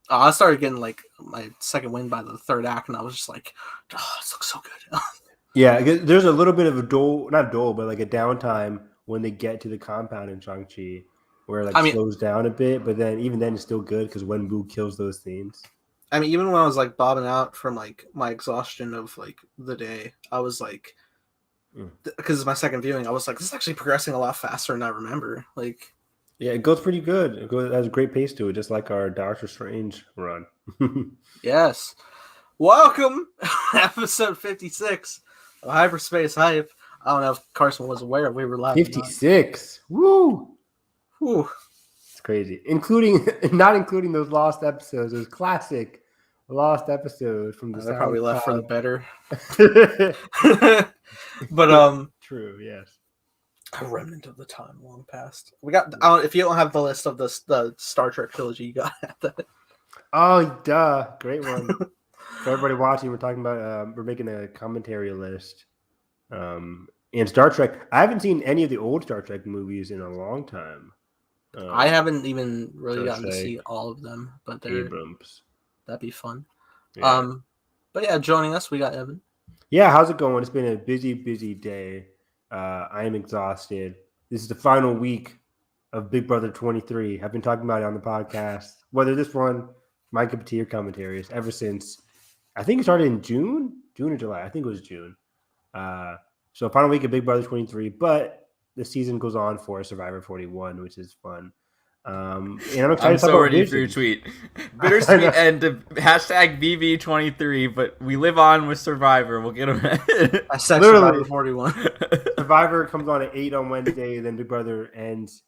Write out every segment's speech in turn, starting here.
I started getting like my second win by the third act, and I was just like, "Oh, this looks so good." Yeah, there's a little bit of a not dull, but like a downtime when they get to the compound in Shang-Chi, where it like I mean, slows down a bit, but then even then it's still good because Wenwu kills those themes. even when I was like bobbing out from like my exhaustion of like the day, I was like, because it's my second viewing, I was like, this is actually progressing a lot faster than I remember. Like, Yeah, it goes pretty good. It has a great pace to it, just like our Doctor Strange run. yes, welcome, episode 56 of Hyperspace Hype. I don't know if Carson was aware we were live. 56. Woo! Whew. It's crazy. Including not including those lost episodes, those classic lost episodes from the They probably left for the better. But true, yes. a remnant of the time long past. We got. If you don't have the list of the Star Trek trilogy, you got that. Oh, duh! Great one. For everybody watching, we're talking about we're making a commentary list. And Star Trek. I haven't seen any of the old Star Trek movies in a long time. I haven't even really gotten to say see all of them, but Abrams. that'd be fun. Yeah. But yeah, joining us, we got Evan. Yeah, how's it going? It's been a busy, busy day. I am exhausted. This is the final week of Big Brother 23. I've been talking about it on the podcast. Whether this one, my cup of tea or commentaries, ever since I think it started in June or July. I think it was June. So final week of Big Brother 23, but the season goes on for Survivor 41, which is fun. And I'm excited I'm to talk so about ready Vision. for your tweet. Bittersweet end to hashtag BB23, but we live on with Survivor. We'll get them. I said Survivor 41. Survivor comes on at 8 on Wednesday, then Big Brother ends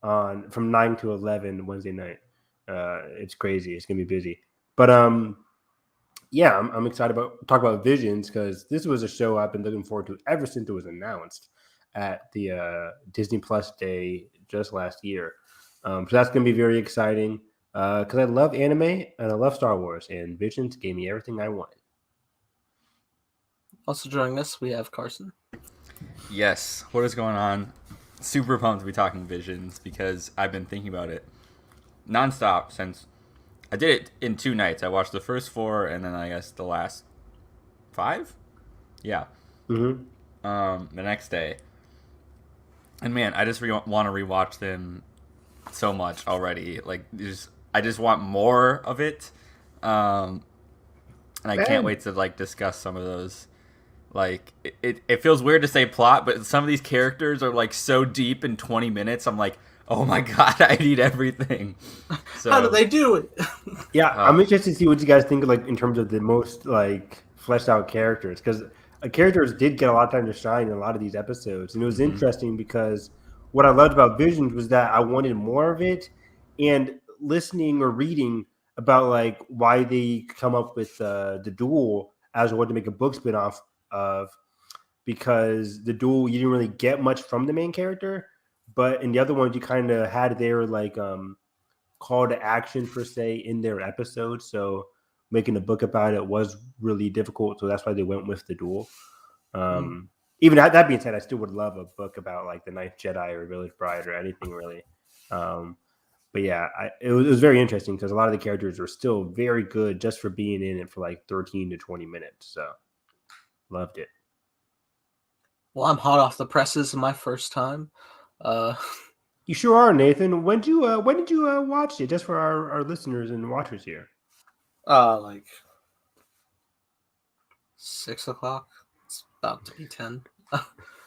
on from 9 to 11 Wednesday night. It's crazy. It's gonna be busy, but yeah, I'm excited about talk about Visions because this was a show I've been looking forward to ever since it was announced at the Disney Plus Day just last year. So that's going to be very exciting because I love anime and I love Star Wars, and Visions gave me everything I wanted. Also joining us, we have Carson. Yes, what is going on? Super pumped to be talking Visions because I've been thinking about it nonstop since I did it in 2 nights. I watched the first 4 and then I guess the last 5. Yeah. Mm-hmm. The next day, and man, I just want to rewatch them so much already. Like, I just want more of it, and I can't wait to like discuss some of those. Like, it feels weird to say plot, but some of these characters are like so deep in 20 minutes. I'm like, oh my god, I need everything. So, how do they do it? Yeah, I'm interested to see what you guys think of, like in terms of the most like fleshed out characters because characters did get a lot of time to shine in a lot of these episodes, and it was interesting because what I loved about Visions was that I wanted more of it, and listening or reading about like why they come up with the duel as what to make a book spinoff of, because the duel you didn't really get much from the main character, but in the other ones you kind of had their like call to action per se in their episode. So making a book about it was really difficult. So that's why they went with the duel. Even that being said, I still would love a book about like the Ninth Jedi or Village Bride or anything really. But yeah, it was very interesting because a lot of the characters were still very good just for being in it for like 13 to 20 minutes. So loved it. Well, I'm hot off the presses my first time. You sure are, Nathan. When did you watch it? Just for our listeners and watchers here. Like 6 o'clock. It's about to be 10. I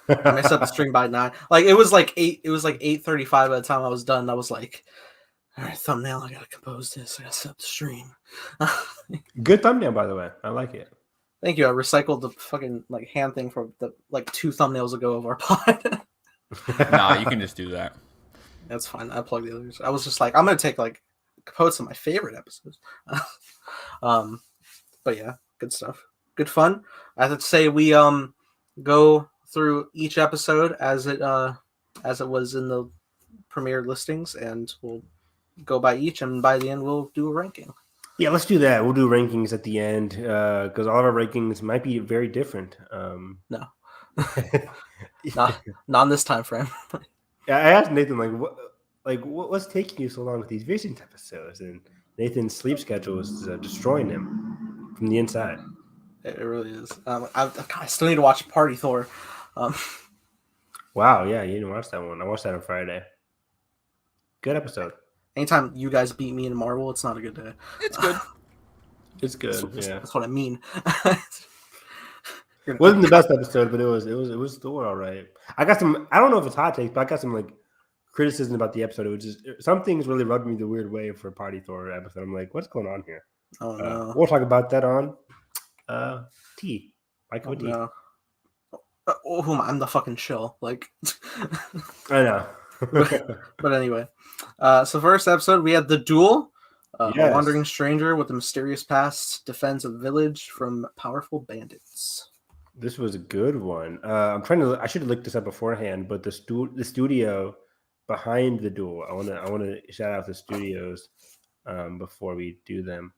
messed up the stream by 9. Like it was like 8. It was like 8:35 by the time I was done. I was like, all right, thumbnail. I gotta compose this. I gotta set up the stream. Good thumbnail, by the way. I like it. Thank you. I recycled the fucking like hand thing from the like 2 thumbnails ago of our pod. Nah, you can just do that. That's fine. I plugged the others. I was just like, I'm gonna take like posts of my favorite episodes. But yeah, good stuff. Good fun. I have to say we go through each episode as it was in the premiere listings, and we'll go by each, and by the end we'll do a ranking. Yeah, let's do that. We'll do rankings at the end because all of our rankings might be very different. No, not in this time frame. I asked Nathan what's taking you so long with these Visions episodes, and Nathan's sleep schedule is destroying him from the inside. It really is. I still need to watch Party Thor. Wow, yeah, you didn't watch that one. I watched that on Friday. Good episode. Anytime you guys beat me in Marvel, it's not a good day. It's good. It's good. That's what I mean. It wasn't the best episode, but it was still all right. I got some. I don't know if it's hot takes, but I got some like criticism about the episode. It was just some things really rubbed me the weird way for a Party Thor episode. I'm like, what's going on here? Oh no. We'll talk about that on Tea. Michael Tea. No. I'm the fucking shill. Like, I know. but anyway, so first episode we had The Duel. Yes. A wandering stranger with a mysterious past defends a village from powerful bandits. This was a good one. I'm trying to. I should have looked this up beforehand, but the studio behind The Duel. I want to shout out the studios before we do them.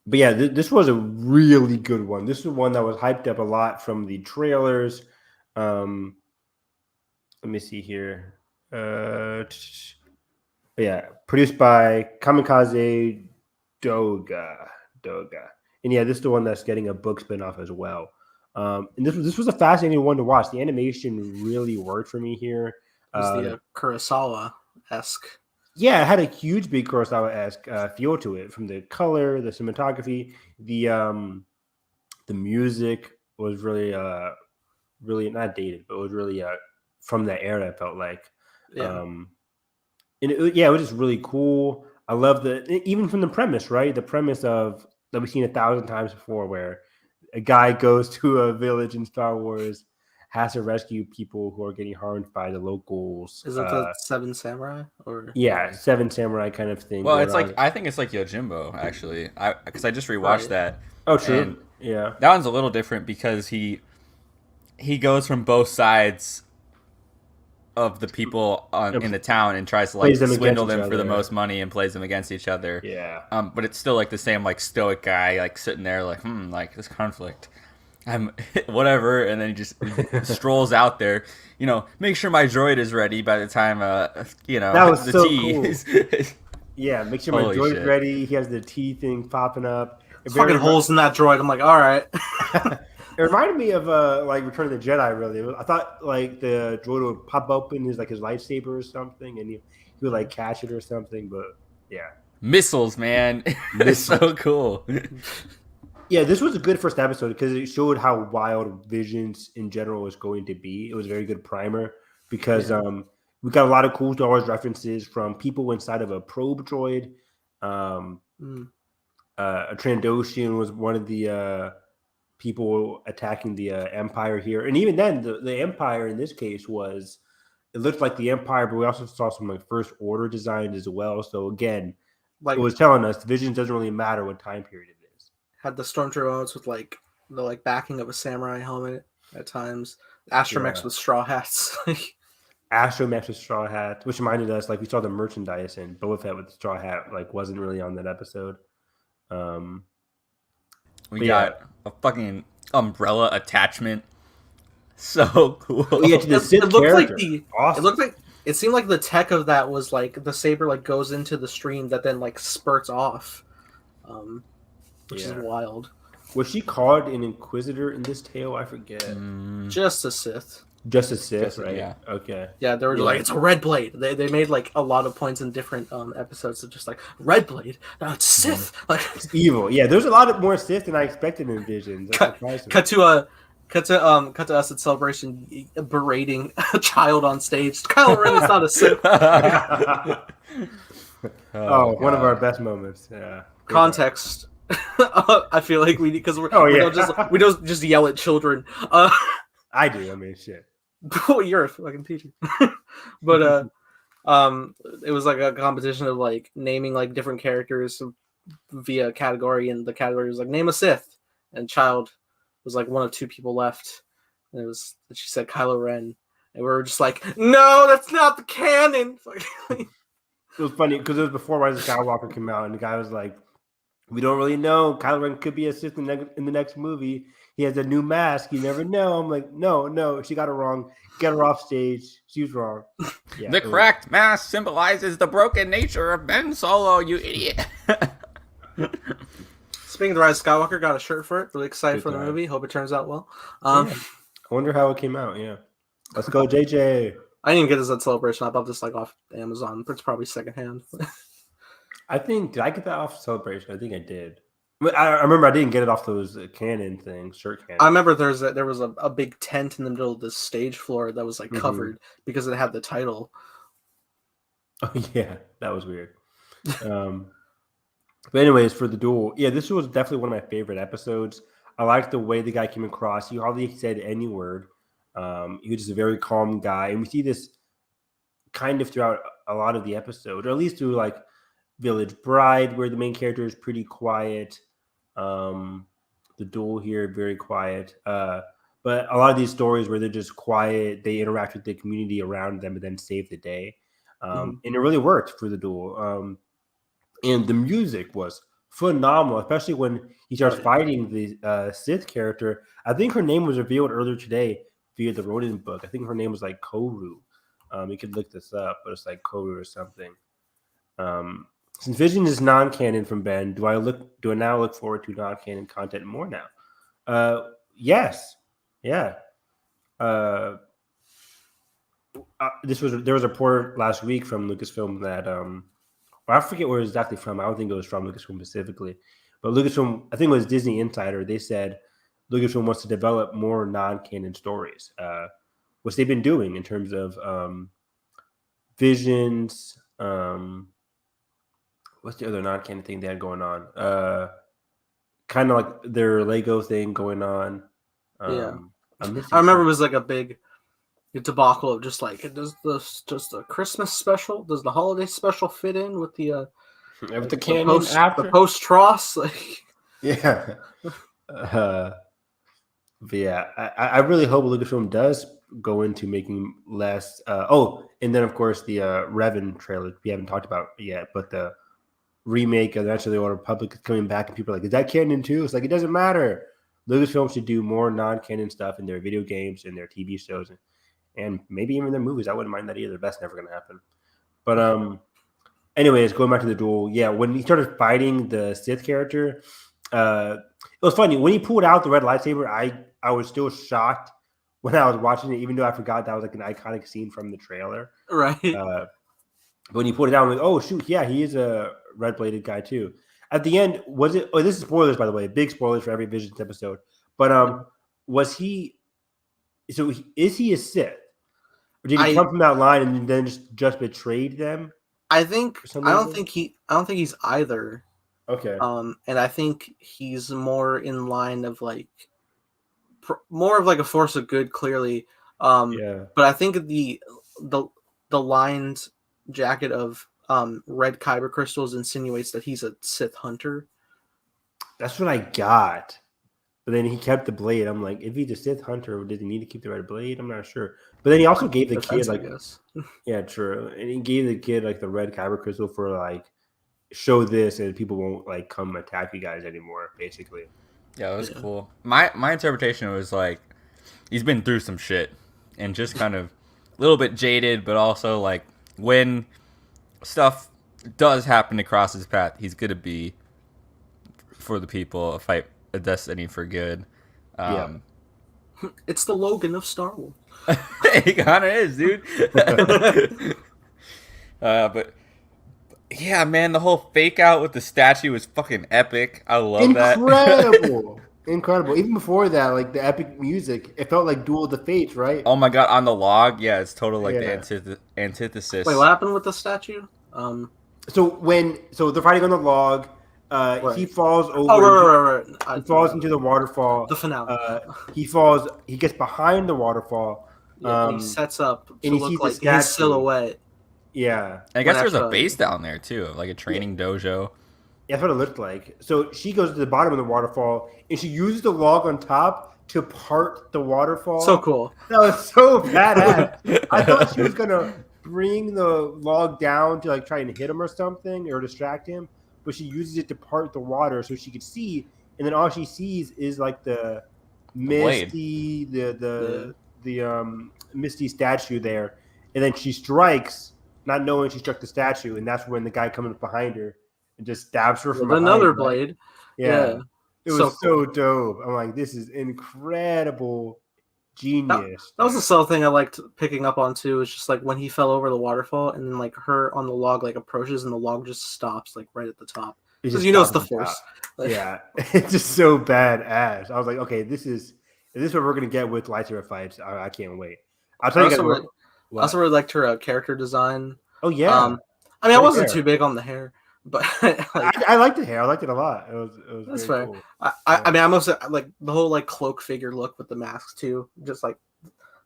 But yeah, this was a really good one. This is one that was hyped up a lot from the trailers. Let me see here. Yeah, produced by Kamikaze Doga. And yeah, this is the one that's getting a book spinoff as well. And this was a fascinating one to watch. The animation really worked for me here. It was the Kurosawa-esque. Yeah, it had a huge big Kurosawa-esque feel to it, from the color, the cinematography, the music was really not dated, but it was really from that era. It felt like, Yeah. and it was just really cool. I love even from the premise, right? The premise of that we've seen 1,000 times before, where a guy goes to a village in Star Wars, has to rescue people who are getting harmed by the locals. Is it the Seven Samurai? Or yeah, Seven Samurai kind of thing. Well, it's like I think it's like Yojimbo actually, because I just rewatched that. Oh, true. Yeah, that one's a little different because he goes from both sides of the people in the town and tries to like swindle them for the most money and plays them against each other. Yeah. But it's still like the same like stoic guy like sitting there like like this conflict. I'm whatever, and then he just strolls out there. Make sure my droid is ready by the time that was the so tea. Cool. Yeah, make sure my droid's ready. He has the tea thing popping up. Fucking holes in that droid. I'm like, all right. It reminded me of like Return of the Jedi. Really, I thought like the droid would pop open his lightsaber or something, and he would like catch it or something. But yeah, missiles, man, it's so cool. Yeah, this was a good first episode because it showed how wild Visions in general was going to be. It was a very good primer because we got a lot of cool Star Wars references from people inside of a probe droid. A Trandoshan was one of the people attacking the Empire here. And even then, the Empire in this case it looked like the Empire, but we also saw some like First Order designs as well. So again, it was telling us Visions doesn't really matter what time period it is. Had the Stormtrooper modes with like the backing of a samurai helmet at times. Astromechs with straw hats. Astromechs with straw hats, which reminded us we saw the merchandise in Boba Fett with the straw hat wasn't really on that episode. We got a fucking umbrella attachment. So cool. Yeah, to the Sith it looked character. Awesome. It seemed like the tech of that was like the saber goes into the stream that then spurts off. Which is wild. Was she called an Inquisitor in this tale? I forget. Just a Sith. Just a Sith, right? Yeah. Okay. Yeah, they were like, it's a red blade. They made a lot of points in different episodes of just red blade. No, it's Sith. It's evil. Yeah, there's a lot more Sith than I expected in Visions. Cut to us at Celebration berating a child on stage. Kylo Ren is not a Sith. One of our best moments. Yeah. Context. I feel like we because we don't just yell at children. I do. I mean, shit. You're a fucking teacher. But it was like a competition of naming different characters via category, and the category was name a Sith, and child was one of two people left, and she said Kylo Ren, and we were just no, that's not the canon. It was funny because it was before Rise of Skywalker came out, and the guy was like, we don't really know. Kylo Ren could be a Sith in the next movie. He has a new mask. You never know. I'm like, no, she got it wrong. Get her off stage. She was wrong. Yeah, The correct mask symbolizes the broken nature of Ben Solo, you idiot. Speaking of the Rise of Skywalker, got a shirt for it. Really excited Good for the God. movie. Hope it turns out well. Yeah. I wonder how it came out. Yeah. Let's go, JJ. I didn't get this at Celebration. I bought this like off Amazon, but it's probably secondhand. I think, did I get that off Celebration? I think I did. I remember I didn't get it off those canon things, shirt canon. I remember there was a big tent in the middle of the stage floor that was like covered because it had the title. Oh yeah, that was weird. But anyways, for the duel, yeah, this was definitely one of my favorite episodes. I liked the way the guy came across. He hardly said any word. He was just a very calm guy, and we see this kind of throughout a lot of the episode, or at least through like Village Bride, where the main character is pretty quiet. The duel here, very quiet. But a lot of these stories where they're just quiet, they interact with the community around them and then save the day. And it really worked for the duel. And the music was phenomenal, especially when he starts fighting the Sith character. I think her name was revealed earlier today via the Ronin book. I think her name was like Koru. You could look this up, but it's like Koru or something. Since Vision is non-canon from Ben, do I now look forward to non-canon content more now? Yes. Yeah. There was a report last week from Lucasfilm that I forget where it was exactly from. I don't think it was from Lucasfilm specifically, but Lucasfilm, I think it was Disney Insider. They said Lucasfilm wants to develop more non-canon stories, which they've been doing in terms of Visions. What's the other non-canon thing they had going on? Kind of like their Lego thing going on. I remember it was like a big debacle of just like, does the Christmas special, does the holiday special fit in with the canon the post-Tross? Like, yeah. But yeah, I really hope Lucasfilm does go into making less. And then of course the Revan trailer we haven't talked about yet, but the remake of Knights of the Old Republic is coming back, and people are like, "Is that canon too?" It's like it doesn't matter. Lucasfilm should do more non-canon stuff in their video games and their TV shows, and maybe even their movies. I wouldn't mind that either. That's never going to happen. But anyways, going back to the duel, yeah, when he started fighting the Sith character, it was funny when he pulled out the red lightsaber. I was still shocked when I was watching it, even though I forgot that was like an iconic scene from the trailer. Right. But when you put it down, I'm like, oh shoot, yeah, he is a red-bladed guy too. At the end, was it? Oh, this is spoilers, by the way. Big spoilers for every Visions episode. But was he? So is he a Sith? Or did he come from that line and then just betrayed them? I don't think he's either. Okay. And I think he's more in line of like more of like a force of good, clearly. Yeah. But I think the lined jacket of red kyber crystals insinuates that he's a Sith hunter. That's what I got. But then he kept the blade. I'm like, if he's a Sith hunter, did he need to keep the red blade? I'm not sure. But then he also gave the kid like, yeah, true. And he gave the kid like the red kyber crystal for like, show this and people won't like come attack you guys anymore, basically. Yeah, it was cool. My interpretation was like, he's been through some shit and just kind of a little bit jaded, but also like when stuff does happen to cross his path, he's gonna be for the people, fight a destiny for good. It's the Logan of Star Wars. He kind of is, dude. But yeah, man, the whole fake out with the statue was fucking epic. I love that. Incredible. Even before that, like the epic music, it felt like Duel of the Fates, right? Oh my god, on the log, yeah, it's total like the antithesis. Wait, what happened with the statue? So they're fighting on the log, he falls over. Oh, right. He falls into the waterfall. The finale. He gets behind the waterfall. He sets up to and he look sees like the his silhouette. Yeah. I guess there's a base down there too, like a training dojo. Yeah, that's what it looked like. So she goes to the bottom of the waterfall and she uses the log on top to part the waterfall. So cool. That was so badass. I thought she was gonna bring the log down to like try and hit him or something or distract him, but she uses it to part the water so she could see, and then all she sees is like the blade. Misty, the Misty statue there, and then she strikes, not knowing she struck the statue, and that's when the guy comes up behind her and just stabs her from With behind. another right? blade. Yeah. It was So so dope. I'm like, this is incredible genius. That was the subtle thing I liked picking up on too. It's just like when he fell over the waterfall, and then like her on the log like approaches, and the log just stops like right at the top because just you know it's the stops at the Force. Like, Yeah, it's just so badass. I was like, okay, this is what we're gonna get with lightsaber fights. I can't wait. I'll tell you guys. I also really liked her character design. Oh yeah. I mean, I wasn't hair. too big on the hair, but I liked the hair. I liked it a lot. It was that's very fair. cool. I mean, I mostly like the whole like cloak figure look with the mask too. Just like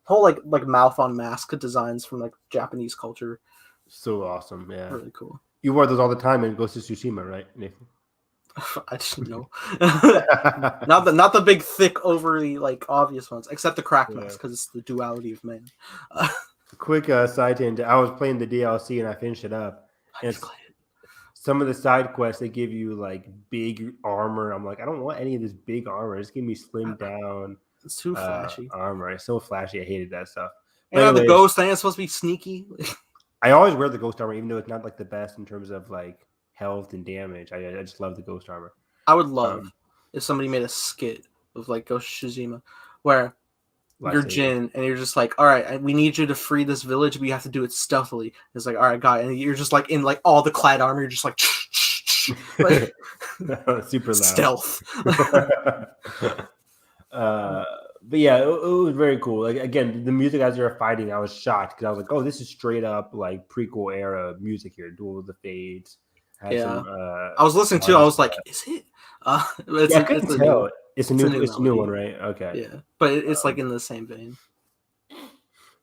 whole like mouth on mask designs from like Japanese culture. So awesome. Yeah. Really cool. You wore those all the time in Ghost of Tsushima, right, Nathan? I just know. not the big thick overly like obvious ones, except the crack mask because it's the duality of man. Quick side tangent. I was playing the DLC and I finished it up. And some of the side quests they give you like big armor. I'm like, I don't want any of this big armor. Just give me slimmed down. It's too flashy. Armor. It's so flashy. I hated that stuff. And the ghost thing is supposed to be sneaky. I always wear the ghost armor, even though it's not like the best in terms of like health and damage. I just love the ghost armor. I would love if somebody made a skit of like Ghost of Tsushima where you're Jin and you're just like, all right, we need you to free this village, but you have to do it stealthily. It's like, all right, got it. And you're just like in like all the clad armor, you're just like, like super loud stealth. But yeah, it was very cool. Like again, the music as they were fighting, I was shocked because I was like, "Oh, this is straight up like prequel era music here." Duel of the Fates. I was listening to. I was like, "Is it?" It's a new one, right? Okay. Yeah, but it's like in the same vein.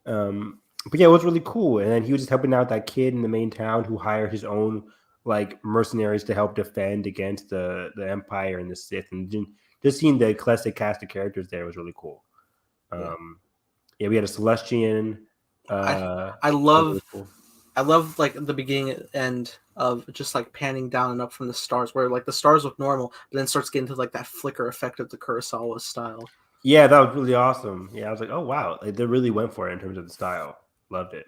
But yeah, it was really cool. And then he was just helping out that kid in the main town who hired his own like mercenaries to help defend against the Empire and the Sith, and just seeing the classic cast of characters there was really cool. We had a Celestian. I love really cool. I love like the beginning and end of just like panning down and up from the stars, where like the stars look normal, but then starts getting to like that flicker effect of the Kurosawa style. Yeah, that was really awesome. Yeah, I was like, oh wow, like, they really went for it in terms of the style. Loved it.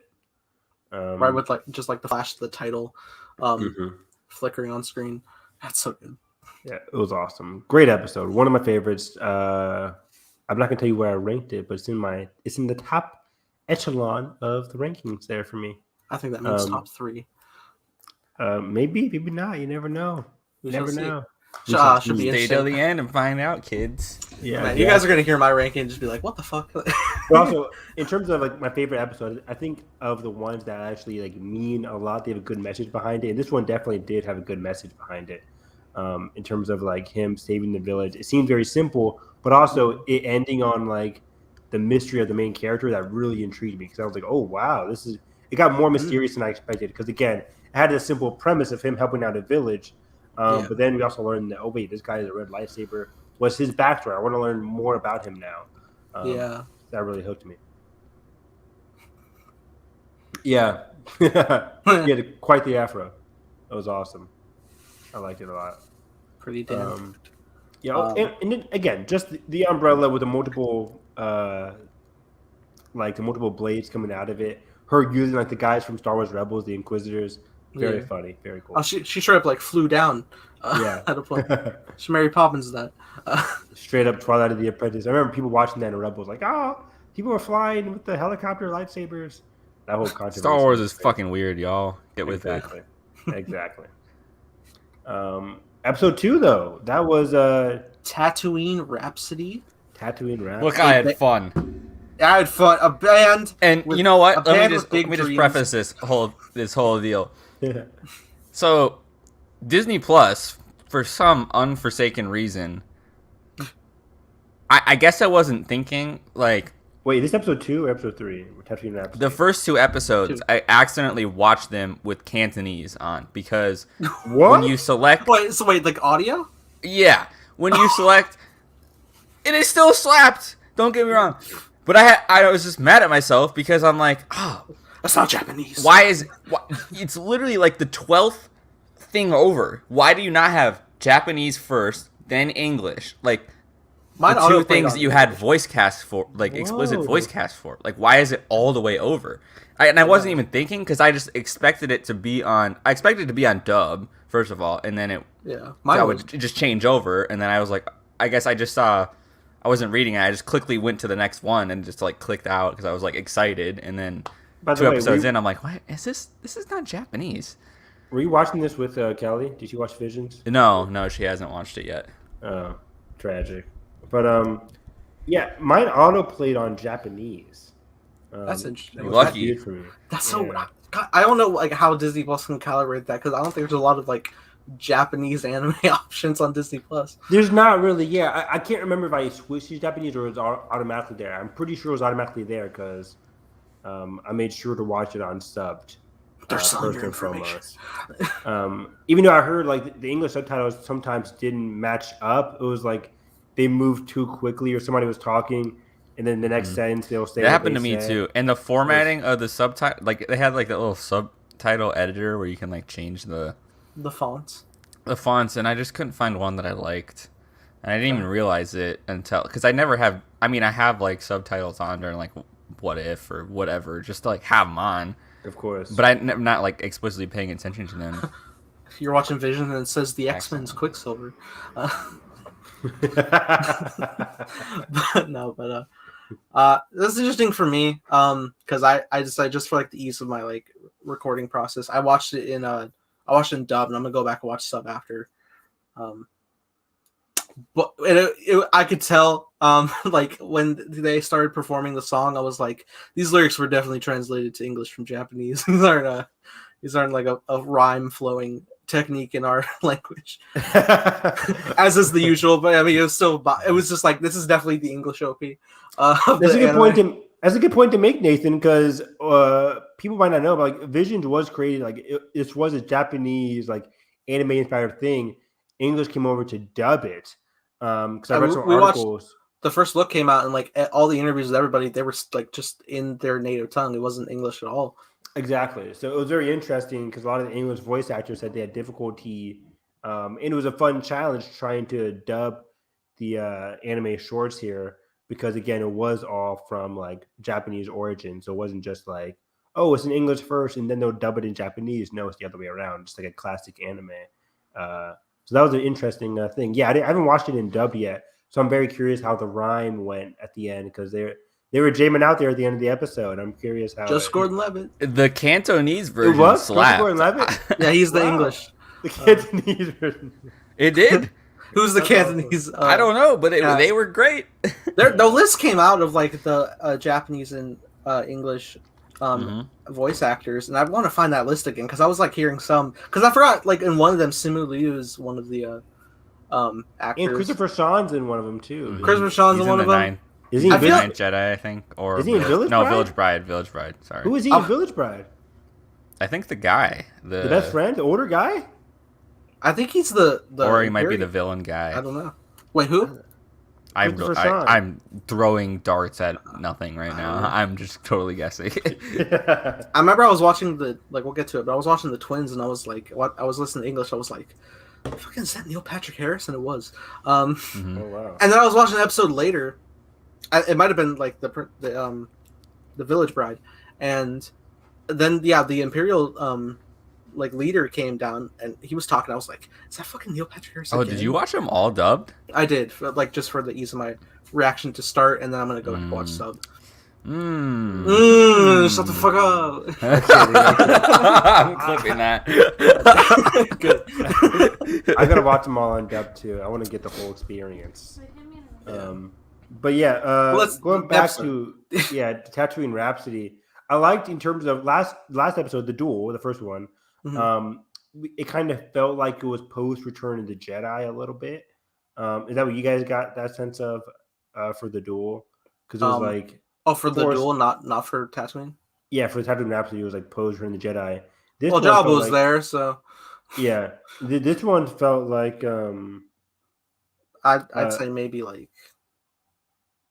Right, with like just like the flash of the title flickering on screen. That's so good. Yeah, it was awesome. Great episode. One of my favorites. I'm not gonna tell you where I ranked it, but it's in the top echelon of the rankings there for me. I think that means top 3. Maybe not. You never know. You never know. Should be stay till the end and find out, kids. Yeah, man, you guys are gonna hear my ranking and just be like, "What the fuck?" But also, in terms of like my favorite episodes, I think of the ones that actually like mean a lot. They have a good message behind it, and this one definitely did have a good message behind it. In terms of like him saving the village, it seemed very simple, but also it ending on like the mystery of the main character that really intrigued me because I was like, "Oh wow, it got more mysterious than I expected." Because again, it had a simple premise of him helping out a village. But then we also learned that, oh wait, this guy is a red lightsaber. What's his backstory? I want to learn more about him now. That really hooked me. Yeah. He had quite the afro. That was awesome. I liked it a lot. Pretty damn. And then, again, just the umbrella with the multiple blades coming out of it. Her using like the guys from Star Wars Rebels, the Inquisitors. Very funny, very cool. Oh, she straight up like flew down. At a point. She Mary Poppins that. Straight up Twilight of the Apprentice. I remember people watching that in Rebels, like, oh, people were flying with the helicopter lightsabers. That whole controversy. Star Wars is fucking weird, y'all. Get with it. Exactly. Episode 2, though, that was Tatooine Rhapsody. Look, I had fun. I had fun. A band, and you know what? Let me just preface this whole deal. Yeah. So, Disney Plus, for some unforsaken reason, I guess I wasn't thinking like. Wait, this episode 2 or episode 3? The first 2 episodes, I accidentally watched them with Cantonese on because when you select. Wait, like audio? Yeah, when you select, it is still slapped. Don't get me wrong. But I was just mad at myself because I'm like, oh, that's not Japanese. It's literally like the 12th thing over. Why do you not have Japanese first, then English? Like, Mine the two auto-played things on that you English. had voice cast for, like explicit Whoa. voice cast for. Like, why is it all the way over? I wasn't even thinking because I just expected it to be on. I expected it to be on dub first of all, and then it Mine would just change over, and then I was like, I guess I just saw. I wasn't reading it. I just quickly went to the next one and just like clicked out because I was like excited, and then By the 2 way, episodes in, I'm like, what is this? This is not Japanese. Were you watching this with Kelly? Did she watch Visions? No, she hasn't watched it yet. Oh, tragic. But yeah, mine auto played on Japanese. That's interesting. It was Lucky. weird for me. That's so. Yeah. God, I don't know like how Disney Plus can calibrate that because I don't think there's a lot of like Japanese anime options on Disney Plus. There's not really. Yeah, I can't remember if I switched to Japanese or it was automatically there. I'm pretty sure it was automatically there because I made sure to watch it on subbed. They're selling your first and information. foremost. Even though I heard like the English subtitles sometimes didn't match up, it was like they moved too quickly or somebody was talking and then the next sentence they'll say That happened to me too. And the formatting of the subtitle, like they had like that little subtitle editor where you can like change the fonts. And I just couldn't find one that I liked. And I didn't even realize it until because I never have. I mean, I have like subtitles on during like What If or whatever, just to like have them on. Of course. But I'm not like explicitly paying attention to them. You're watching Vision and it says the X-Men's Quicksilver. That's interesting for me because I decided just for like the ease of my like recording process, I watched it in dub, and I'm gonna go back and watch sub after. But I could tell like when they started performing the song, I was like, these lyrics were definitely translated to English from Japanese. These aren't like a rhyme flowing technique in our language, as is the usual. But I mean, it was just like this is definitely the English OP. That's a good point. That's a good point to make, Nathan, because people might not know, but like Visions was created like this was a Japanese like anime inspired thing. English came over to dub it. Because I read some articles. The first look came out, and like all the interviews with everybody, they were like just in their native tongue. It wasn't English at all. Exactly. So it was very interesting because a lot of the English voice actors said they had difficulty, and it was a fun challenge trying to dub the anime shorts here because again, it was all from like Japanese origin, so it wasn't just like, oh, it's in English first and then they'll dub it in Japanese. No, it's the other way around, just like a classic anime. So that was an interesting thing. Yeah, I haven't watched it in dub yet, so I'm very curious how the rhyme went at the end because they were jamming out there at the end of the episode. I'm curious how. Just Gordon-Levitt. The Cantonese version it was slapped. Gordon-Levitt? Yeah, he's the English. The Cantonese version. It did. Who's the Cantonese? I don't know, but they were great. The list came out of like the Japanese and English voice actors, and I want to find that list again because I was like hearing some because I forgot like in one of them Simu Liu is one of the actors. And Christopher Sean's in one of them too. Christopher Sean's in one of them. Is he in Ninth Jedi? I think, or is he in Village Bride? No, Village Bride. Village Bride. Sorry. Who is he in Village Bride? I think the guy, the best friend, the older guy. I think he's the or he might be the villain guy. I don't know. Wait, who? I'm throwing darts at nothing right now. I'm just totally guessing. I remember I was watching we'll get to it, but I was watching the Twins and I was like, I was listening to English. I was like, fucking is that Neil Patrick Harris? And it was. Oh wow. And then I was watching an episode later. It might have been like the Village Bride, and then the Imperial like leader came down and he was talking. I was like, "Is that fucking Neil Patrick Harris?" Oh, did you watch them all dubbed? I did, just for the ease of my reaction to start, and then I'm gonna go and watch sub. Shut the fuck up! I'm clipping that. Good. I gotta watch them all on dub too. I want to get the whole experience. But yeah, going back to Tatooine Rhapsody. I liked in terms of last episode, the duel, the first one. It kind of felt like it was post Return of the Jedi a little bit. Is that what you guys got that sense of for the duel? Because it was like for the duel, not for Tatooine. Yeah, for the Tatooine Rhapsody, it was like post Return of the Jedi. Jabba was there, so yeah. This one felt like I'd say maybe like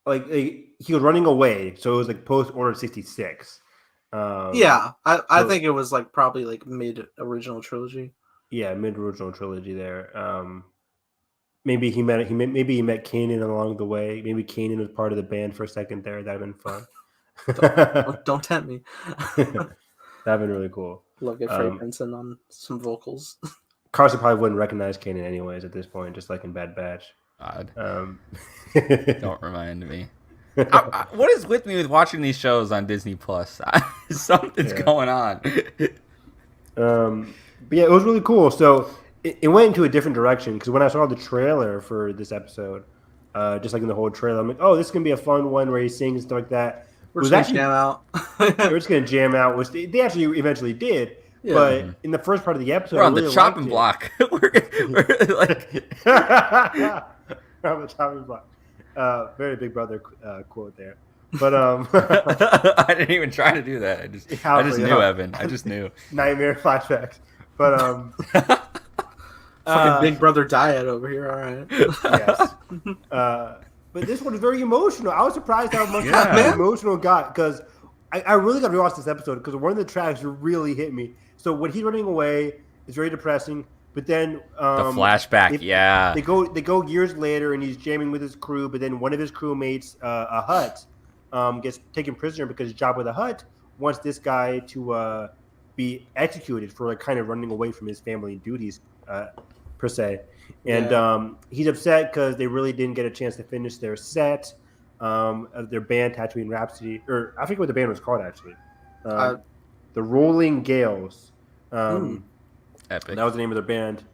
he was running away, so it was like post Order 66. I think it was like probably like mid original trilogy. Yeah, mid original trilogy there. maybe he met Kanan along the way. Maybe Kanan was part of the band for a second there. That'd been fun. Don't tempt me. That'd been really cool. Look at Freddie Princeton on some vocals. Carson probably wouldn't recognize Kanan anyways at this point, just like in Bad Batch. God. Um, Don't remind me. What is with me with watching these shows on Disney Plus? Something's going on. But yeah, it was really cool. So it went into a different direction because when I saw the trailer for this episode, just like in the whole trailer, I'm like, oh, this is gonna be a fun one where he sings and stuff like that. We're just gonna jam out. We're just gonna jam out, which they actually eventually did. Yeah. But in the first part of the episode, we're on the chopping block. we're like we're on the chopping block. Very Big Brother quote there. But I didn't even try to do that. I just knew, Evan. I just knew. Nightmare flashbacks. But fucking Big Brother diet over here. All right. Yes. But this one is very emotional. I was surprised how much emotional it got because I really got to rewatch this episode because one of the tracks really hit me. So when he's running away, it's very depressing. But then the flashback, they go years later and he's jamming with his crew. But then one of his crewmates, a Hutt, gets taken prisoner because Jabba the Hutt wants this guy to be executed for like kind of running away from his family duties, per se. And he's upset because they really didn't get a chance to finish their set of their band, Tatooine Rhapsody, or I forget what the band was called actually. The Rolling Gales. Epic. That was the name of their band.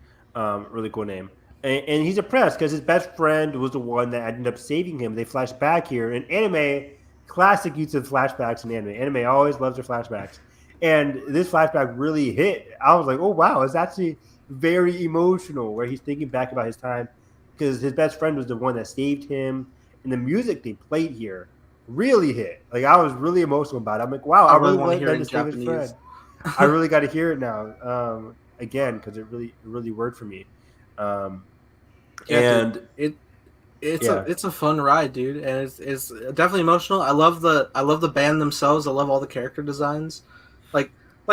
Really cool name. And he's depressed because his best friend was the one that ended up saving him. They flash back here. In anime, classic use of flashbacks in anime. Anime always loves their flashbacks. And this flashback really hit. I was like, oh, wow, it's actually very emotional where he's thinking back about his time because his best friend was the one that saved him. And the music they played here really hit. Like, I was really emotional about it. I'm like, wow, I really want to hear it in Japanese. I really got to hear it now. Again, because it really worked for me. And dude, it's a fun ride, dude, and it's definitely emotional. I love the band themselves. I love all the character designs, like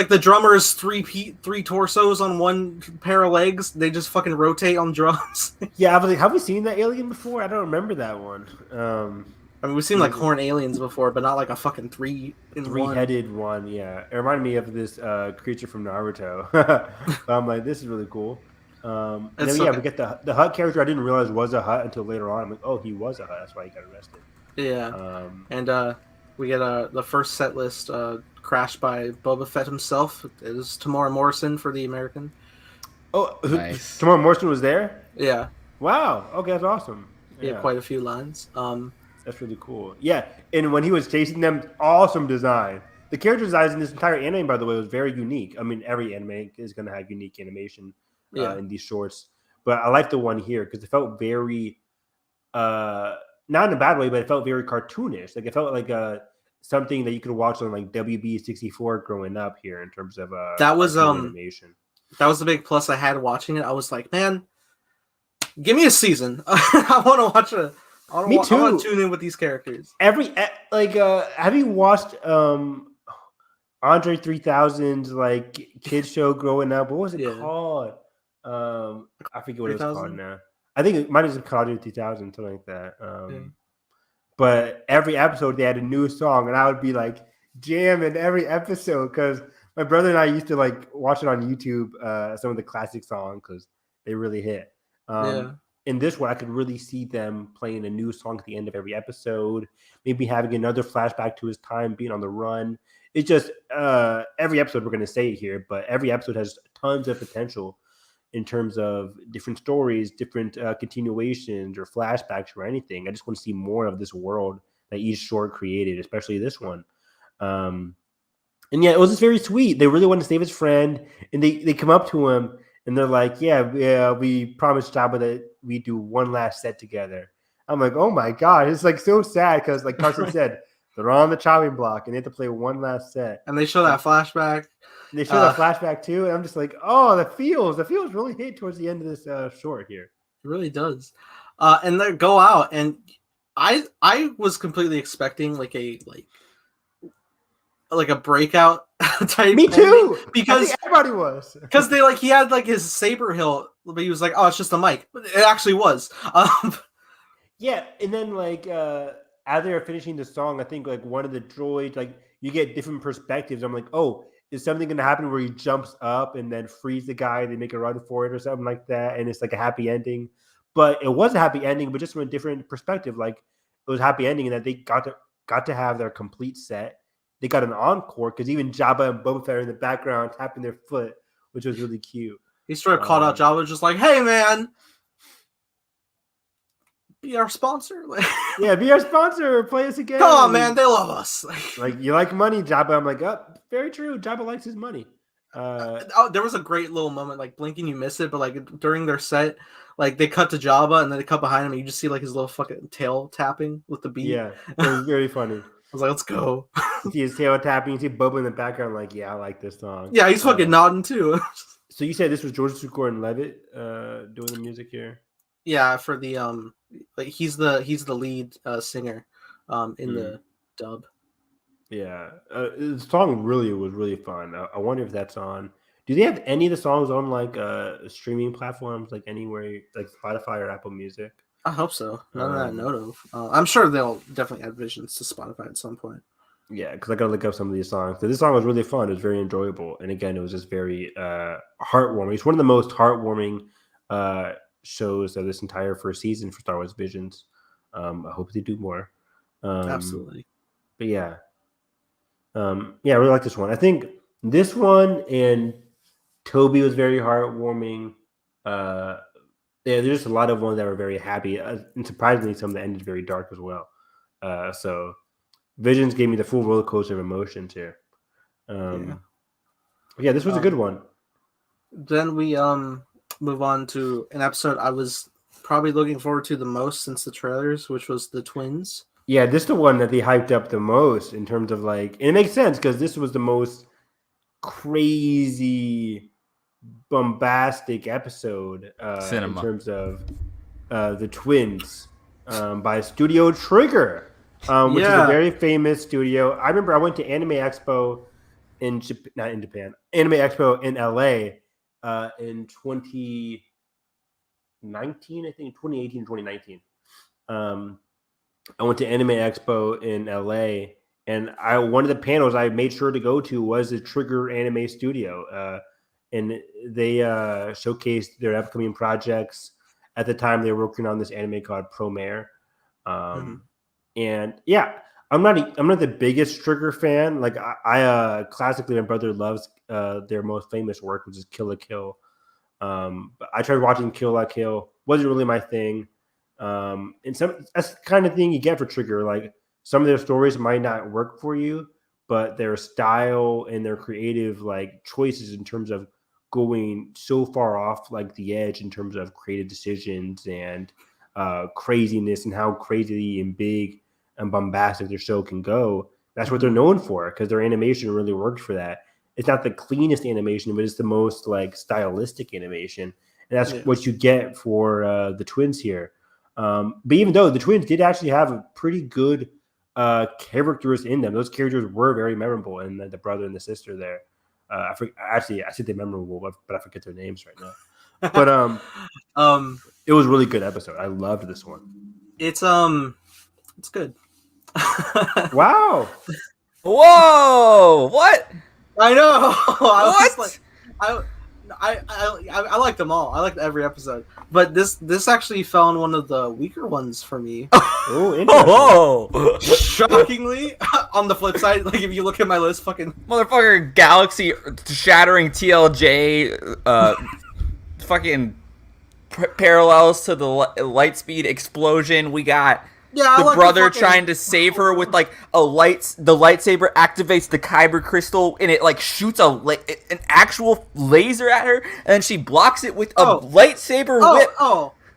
the drummer's three torsos on one pair of legs. They just fucking rotate on drums. Yeah, I was like, have we seen that alien before? I don't remember that one. I mean, we've seen like horn aliens before, but not like a fucking three-headed one. Yeah, it reminded me of this creature from Naruto. I'm like, this is really cool. And then, we get the Hutt character. I didn't realize was a Hutt until later on. I'm like, oh, he was a Hutt. That's why he got arrested. Yeah. And we get the first set list crashed by Boba Fett himself. It is Tamora Morrison for the American. Oh, nice. Tamora Morrison was there? Yeah. Wow. Okay, that's awesome. He had quite a few lines. That's really cool. Yeah, and when he was chasing them, awesome design. The character designs in this entire anime, by the way, was very unique. I mean, every anime is going to have unique animation in these shorts. But I like the one here because it felt very, not in a bad way, but it felt very cartoonish. Like it felt like something that you could watch on like WB64 growing up here in terms of that was animation. That was the big plus I had watching it. I was like, man, give me a season. I want to watch it. Me too. I want to tune in with these characters. Have you watched Andre 3000's like kids show growing up? What was it called? I forget what it was called now. I think mine is called Andre 3000, something like that. But every episode they had a new song, and I would be like jamming every episode because my brother and I used to like watch it on YouTube. Some of the classic songs because they really hit. In this one, I could really see them playing a new song at the end of every episode, maybe having another flashback to his time being on the run. It's just every episode, we're going to say it here, but every episode has tons of potential in terms of different stories, different continuations or flashbacks or anything. I just want to see more of this world that each short created, especially this one. And yeah, it was just very sweet. They really wanted to save his friend, and they come up to him, and they're like, yeah, we promised Jabba that we do one last set together. I'm like, oh my God. It's like so sad because like Carson said, they're on the chopping block and they have to play one last set. And they show that flashback. They show that flashback too. And I'm just like, oh, the feels really hit towards the end of this short here. It really does. And they go out, and I was completely expecting like a breakout type. Me too. Because everybody was. Because he had like his saber hilt, but he was like, oh, it's just a mic. But it actually was. Yeah, and then as they were finishing the song, I think like one of the droids, like you get different perspectives. I'm like, oh, is something gonna happen where he jumps up and then frees the guy, they make a run for it or something like that, and it's like a happy ending. But it was a happy ending, but just from a different perspective. Like it was a happy ending in that they got to have their complete set. They got an encore because even Jabba and Boba Fett are in the background tapping their foot, which was really cute. He sort of called out Jabba, just like, hey man, be our sponsor. Yeah, be our sponsor. Play us again. Come on, man, they love us. Like you like money, Jabba. I'm like, oh, very true. Jabba likes his money. There was a great little moment, like blinking you miss it, but like during their set, like they cut to Jabba and then they cut behind him and you just see like his little fucking tail tapping with the beat. Yeah, it was very funny. I was like, let's go. You see his tail tapping, you see Boba in the background, like, yeah, I like this song. Yeah, he's fucking nodding too. So you said this was George Cukor and Levitt doing the music here? Yeah, for the like he's the lead singer in the dub. Yeah, the song was really fun. I wonder if that's on. Do they have any of the songs on like streaming platforms, like anywhere, like Spotify or Apple Music? I hope so. None that I know of. I'm sure they'll definitely add Visions to Spotify at some point. Yeah, because I gotta look up some of these songs. So this song was really fun. It was very enjoyable, and again, it was just very heartwarming. It's one of the most heartwarming shows of this entire first season for Star Wars Visions. I hope they do more. Absolutely. But yeah, I really like this one. I think this one and Toby was very heartwarming. There's just a lot of ones that were very happy, and surprisingly, some that ended very dark as well. So Visions gave me the full roller coaster of emotions here. Yeah, this was a good one. Then we move on to an episode I was probably looking forward to the most since the trailers, which was the twins. Yeah, this is the one that they hyped up the most in terms of like, and it makes sense because this was the most crazy, bombastic episode in terms of the twins by Studio Trigger, which is a very famous studio. I remember I went to Anime Expo Anime Expo in LA in 2019, I think 2018, 2019. I went to Anime Expo in LA, and one of the panels I made sure to go to was the Trigger Anime Studio, and they showcased their upcoming projects. At the time, they were working on this anime called Promare, and yeah, I'm not the biggest Trigger fan. Like I classically, my brother loves their most famous work, which is Kill la Kill. But I tried watching Kill la Kill, wasn't really my thing. And that's the kind of thing you get for Trigger. Like some of their stories might not work for you, but their style and their creative like choices in terms of going so far off like the edge in terms of creative decisions and craziness and how crazy and big and bombastic their show can go. That's what they're known for because their animation really worked for that. It's not the cleanest animation, but it's the most like stylistic animation. And that's what you get for the twins here. But even though the twins did actually have a pretty good characters in them, those characters were very memorable, and the brother and the sister there. I said they're memorable, but I forget their names right now. But it was a really good episode. I loved this one. It's good. Wow. Whoa! What? I know. What? I liked them all. I liked every episode, but this actually fell in one of the weaker ones for me. Oh, interesting. Oh! Shockingly, on the flip side, like if you look at my list, fucking Motherfucker, galaxy shattering TLJ, fucking parallels to the light speed explosion. We got the brother trying to save her with like the lightsaber activates the kyber crystal and it like shoots an actual laser at her and then she blocks it with a lightsaber whip.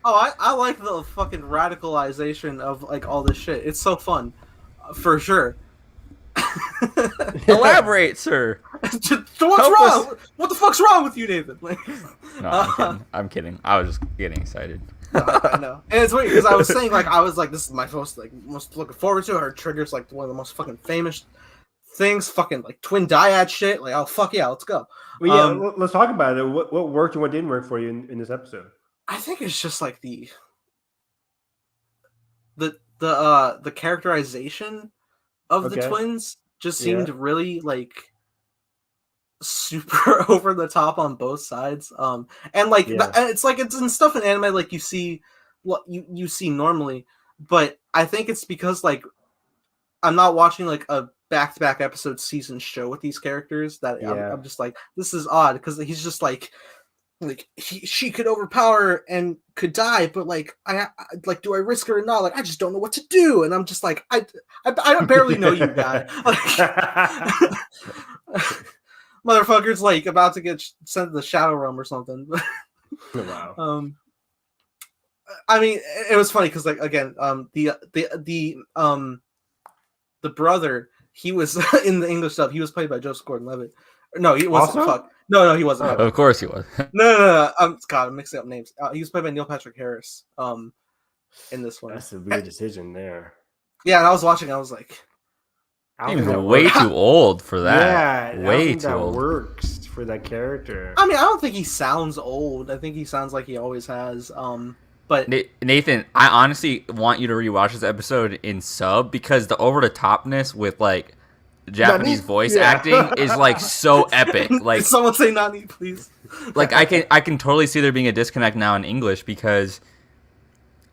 I like the fucking radicalization of like all this shit. It's so fun, for sure. Elaborate, sir. So what's wrong? What the fuck's wrong with you, David? Like, no, I'm kidding. I was just getting excited. I know, and it's weird because I was saying like this is my most looking forward to. Her Trigger's like one of the most fucking famous things, fucking like twin dyad shit. Like, oh fuck yeah, let's go. Well, yeah, let's talk about it. What worked and what didn't work for you in this episode? I think it's just like the characterization of the twins just seemed really like super over the top on both sides. And like it's like it's in stuff in anime like you see what you see normally, but I think it's because like I'm not watching like a back-to-back episode season show with these characters that I'm just like, this is odd because he's just like she could overpower and could die, but like I like, do I risk her or not? Like I just don't know what to do, and I'm just like I barely know you, guy. Like, motherfucker's like about to get sent to the Shadow Realm or something. Wow. I mean, it was funny because like again, the brother, he was in the English dub. He was played by Joseph Gordon-Levitt. No, he wasn't. Also? Fuck. No, he wasn't. Of course he was. No. God, I'm mixing up names. He was played by Neil Patrick Harris. In this one. That's a weird decision there. Yeah, and I was watching. I was like, he's way too old for that. Yeah, way too old. Works for that character. I mean, I don't think he sounds old. I think he sounds like he always has. But Nathan, I honestly want you to rewatch this episode in sub because the over the topness with like Japanese voice acting is like so epic. Like, can someone say Nani, please? Like I can totally see there being a disconnect now in English because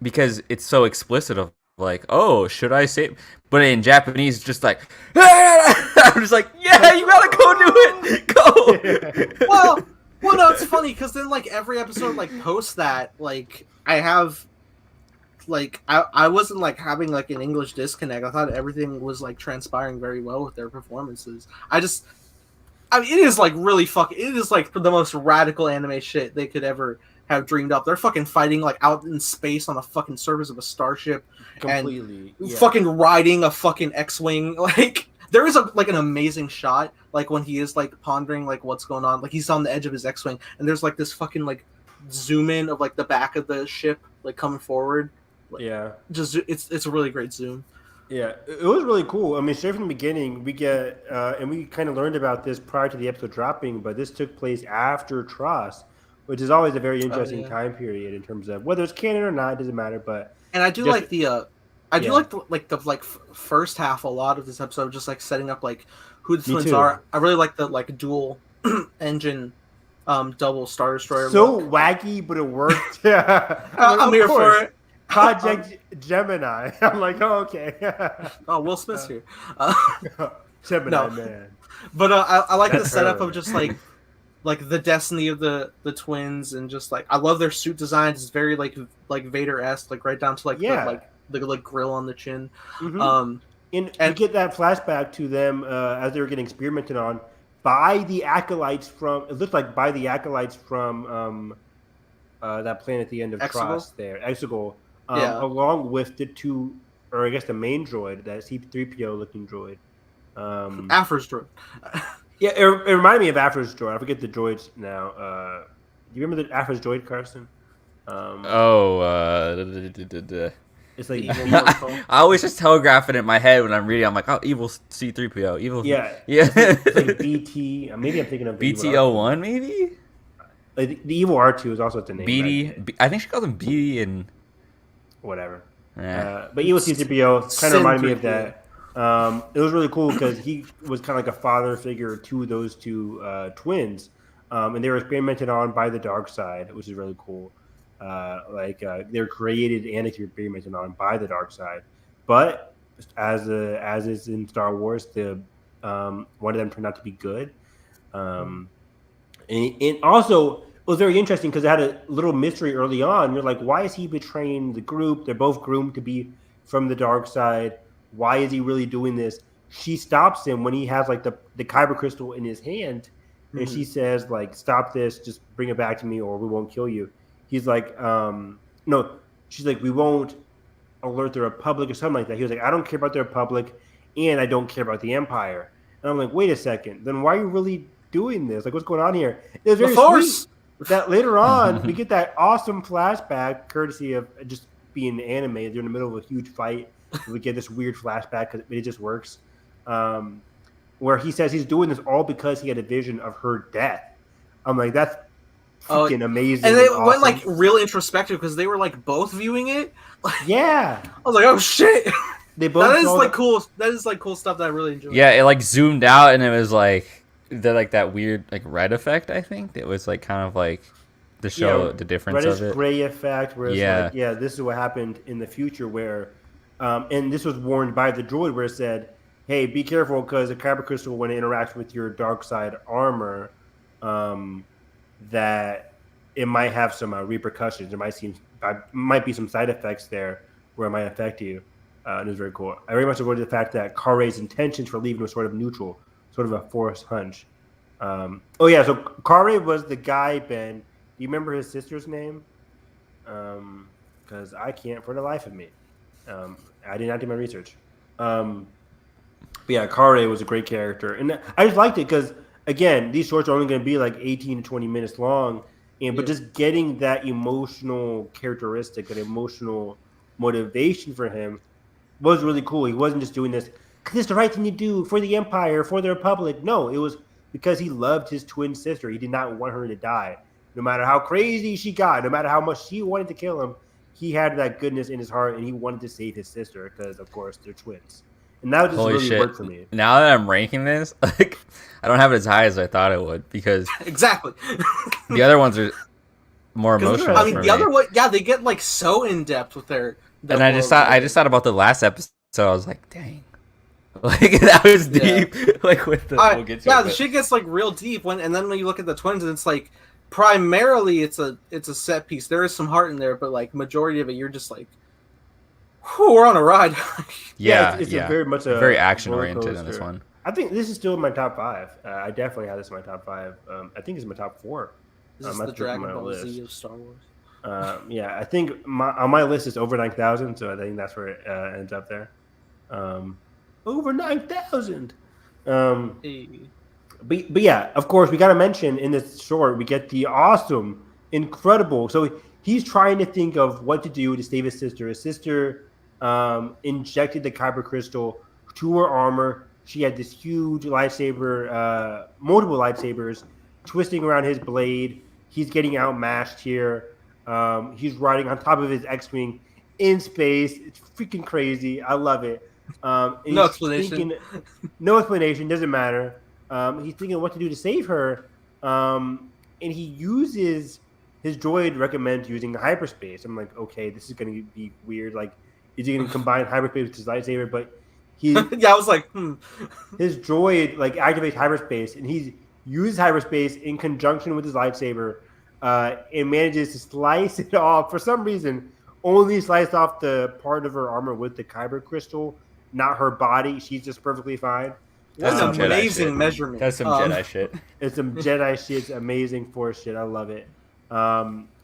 it's so explicit of like, oh, should I say? But in Japanese, it's just like, I'm just like, yeah, you gotta go do it, go. Well, no, it's funny because then like every episode like post that like I have. Like I wasn't like having like an English disconnect. I thought everything was like transpiring very well with their performances. I mean, it is like really fucking. It is like the most radical anime shit they could ever have dreamed up. They're fucking fighting like out in space on the fucking surface of a starship, completely fucking riding a fucking X-wing. Like there is like an amazing shot like when he is like pondering like what's going on. Like he's on the edge of his X-wing and there's like this fucking like zoom in of like the back of the ship like coming forward. Just it's a really great zoom. Yeah, it was really cool. I mean, straight from the beginning, we get and we kind of learned about this prior to the episode dropping, but this took place after Tross, which is always a very interesting time period in terms of whether it's canon or not. It doesn't matter, but and I do like the like the first half a lot of this episode, just like setting up like who the twins are. I really like the like dual engine double Star Destroyer. So wacky, but it worked. I'm here for it. Project Gemini. I'm like, oh, okay. Oh, Will Smith's here. Gemini man. But I like the setup of just like the destiny of the twins and just like I love their suit designs. It's very like Vader-esque, like right down to like the grill on the chin. Mm-hmm. And you get that flashback to them as they were getting experimented on by the acolytes from. It looked like by the acolytes from that planet at the end of Tross there, Exegol. Along with the two, or I guess the main droid, that C-3PO looking droid. Afra's droid. Yeah, it reminded me of Afra's droid. I forget the droids now. Do you remember the Afra's droid, Carson? It's like evil. I always just telegraph it in my head when I'm reading. I'm like, oh, evil C-3PO, evil. Yeah. It's like BT. Maybe I'm thinking of BT-01, maybe. Like the evil R2 is also the name. BD. I think she calls him BD and whatever. Yeah. But evil C-3PO kind of reminded me of that. It was really cool because he was kind of like a father figure to those two twins, and they were experimented on by the dark side, which is really cool. They're created and experimented on by the dark side, but as is in Star Wars, the one of them turned out to be good. And also, it was very interesting because it had a little mystery early on. You're like, why is he betraying the group? They're both groomed to be from the dark side. Why is he really doing this? She stops him when he has like the kyber crystal in his hand, and she says like, "Stop this! Just bring it back to me, or we won't kill you." He's like, "No." She's like, "We won't alert the Republic," or something like that. He was like, "I don't care about the Republic, and I don't care about the Empire." And I'm like, "Wait a second. Then why are you really doing this? Like, what's going on here?" It was very sweet that later on we get that awesome flashback, courtesy of just being anime. They're in the middle of a huge fight. We get this weird flashback because it just works. And where he says he's doing this all because he had a vision of her death. I'm like, that's freaking amazing. And they awesome. went like real introspective because they were like both viewing it. Yeah, I was like, oh shit. they both. That is like cool. That is like cool stuff that I really enjoy. Yeah, it like zoomed out and it was like that weird like red effect. I think it was like kind of like to show the difference reddish of it. gray effect. Where it's like, this is what happened in the future. Where, and this was warned by the droid, where it said, "Hey, be careful because the kyber crystal, when it interacts with your dark side armor, that it might have some repercussions. There might be some side effects there where it might affect you." And it was very cool. I very much avoided the fact that Kare's intentions for leaving was sort of neutral, sort of a forced hunch. So Kare was the guy, Ben. Do you remember his sister's name? Because I can't for the life of me. I did not do my research. But yeah, Kare was a great character. And I just liked it because, again, these shorts are only going to be like 18 to 20 minutes long. But just getting that emotional characteristic, that emotional motivation for him was really cool. He wasn't just doing this because it's the right thing to do for the Empire, for the Republic. No, it was because he loved his twin sister. He did not want her to die. No matter how crazy she got, no matter how much she wanted to kill him, he had that goodness in his heart, and he wanted to save his sister because, of course, they're twins. And that just really worked for me. Now that I'm ranking this, like I don't have it as high as I thought it would because exactly the other ones are more emotional. I mean, the other one, they get like so in depth with their. And I just thought about the last episode. So I was like, dang, like that was deep. Like with the we'll get to it, the shit gets like real deep and then when you look at the twins, and it's like primarily it's a set piece. There is some heart in there, but like majority of it, you're just like, whew, we're on a ride. It's very action oriented in this one. I think this is still in my top 5. I definitely have this in my top 5. I think it's my top 4. Is this the Dragon Ball Z of Star Wars? I think on my list is over 9,000, so I think that's where it ends up there. Over 9,000. But yeah, of course, we got to mention in this short, we get the awesome, incredible. So he's trying to think of what to do to save his sister. His sister injected the kyber crystal to her armor. She had this huge lightsaber, multiple lightsabers, twisting around his blade. He's getting outmatched here. He's riding on top of his X-Wing in space. It's freaking crazy. I love it. No explanation. No explanation. Doesn't matter. He's thinking what to do to save her. And he uses his droid recommends using hyperspace. I'm like, okay, this is going to be weird. Like, is he going to combine hyperspace with his lightsaber? But he, I was like, his droid like activates hyperspace, and he uses hyperspace in conjunction with his lightsaber, and manages to slice it off for some reason. Only sliced off the part of her armor with the kyber crystal, not her body. She's just perfectly fine. That's some amazing measurement. That's some Jedi shit. It's some Jedi shit. It's amazing Force shit. I love it.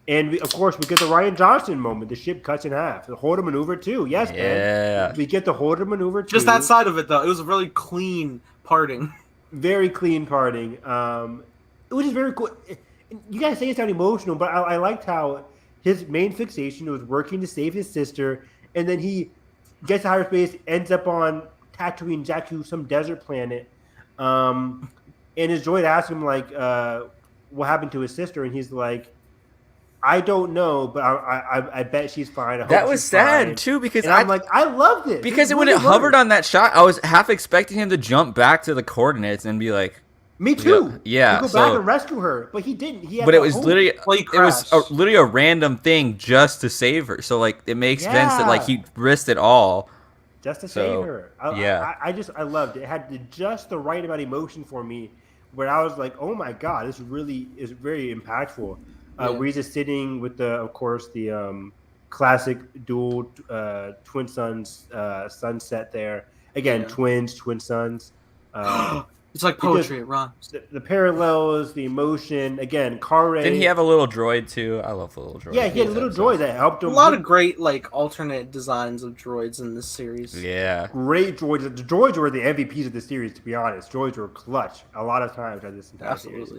And of course, we get the Ryan Johnson moment. The ship cuts in half. The Holder maneuver too. Yes, man. We get the Holder maneuver too. Just that side of it, though. It was a really clean parting. Very clean parting. Which is very cool. You guys say it's not emotional, but I liked how his main fixation was working to save his sister, and then he gets to hyperspace, ends up on Tatooine, Jakku, some desert planet, and his droid asks him like, what happened to his sister, and he's like, I don't know, but I bet she's fine. That was sad too, because I'm like, I loved it because when it hovered on that shot, I was half expecting him to jump back to the coordinates and be like, me too. Yeah, to go back and rescue her, but he didn't. He had but it was literally, it was a random thing just to save her. So like, it makes sense that like he risked it all just to save her. I loved it. It had just the right amount of emotion for me, where I was like, oh my god, this really is very impactful. Where he's just sitting with of course, the classic dual twin sons sunset there. Again, twin sons. It's like poetry. It rhymes. The parallels, the emotion. Again, Kare. Didn't he have a little droid too? I love the little droid. Yeah, he had a little droid that helped him. A lot of great like alternate designs of droids in this series. Yeah, great droids. The droids were the MVPs of the series. To be honest, droids were clutch a lot of times at this entire series.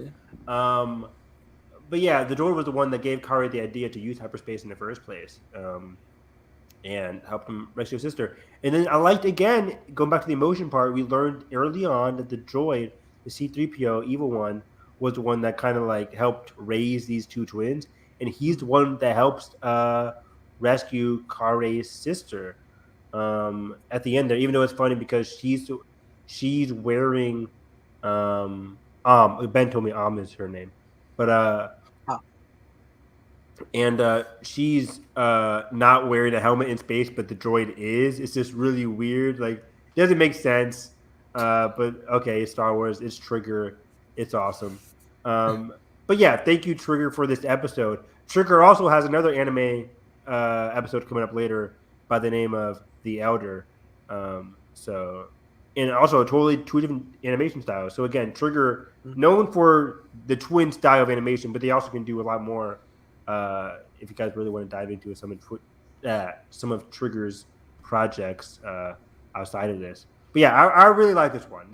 But yeah, the droid was the one that gave Kare the idea to use hyperspace in the first place. and help him rescue his sister. And then I liked, again, going back to the emotion part, we learned early on that the droid, the C-3PO, evil one, was the one that kind of like helped raise these two twins. And he's the one that helps rescue Kare's sister at the end there, even though it's funny because she's wearing Ben told me is her name. But she's not wearing a helmet in space, but the droid is. It's just really weird. Like, it doesn't make sense. But okay, it's Star Wars. It's Trigger. It's awesome. But yeah, thank you, Trigger, for this episode. Trigger also has another anime episode coming up later by the name of The Elder. And also totally two different animation styles. So again, Trigger, known for the twin style of animation, but they also can do a lot more. If you guys really want to dive into some of Trigger's projects outside of this. But yeah, I really like this one.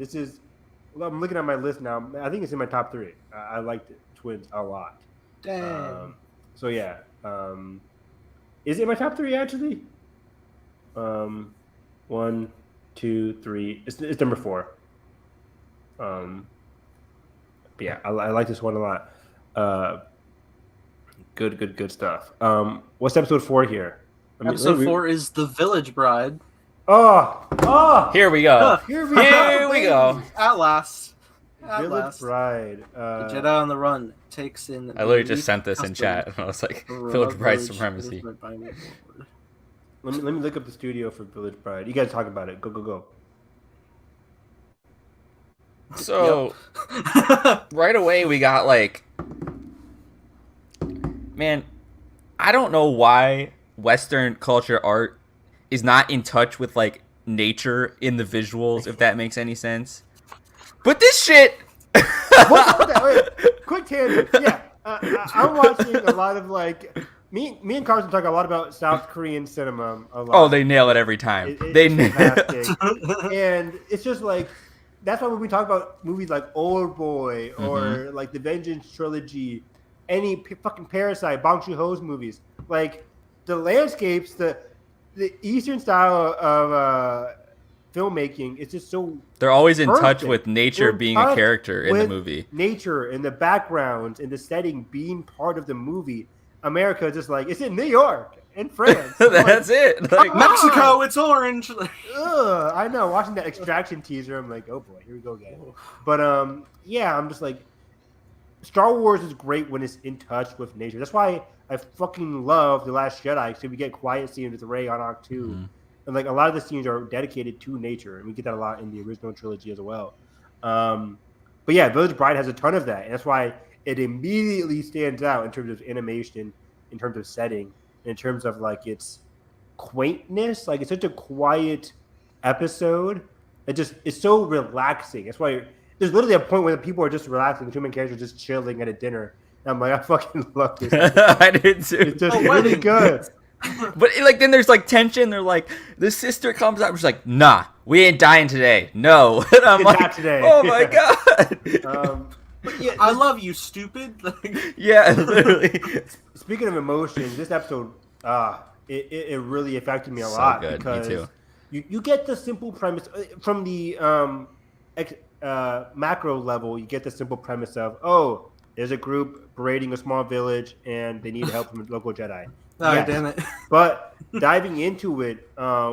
I'm looking at my list now. I think it's in my top 3. I like the twins a lot. Dang. So yeah, is it in my top 3 actually? 1, 2, 3. It's number 4. But yeah, I like this one a lot. Good stuff. What's episode 4 here? Episode 4 is The Village Bride. Here we go. Here we go. At last. Village Bride. The Jedi on the Run takes in. I literally just sent this in chat, and I was like, Village Bride supremacy. Let me look up the studio for Village Bride. You guys talk about it. Go. So, right away we got like, man, I don't know why Western culture art is not in touch with like nature in the visuals, if that makes any sense. But this shit. Wait, quick tangent. Yeah, I'm watching a lot of like me and Carson talk a lot about South Korean cinema. A lot. Oh, they nail it every time. They nail it. And it's just like that's why when we talk about movies like Old Boy or like the Vengeance trilogy, any fucking Parasite, Bong Joon-ho's movies, like the landscapes, the Eastern style of filmmaking, it's just so they're always in perfect. touch with nature being a character in the movie. Nature and the backgrounds and the setting being part of the movie. America is just like, it's in New York and France. That's it. Like Mexico, it's orange. I know. Watching that Extraction teaser, I'm like, oh boy, here we go again. But yeah, I'm just like, Star Wars is great when it's in touch with nature. That's why I fucking love The Last Jedi, because we get quiet scenes with Rey on Arc 2. And like a lot of the scenes are dedicated to nature, and we get that a lot in the original trilogy as well. But yeah, Village Bride has a ton of that, and that's why it immediately stands out in terms of animation, in terms of setting, and in terms of like its quaintness. Like, it's such a quiet episode. It's so relaxing. That's why there's literally a point where the people are just relaxing. The two main characters are just chilling at a dinner. And I'm like, I fucking love this. I did too. It's just really good. But like then there's like tension. They're like, the sister comes out, she's like, nah, we ain't dying today. No. And I'm like, not today. Oh my god. Yeah, I love you, stupid. Yeah, literally. Speaking of emotions, this episode, it really affected me a So lot good. because Me too. you get the simple premise from the macro level. You get the simple premise of, oh, there's a group berating a small village and they need help from a local Jedi. Oh, Yes. damn it. But diving into it,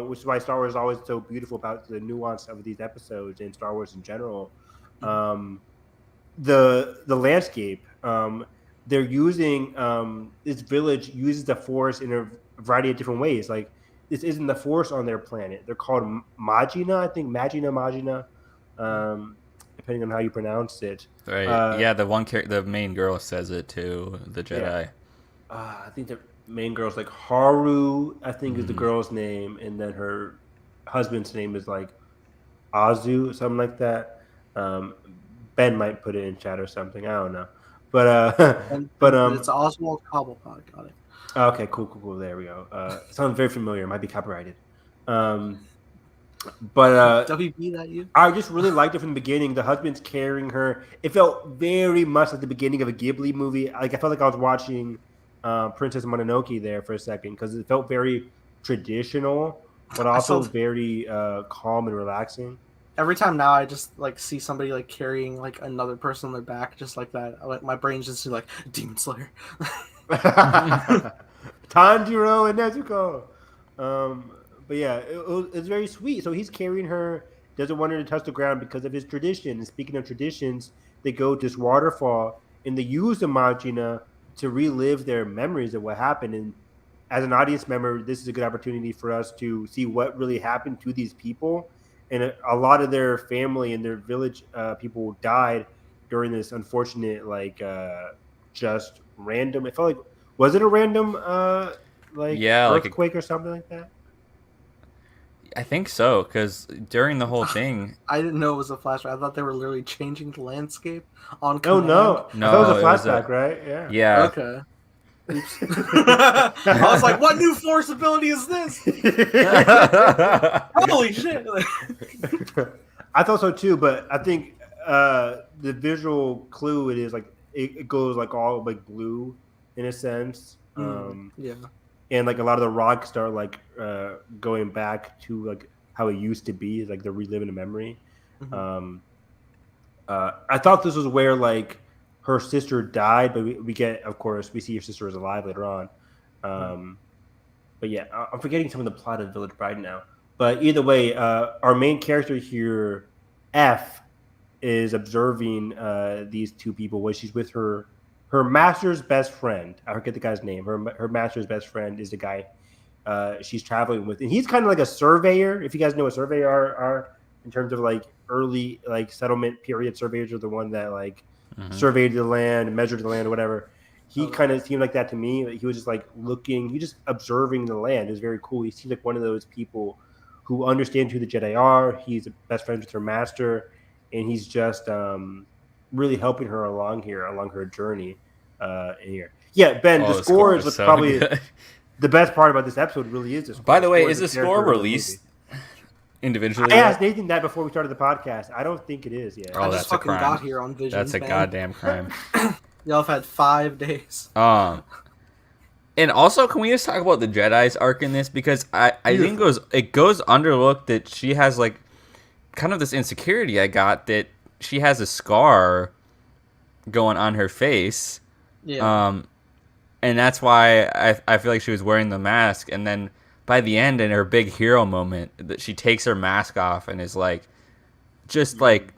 which is why Star Wars is always so beautiful about the nuance of these episodes and Star Wars in general. The landscape, they're using this village uses the Force in a variety of different ways. Like, this isn't the Force on their planet. They're called Magina, I think. Magina. Depending on how you pronounce it. Right. Yeah, the main girl says it too, the Jedi. I think the main girl's like Haru, I think is the girl's name, and then her husband's name is like Azu, something like that. Ben might put it in chat or something. I don't know, but It's Oswald Cobblepot. Got it. Okay, cool. There we go. Sounds very familiar. It might be copyrighted. But WB, that you? I just really liked it from the beginning. The husband's carrying her. It felt very much like the beginning of a Ghibli movie. Like, I felt like I was watching Princess Mononoke there for a second, because it felt very traditional, but I also saw- very calm and relaxing. Every time now, I just like see somebody like carrying like another person on their back, just like that. Like my brain's just like Demon Slayer. Tanjiro and Nezuko. But yeah, it's very sweet. So he's carrying her, doesn't want her to touch the ground because of his tradition. And speaking of traditions, they go to this waterfall and they use the Majina to relive their memories of what happened. And as an audience member, this is a good opportunity for us to see what really happened to these people. And a lot of their family and their village people died during this unfortunate, just random. It felt like, was it a random Yeah, like earthquake or something like that? I think so, because during the whole thing, I didn't know it was a flashback. I thought they were literally changing the landscape on Oh command. no, No, I thought it it was was a flashback, right? Yeah. yeah, Okay. Oops. I was like, what new force ability is this? Holy shit. I thought so too, but I think the visual clue it is like it goes like all like blue in a sense. Yeah. And like a lot of the rocks start like going back to like how it used to be, like they're reliving a memory. Mhm. I thought this was where like her sister died, but we get, of course, we see her sister is alive later on. But yeah, I'm forgetting some of the plot of Village Bride now. But either way, our main character here, F, is observing these two people when she's with her master's best friend. I forget the guy's name. Her master's best friend is the guy she's traveling with, and he's kind of like a surveyor. If you guys know what surveyor are in terms of like early like settlement period, surveyors are the one that like surveyed the land, measured the land, or whatever. He kind of seemed like that to me. He was just like looking, he just observing the land. It was very cool. He seems like one of those people who understands who the Jedi are. He's best friends with her master, and he's just really helping her along her journey in here. Yeah, Ben, the score is so probably good. the best part about this episode. Really is the score. By the way, score is the character score of the released individually? I asked Nathan that before we started the podcast. I don't think it is yet. Oh, I that's just a fucking crime. got here on Vision. That's a goddamn crime. Y'all have had 5 days. And also, can we just talk about the Jedi's arc in this? Because I think it goes underlooked that she has like kind of this insecurity I got that she has a scar going on her face. Yeah. And that's why I feel like she was wearing the mask. And then by the end, in her big hero moment, that she takes her mask off and is like, just like,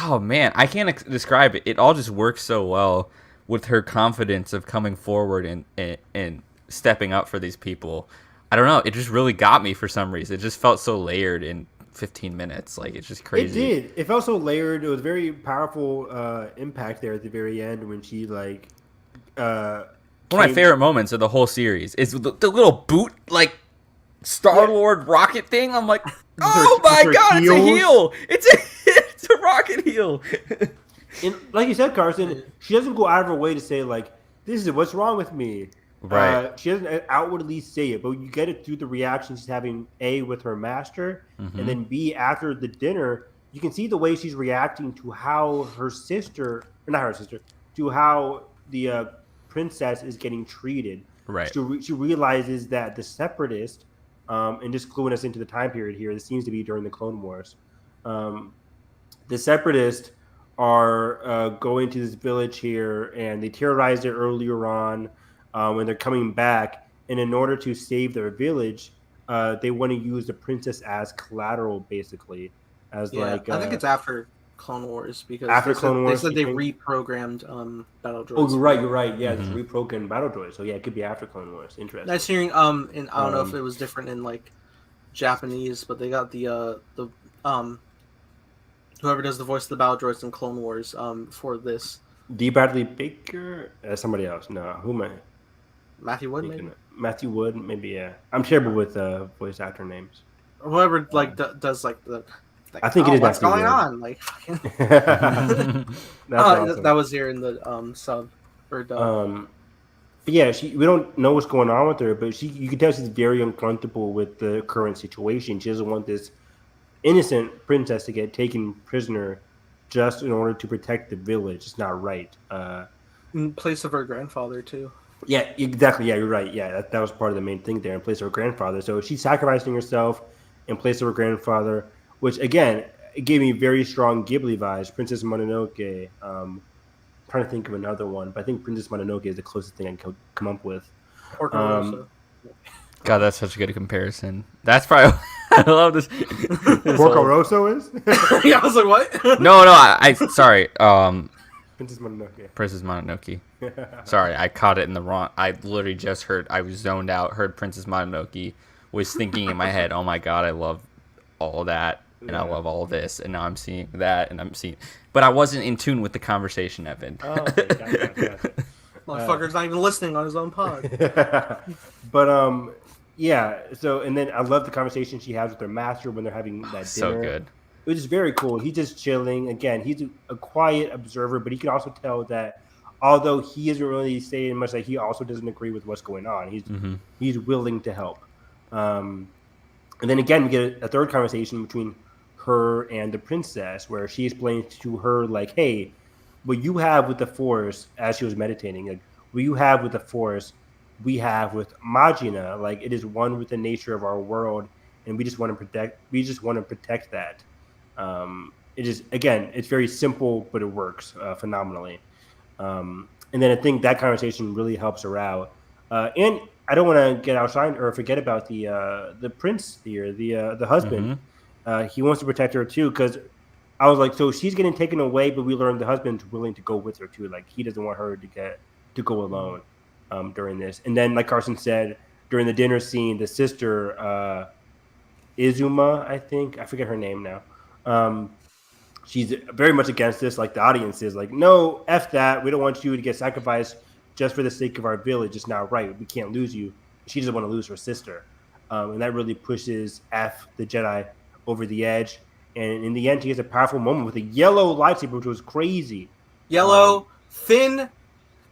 oh man, I can't describe it. It all just works so well with her confidence of coming forward and stepping up for these people. I don't know. It just really got me for some reason. It just felt so layered in 15 minutes. Like, it's just crazy. It did. It felt so layered. It was very powerful impact there at the very end when she like. One of my favorite moments of the whole series is the little boot, like, Star-Lord rocket thing. I'm like, oh my god, it's a heel! It's a rocket heel! And like you said, Carson, she doesn't go out of her way to say, like, this is what's wrong with me. Right. She doesn't outwardly say it, but you get it through the reaction she's having, A, with her master, and then B, after the dinner, you can see the way she's reacting to how her sister, or not her sister, to how the princess is getting treated. Right. She realizes that the separatist, and just cluing us into the time period here, this seems to be during the Clone Wars, the separatists are going to this village here, and they terrorized it earlier on when they're coming back. And in order to save their village, they want to use the princess as collateral, basically. As I think it's after Clone Wars because after Clone Wars, they said they reprogrammed battle droids. Oh, you're right. Yeah, it's reprogrammed battle droids. So yeah, it could be after Clone Wars. Interesting. Nice hearing. And I don't know if it was different in like Japanese, but they got the whoever does the voice of the battle droids in Clone Wars for this. D. Bradley Baker? Somebody else? No, who am I? Matthew Wood, maybe? Matthew Wood, maybe. Yeah, I'm terrible with voice actor names. Or whoever like does like the. Like, I think it is. What's Matthew going Wood. on? Like, That's awesome. that was here in the sub or dub. But yeah, we don't know what's going on with her, but you can tell she's very uncomfortable with the current situation. She doesn't want this innocent princess to get taken prisoner just in order to protect the village. It's not right. In place of her grandfather too. Yeah, exactly. Yeah, you're right. Yeah, that was part of the main thing there in place of her grandfather. So she's sacrificing herself in place of her grandfather, which again it gave me very strong Ghibli vibes. Princess Mononoke. Trying to think of another one, but I think Princess Mononoke is the closest thing I can come up with. Porco Um, Rosso. God, that's such a good comparison. That's probably I love this. Porco Rosso is Yeah, I was like, what? No, I sorry. Princess Mononoke. Princess Mononoke. Sorry, I caught it in the wrong. I literally just heard. I was zoned out. Heard Princess Mononoke. Was thinking in my head, oh my god, I love all that, and I love all this, and now I'm seeing that, and I'm seeing. But I wasn't in tune with the conversation, Evan. Oh, okay, gotcha. Motherfucker's not even listening on his own pod. But yeah. So and then I love the conversation she has with her master when they're having that dinner. So good. It was just very cool. He's just chilling. Again, he's a quiet observer, but he can also tell that although he isn't really saying much, like he also doesn't agree with what's going on. He's willing to help. And then again, we get a third conversation between her and the princess, where she explains to her like, "Hey, what you have with the Force," as she was meditating, like what you have with the Force, we have with Majina. Like it is one with the nature of our world, and we just want to protect. We just want to protect that. It is again, it's very simple, but it works phenomenally. And then I think that conversation really helps her out. And I don't want to get outside or forget about the prince here, the husband. He wants to protect her too, because I was like, so she's getting taken away, but we learned the husband's willing to go with her too. Like he doesn't want her to go alone during this. And then, like Carson said, during the dinner scene, the sister Izuma, I think I forget her name now. She's very much against this. Like the audience is like, no, F that. We don't want you to get sacrificed just for the sake of our village. It's not right. We can't lose you. She doesn't want to lose her sister. And that really pushes F, the Jedi, over the edge. And in the end, she has a powerful moment with a yellow lightsaber, which was crazy. Yellow, thin,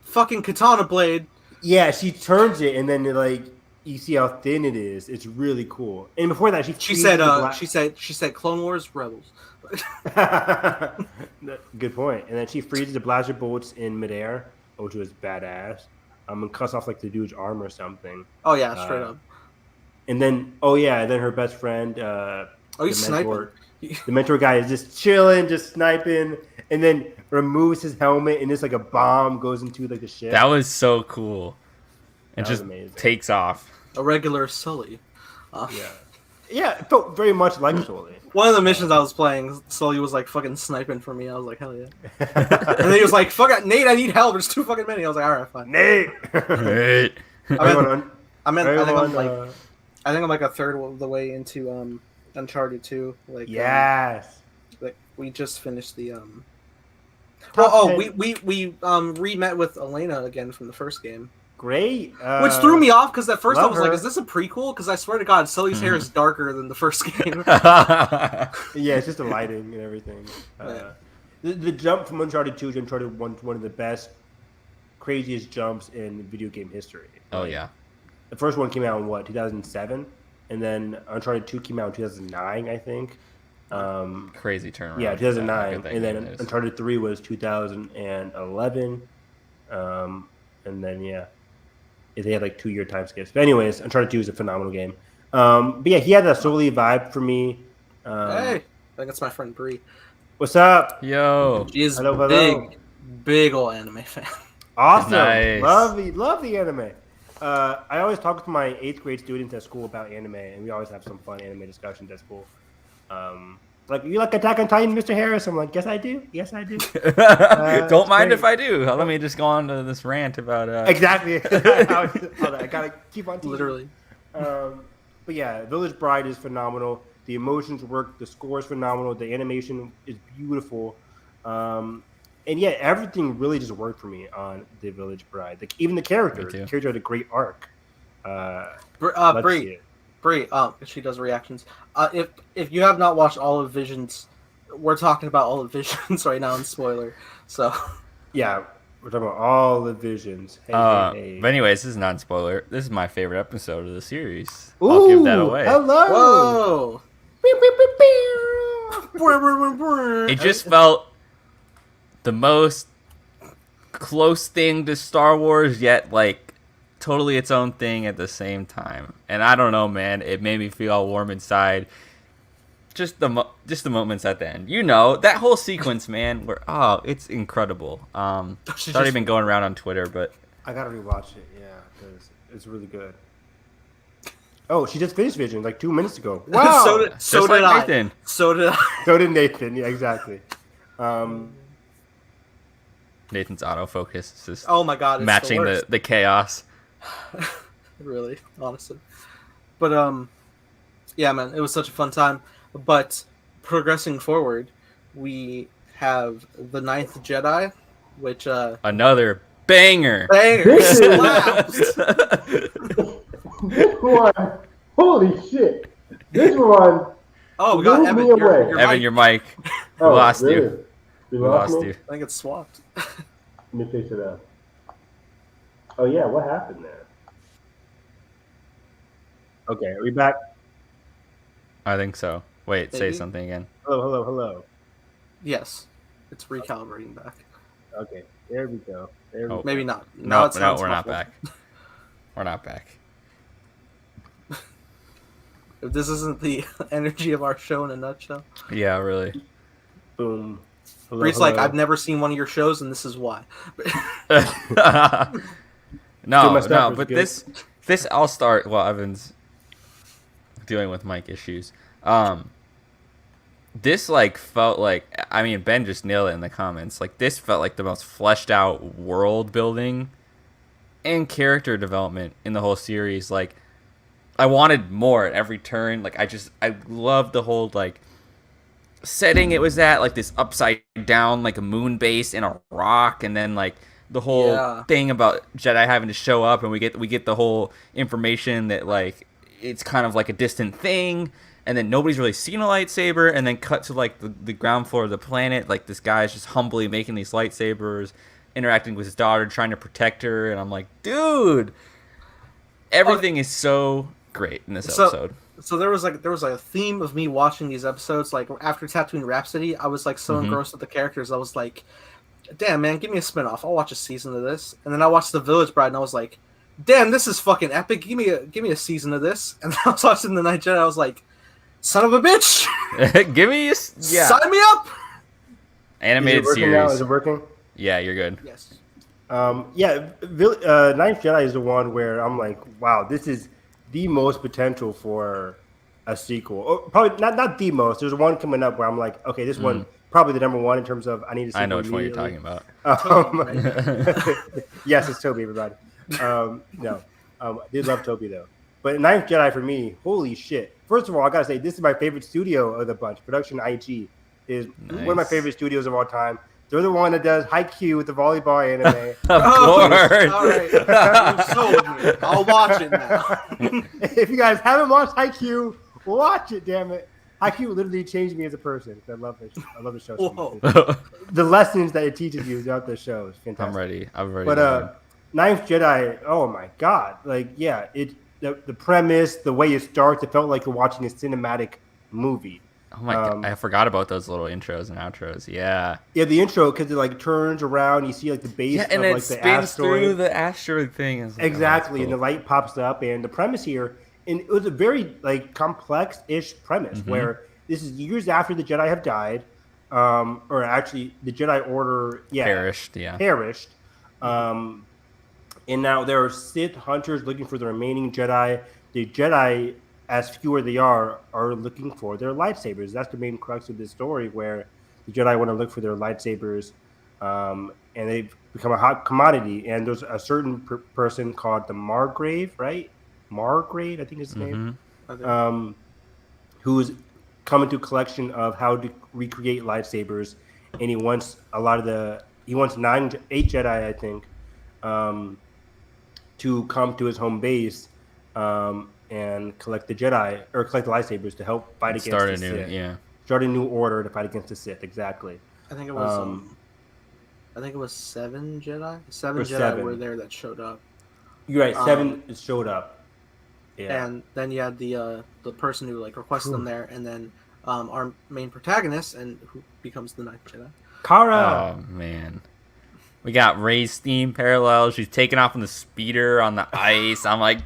fucking katana blade. Yeah, she turns it, and then like you see how thin it is. It's really cool. And before that, She said Clone Wars Rebels. Good point. And then she freezes the blaster bullets in midair, which was badass. And cuts off like the dude's arm or something. Oh yeah, straight up. And then then her best friend, he's sniping. The mentor guy is just chilling, just sniping, and then removes his helmet, and it's like a bomb goes into like the ship. That was so cool. It That just was amazing. takes off. A regular Sully. Yeah, it felt very much like Sully. One of the missions I was playing, Sully was like fucking sniping for me. I was like, hell yeah. And then he was like, fuck it, Nate, I need help. There's too fucking many. I was like, alright, fine. Nate. Right. I think I'm like a third of the way into Uncharted 2. Like yes. Like we we re-met with Elena again from the first game. Great. Which threw me off because at first I was her. like, is this a prequel? Because I swear to God, Sully's hair is darker than the first game. Yeah, it's just the lighting and everything. The jump from Uncharted 2 to Uncharted 1 is one of the best, craziest jumps in video game history. Oh, yeah. The first one came out in 2007? And then Uncharted 2 came out in 2009, I think. Crazy turnaround. Yeah, 2009. And then Uncharted 3 was 2011. And then, they had like 2-year time skips. But anyways, Uncharted 2 is a phenomenal game. But yeah, he had that Sully vibe for me. Hey, I think it's my friend Bree. What's up? Yo. She is hello. big old anime fan. Awesome. Nice. Love the anime. I always talk to my 8th grade students at school about anime, and we always have some fun anime discussions at school. Like, you like Attack on Titan, Mr. Harris? I'm like, yes, I do. Yes, I do. Don't mind if I do. Let me just go on to this rant about... Exactly. I gotta keep on teasing. Literally. But yeah, Village Bride is phenomenal. The emotions work. The score is phenomenal. The animation is beautiful. And yeah, everything really just worked for me on The Village Bride. Like, even the characters. The characters had a great arc. Bree, she does reactions. If you have not watched all of Visions, we're talking about all of Visions right now in spoiler. So yeah, we're talking about all the Visions. Hey. But anyways, this is not spoiler. This is my favorite episode of the series. Ooh, I'll give that away. Hello. whoa. It just felt the most close thing to Star Wars, yet like totally its own thing at the same time. And I don't know, man. It made me feel all warm inside. Just the moments at the end. You know, that whole sequence, man, where it's incredible. It's already been going around on Twitter, but I gotta rewatch it, yeah, because it's really good. Oh, she just finished Vision like 2 minutes ago. Wow. so did Nathan. So did I. So did Nathan. Yeah, exactly. Nathan's autofocus is just Oh my god, it's matching the chaos. Really, honestly. But yeah, man, it was such a fun time. But progressing forward, we have the Ninth Jedi, which Another banger. bangers, This slaps. This one, holy shit! This one. Oh, we got Move Evan. me away. Your Evan, mic. your mic. We Oh, lost really? you. We We lost me? you. I think it's swapped. Let me fix it up. Oh yeah, what happened there? Okay, are we back? I think so. Wait, say Maybe. something again. Hello. Yes, it's recalibrating back. Okay, there we go. There we Oh. go. Maybe not. No, it sounds we're not muffled. back. We're not back. If this isn't the energy of our show in a nutshell. Yeah, really. Boom. Hello, Bree's like, hello. I've never seen one of your shows, and this is why. No, my stuff was but good. this I'll start while Evan's dealing with mic issues. This like felt like, I mean, Ben just nailed it in the comments. Like, this felt like the most fleshed out world building and character development in the whole series. Like, I wanted more at every turn. Like, I loved the whole like setting it was at, like this upside down like a moon base in a rock, and then like the whole thing about Jedi having to show up, and we get the whole information that like it's kind of like a distant thing, and then nobody's really seen a lightsaber, and then cut to like the ground floor of the planet, like this guy's just humbly making these lightsabers, interacting with his daughter, trying to protect her, and I'm like, dude, everything is so great in this episode. So there was like a theme of me watching these episodes. Like after Tatooine Rhapsody, I was like so engrossed with the characters. I was like, damn man, give me a spinoff. I'll watch a season of this. And then I watched The Village Bride, and I was like, damn, this is fucking epic. Give me a season of this. And then I was watching The Night Jedi. I was like, son of a bitch, Give me sign me up. Animated Is it working series. now? Is it working? Yeah, you're good. Yes. Ninth Jedi is the one where I'm like, wow, this is the most potential for a sequel. Or probably not the most. There's one coming up where I'm like, okay, this one probably the number one in terms of I need to see. I know which one you're talking about. Yes, it's Toby, everybody. No, I did love Toby though. But Ninth Jedi for me, holy shit! First of all, I gotta say this is my favorite studio of the bunch. Production IG is one of my favorite studios of all time. They're the one that does Haikyuu with the volleyball anime. Of Oh, course. all right. You sold me. I'll watch it now. If you guys haven't watched Haikyuu, watch it. Damn it, Haikyuu literally changed me as a person. I love it. I love the show. Whoa. The lessons that it teaches you throughout the show is fantastic. I'm ready. But Ninth Jedi, oh my god! Like, yeah, the premise, the way it starts, it felt like you're watching a cinematic movie. Oh my god, I forgot about those little intros and outros. Yeah. Yeah, the intro because it like turns around, you see like the base Yeah, and of it like the spins asteroid. through the asteroid thing. It's like, Exactly, oh, and the that's light pops up, and the premise here, and it was a very like complex-ish premise where this is years after the Jedi have died, or actually the Jedi Order, perished. And now there are Sith hunters looking for the remaining Jedi. The Jedi, as few as they are looking for their lightsabers. That's the main crux of this story, where the Jedi want to look for their lightsabers, and they've become a hot commodity. And there's a certain person called the Margrave, right? Margrave, I think is his name, who's come into collection of how to recreate lightsabers, and he wants eight Jedi, I think, to come to his home base and collect the Jedi or collect the lightsabers to help fight against the Sith. Start a new order to fight against the Sith. Exactly. I think it was. I think it was 7 Jedi. Seven Jedi seven. were there that showed up. You're right. 7 showed up. Yeah. And then you had the person who like requested them there, and then our main protagonist, and who becomes the Ninth Jedi. Kara. Oh man. We got Rey's theme parallel. She's taking off on the speeder on the ice. I'm like,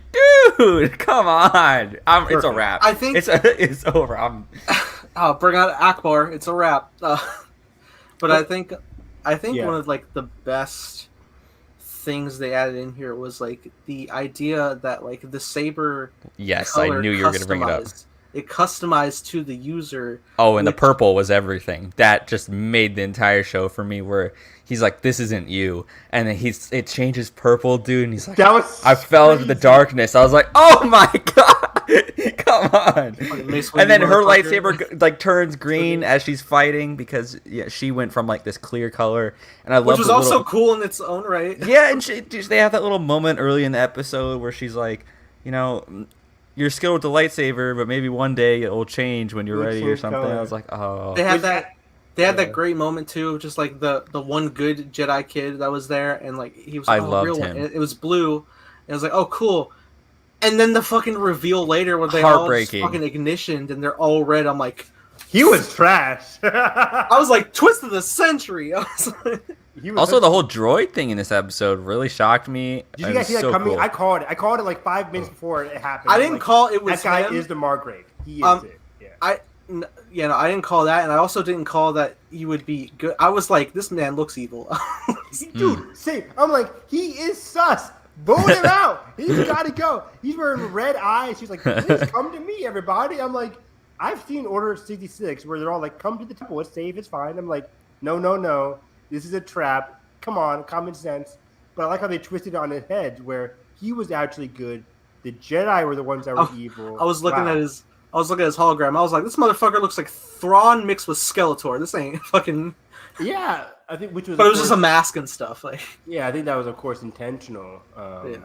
dude, come on. It's a wrap. I think it's over. I'll bring out Akbar. It's a wrap. But I think Yeah. one of like the best things they added in here was like the idea that like the saber. Yes, I color knew you were going to bring it up. It customized to the user. Oh, and the purple was everything. That just made the entire show for me. Where he's like, "This isn't you," and then it changes purple, dude. And he's like, That was "I fell into the darkness." I was like, "Oh my god, come on!" And then her lightsaber like turns green as she's fighting because she went from like this clear color, and I love which was also cool in its own right. Yeah, and they have that little moment early in the episode where she's like, you know, you're skilled with the lightsaber, but maybe one day it will change when you're ready or something. color. I was like, oh. They had that great moment too, just like the one good Jedi kid that was there, and like he was I like, loved real him. One. And it was blue, and it was like, oh cool. And then the fucking reveal later where they all just fucking ignitioned and they're all red. I'm like, he was trash. I was like, twist of the century. I was like, Also, the whole droid thing in this episode really shocked me. Did you guys see that so coming? cool. I called it like 5 minutes before it happened. I didn't call it was that guy him. is the Margrave. He is it. Yeah. I didn't call that, and I also didn't call that he would be good. I was like, this man looks evil. Dude, same. I'm like, he is sus. Vote him out. He's got to go. He's wearing red eyes. She's like, please come to me, everybody. I'm like, I've seen Order 66 where they're all like, come to the temple. It's safe. It's fine. I'm like, no. This is a trap. Come on, common sense. But I like how they twisted it on his head where he was actually good. The Jedi were the ones that were evil. I was looking at his hologram. I was like, this motherfucker looks like Thrawn mixed with Skeletor. This ain't fucking. Yeah, I think which was. But it was just a mask and stuff. Like. Yeah, I think that was of course intentional. Yeah.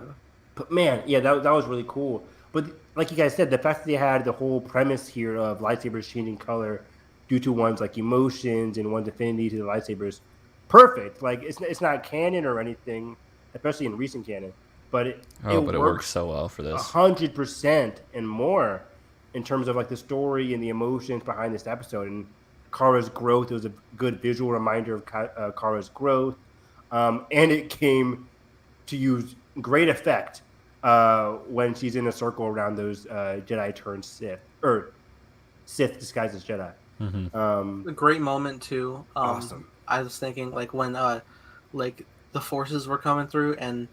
But man, yeah, that was really cool. But like you guys said, the fact that they had the whole premise here of lightsabers changing color due to one's like emotions and one's affinity to the lightsabers, perfect. Like it's not canon or anything, especially in recent canon. But it works so well for this. 100% and more in terms of like the story and the emotions behind this episode and Kara's growth. It was a good visual reminder of Kara's growth, and it came to use great effect when she's in a circle around those Jedi turned Sith or Sith disguised as Jedi. Mm-hmm. A great moment too. Awesome. I was thinking like when like the forces were coming through and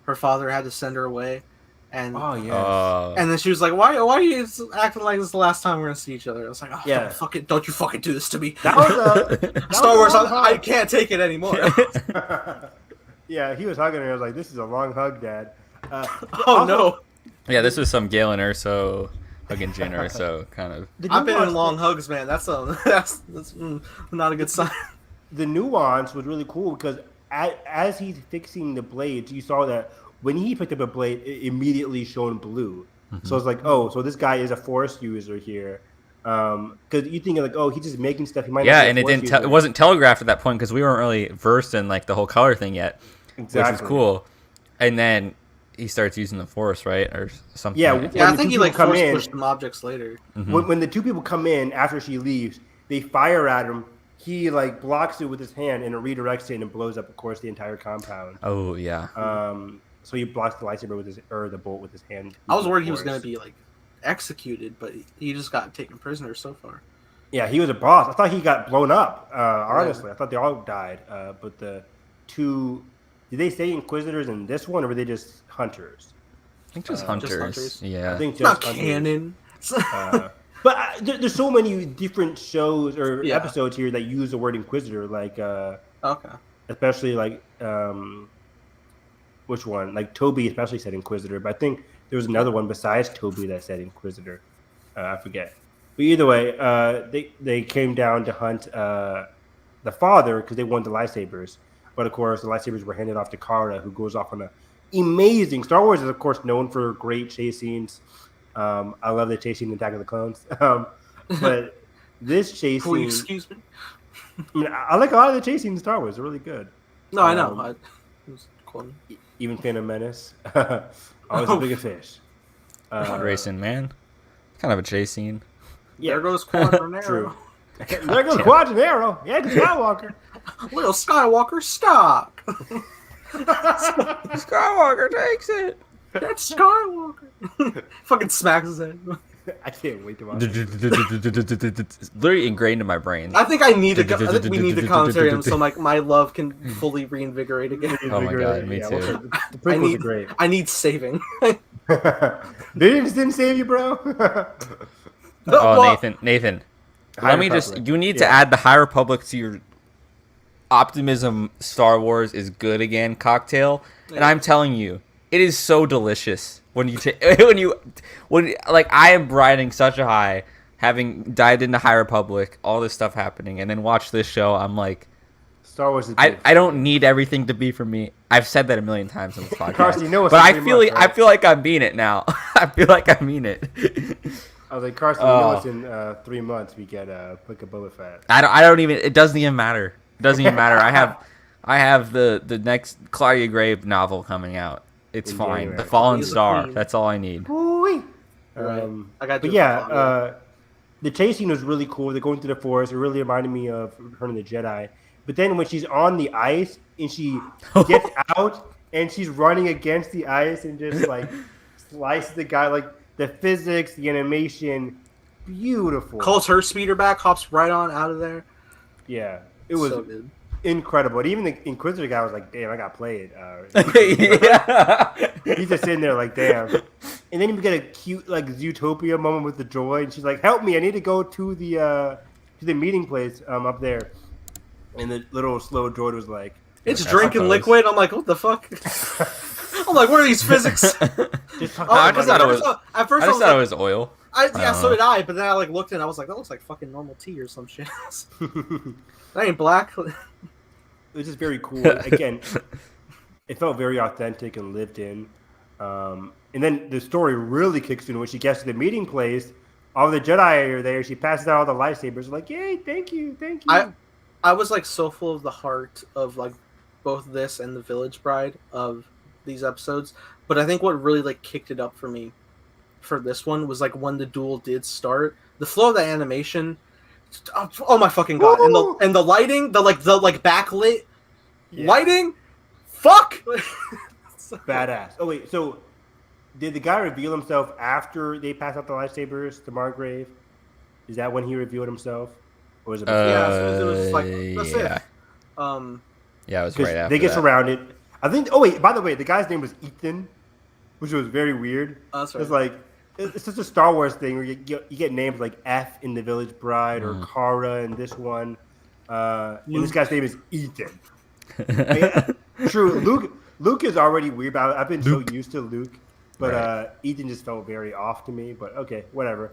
her father had to send her away, and and then she was like, "Why are you acting like this is the last time we're gonna see each other?" I was like, "Oh, yeah, don't you fucking do this to me." That was Star Wars. I can't take it anymore. Yeah, he was hugging her. I was like, "This is a long hug, Dad." No. Yeah, this was some Galen Erso hugging Jyn Erso kind of. I've been in long hugs, man. That's not a good sign. The nuance was really cool because as he's fixing the blades, you saw that when he picked up a blade, it immediately shone blue. Mm-hmm. So it's like, oh, so this guy is a Force user here. Because you think like, oh, he's just making stuff. He might not be and it wasn't telegraphed at that point because we weren't really versed in like the whole color thing yet, which was cool. And then he starts using the Force, right, or something. Yeah, I think he like Force pushed some objects later. Mm-hmm. When the two people come in after she leaves, they fire at him. He like blocks it with his hand and it redirects it and blows up, of course, the entire compound. Oh yeah. So he blocks the lightsaber with the bolt with his hand. I was worried he was going to be like executed, but he just got taken prisoner so far. Yeah, he was a boss. I thought he got blown up. Honestly, I thought they all died. But the two, did they say Inquisitors in this one, or were they just hunters? I think just hunters. Yeah, I think just not canon. But there's so many different shows or episodes here that use the word Inquisitor, like especially like which one? Like Toby especially said Inquisitor, but I think there was another one besides Toby that said Inquisitor. I forget. But either way, they came down to hunt the father because they wanted the lightsabers. But of course, the lightsabers were handed off to Kara, who goes off on a amazing. Star Wars is of course known for great chase scenes. I love the chase scene in Attack of the Clones. But this chase scene... Excuse me? I mean, I like a lot of the chase scenes in Star Wars. They're really good. No, I know. It was cool. Even Phantom Menace. Always a bigger fish. racing, man. Kind of a chase scene. Yeah. There goes Quadranero. True. There goes Quadranero. Yeah, Skywalker. Little Skywalker, stop! Skywalker takes it. That's Skywalker. Fucking smacks his head. I can't wait to watch. It's literally ingrained in my brain. I think we need the commentary, and so my love can fully reinvigorate again. Oh my god, me too. The prequels are great. I need saving. Visions didn't save you, bro. Oh, Nathan. High Let me Republic. just. You need to add the High Republic to your optimism. Star Wars is good again cocktail, and I'm telling you, it is so delicious when you like I am riding such a high, having dived into High Republic, all this stuff happening, and then watch this show. I'm like, Star Wars is I don't need everything to be for me. I've said that a million times on this podcast, Carson, you know what's but in I 3 feel months, right? I feel like I mean it now. I feel like I mean it. I was like, Carson, you know what's in 3 months? We get Book of Boba Fett. I don't even. It doesn't even matter. It doesn't even matter. I have the next Claudia Gray novel coming out. It's In fine. January. The Fallen He's a Star. queen. That's all I need. Ooh-wee. Alright. I got. But yeah, the chase scene was really cool. They're going through the forest. It really reminded me of Return of the Jedi. But then when she's on the ice and she gets out and she's running against the ice and just like slices the guy, like the physics, the animation, beautiful. calls her speeder back, hops right on out of there. Yeah, it was so good. incredible. And even the Inquisitor guy was like, "Damn, I got played." Yeah. He's just sitting there like, "Damn." And then you get a cute like Zootopia moment with the droid, and she's like, "Help me! I need to go to the meeting place up there." And the little slow droid was like, It's I drinking suppose. liquid. I'm like, what the fuck? I'm like, what are these physics? "Just talk Oh, I about just it." thought it was. At first, I I just was thought it like, was oil. yeah, so know. did I. But then I like looked and I was like, that looks like fucking normal tea or some shit. That ain't black. It was just very cool. Again, it felt very authentic and lived in. And then the story really kicks in when she gets to the meeting place. All the Jedi are there. She passes out all the lightsabers. Like, yay, thank you. I was like so full of the heart of like both this and the Village Bride of these episodes. But I think what really like kicked it up for me for this one was like when the duel did start. The flow of the animation. Oh my fucking god! Woo! And the lighting, the backlit Yeah. lighting. Fuck. Badass. Oh, wait. So did the guy reveal himself after they passed out the lightsabers to Margrave? Is that when he revealed himself? Or was it before? Yeah, so it was like that's yeah. it. Yeah, it was 'Cause right after they get that. surrounded. I think. Oh wait. By the way, the guy's name was Ethan, which was very weird. Oh, that's right. It's like it's just a Star Wars thing where you get names like F in the Village Bride or Kara in this one, and this guy's name is Ethan. True. Luke is already weird, but I've been so used to Luke. But Right. Ethan just felt very off to me. But okay, whatever.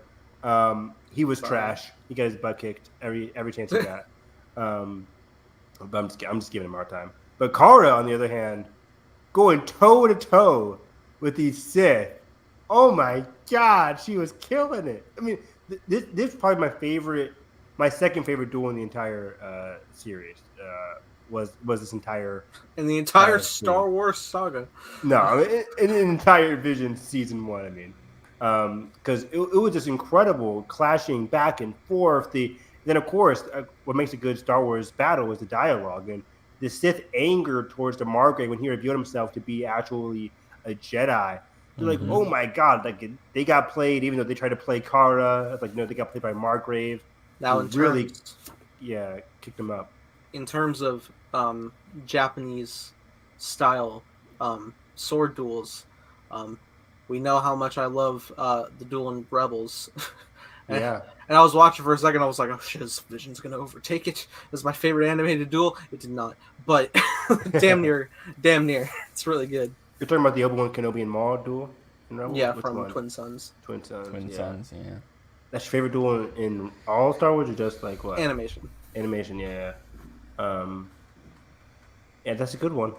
He was trash. He got his butt kicked every chance he got. But I'm just giving him a hard time. But Kara, on the other hand, going toe to toe with these Sith. Oh my god, she was killing it. I mean, this is probably my second favorite duel in the entire series. Was this entire in the entire yeah. Star Wars saga. no, I mean, in the entire Vision season 1. I mean, because it was just incredible, clashing back and forth. Then of course, what makes a good Star Wars battle is the dialogue and the Sith anger towards the Margrave when he revealed himself to be actually a Jedi. They're like, oh my god, like they got played, even though they tried to play Kara. Like, no, they got played by Margrave. Now, It really, kicked them up. in terms of Japanese style sword duels, we know how much I love the duel in Rebels. Yeah. And I was watching for a second. I was like, "Oh shit, this Vision's gonna overtake it." This is my favorite animated duel. It did not, but damn near. It's really good. You're talking about the Obi-Wan Kenobi and Maul duel? In Rebels? Yeah, Which from one? Twin Sons Twin Sons. Twin yeah. Sons, yeah. That's your favorite duel in all Star Wars, or just like what? animation. Animation, yeah. Yeah, that's a good one.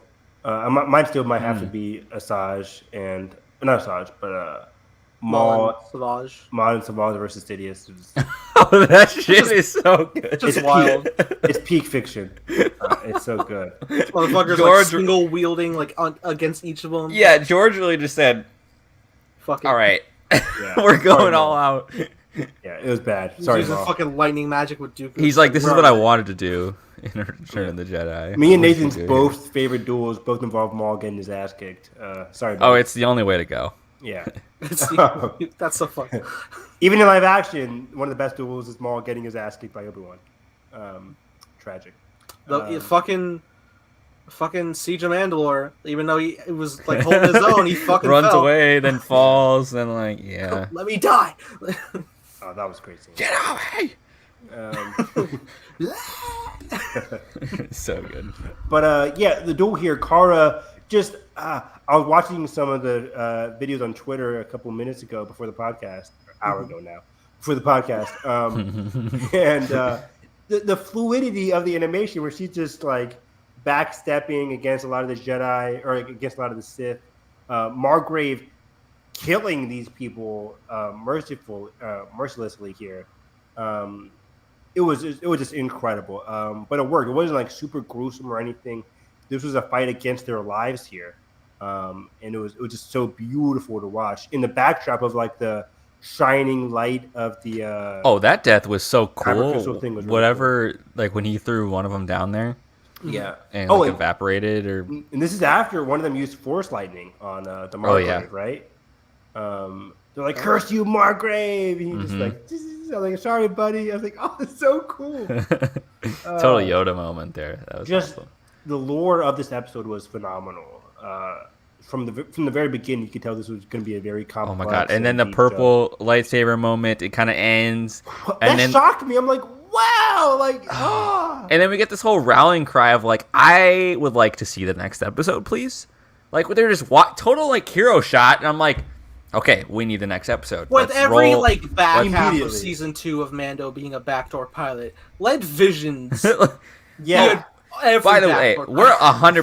Mine still might have to be Asajj and not Asajj, but Maul, Savage. Maul and Savage versus Sidious. Oh, that shit is so good. Just wild. It's peak fiction. It's so good. Motherfuckers George- like single wielding like against each of them. Yeah, George really just said, Fuck it. all right, Yeah. we're going Cardinal. all out. Yeah, it was bad. He's Sorry, using Maul. fucking lightning magic with Dooku. He's like, this is We're what I on it. wanted to do in Return of the Jedi. Me and What did you Nathan's do here? both favorite duels both involve Maul getting his ass kicked. Sorry. Oh, buddy. it's the only way to go. yeah. That's so fun. Even in live action, one of the best duels is Maul getting his ass kicked by Obi-Wan. Tragic. The fucking Siege of Mandalore, even though he was like holding his own, he fucking Runs fell. away, then falls, then like, yeah. Let me die. Oh, that was crazy. Get away! So good. But yeah, the duel here, Kara just. I was watching some of the videos on Twitter a couple minutes ago before the podcast, an hour ago now, before the podcast, and the fluidity of the animation where she's just like backstepping against a lot of the Jedi or against a lot of the Sith, Margrave killing these people mercilessly here. It was just incredible, but it worked. It wasn't like super gruesome or anything. This was a fight against their lives here, and it was just so beautiful to watch in the backdrop of like the shining light of the. Oh, that death was so cool. Crystal thing was really Whatever, like when he threw one of them down there yeah, and Oh, like and- evaporated, or and this is after one of them used Force Lightning on the Margrave, right? They're like, "Curse you, Margrave!" And he just like, I'm like, "Sorry, buddy." I was like, "Oh, it's so cool." total Yoda moment there. That was Just awesome. the lore of this episode was phenomenal. From the very beginning, you could tell this was going to be a very complex. Oh my god! And then the deep purple lightsaber moment. It kind of ends, jump. and That then shocked me. I'm like, "Wow!" Like, ah. and then we get this whole rallying cry of like, I would like to see the next episode, please. Like they're just total like hero shot, and I'm like, okay, we need the next episode. With Let's every roll. like back half of Immediately. season 2 of Mando being a backdoor pilot, led Visions. Yeah, By the way, backdoor we're pilot.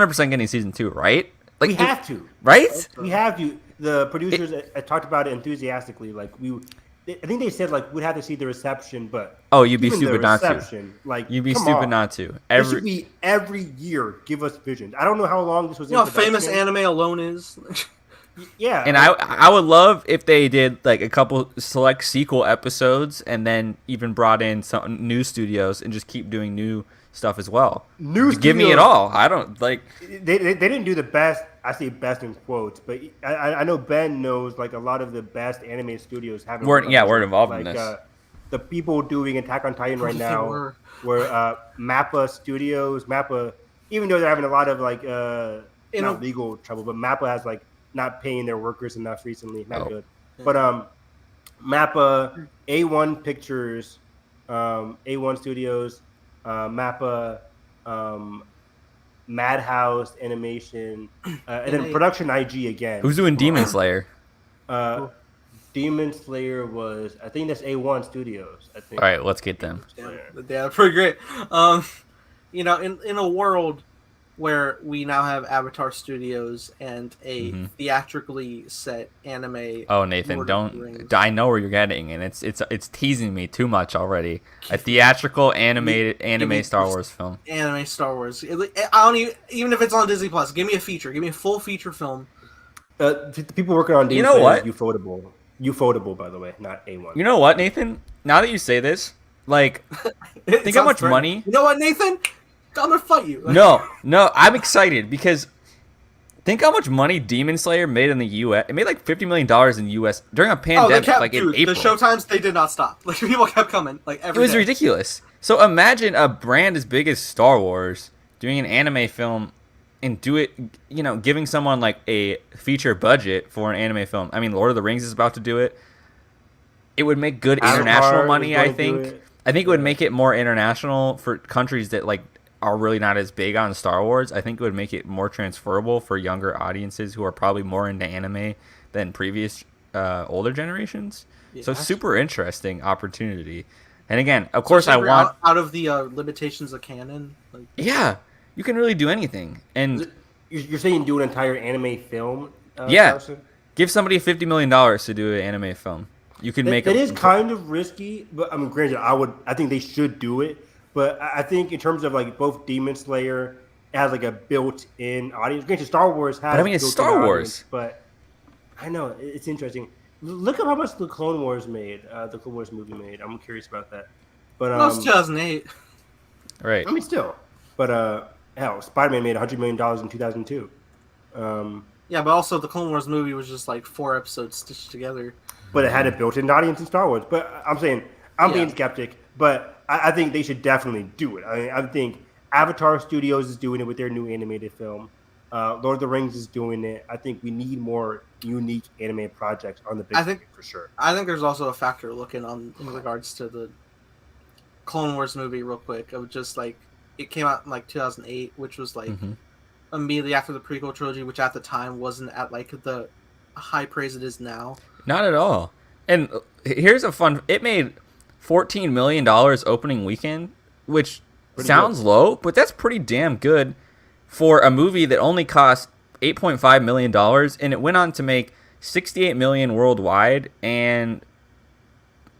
100% getting season 2, right? Like we have to. right? We have to. The producers talked about it enthusiastically. Like I think they said like we'd have to see the reception, but Oh, you'd be even the stupid not to. reception, like You'd be come stupid on. not to. It should be every year. Give us Visions. I don't know how long this was. You know in how famous production. anime alone is? Yeah, And I would love if they did like a couple select sequel episodes and then even brought in some new studios and just keep doing new stuff as well. New Give me it studios. all. I don't like. They didn't do the best. I say best in quotes, but I know Ben knows like a lot of the best anime studios haven't. Weren't involved in like, this. The people doing Attack on Titan right They now were. were Mappa Studios. Mappa, even though they're having a lot of like In not a- legal trouble, but Mappa has like not paying their workers enough recently. Not Oh. good. But Mappa, A1 Pictures, A1 Studios, Mappa, Madhouse Animation, and then Production IG again. Who's doing Demon Slayer? Demon Slayer was, I think that's A1 Studios. I think. All right, let's get them. Yeah, pretty great. You know, in a world where we now have Avatar Studios and a theatrically set anime. Oh, Nathan, Lord of the Rings. don't. I know where you're getting, and it's teasing me too much already. A theatrical animated anime Star Wars film. Anime Star Wars. I don't even if it's on Disney Plus. Give me a feature. Give me a full feature film. The people working on Demon You know Slayer what? is Ufotable, by the way, not A1. You know what, Nathan? Now that you say this, like, It think how sounds much great. money. You know what, Nathan? I'm gonna fight you. No, I'm excited because think how much money Demon Slayer made in the U.S. It made like $50 million in the U.S. during a Oh, they pandemic, kept like in dude, April. the showtimes they did not stop. Like people kept coming. Like It every was day. ridiculous. So imagine a brand as big as Star Wars doing an anime film and do it, you know, giving someone like a feature budget for an anime film. I mean, Lord of the Rings is about to do it. It would make good Avatar international is money, going I to do think. it. I think it would make it more international for countries that like are really not as big on Star Wars. I think it would make it more transferable for younger audiences who are probably more into anime than previous older generations. Yeah, So actually- super interesting opportunity. And again, of course, I Especially want. out of the limitations of canon. Like, Yeah, you can really do anything, and You're saying do an entire anime film? Yeah. Carson? give somebody $50 million to do an anime film. You can make It is kind of risky, but I mean, granted, I think they should do it. But I think in terms of like both Demon Slayer has like a built-in audience. Granted, Star Wars has. But I mean, it's built-in Star audience, Wars. but I know it's interesting. Look at how much the Clone Wars made. The Clone Wars movie made. I'm curious about that. But No, it's 2008. Right. I mean, still. But hell, Spider-Man made $100 million in 2002. Yeah, but also the Clone Wars movie was just like 4 episodes stitched together. But it had a built-in audience in Star Wars. But I'm saying I'm being skeptic, but I think they should definitely do it. I think Avatar Studios is doing it with their new animated film. Lord of the Rings is doing it. I think we need more unique animated projects on the big screen for sure. I think there's also a factor looking on in regards to the Clone Wars movie real quick of just like it came out in like 2008, which was like immediately after the prequel trilogy, which at the time wasn't at like the high praise it is now. Not at all. And here's a fun. It made $14 million opening weekend, which sounds low, but that's pretty damn good for a movie that only cost $8.5 million, and it went on to make $68 million worldwide and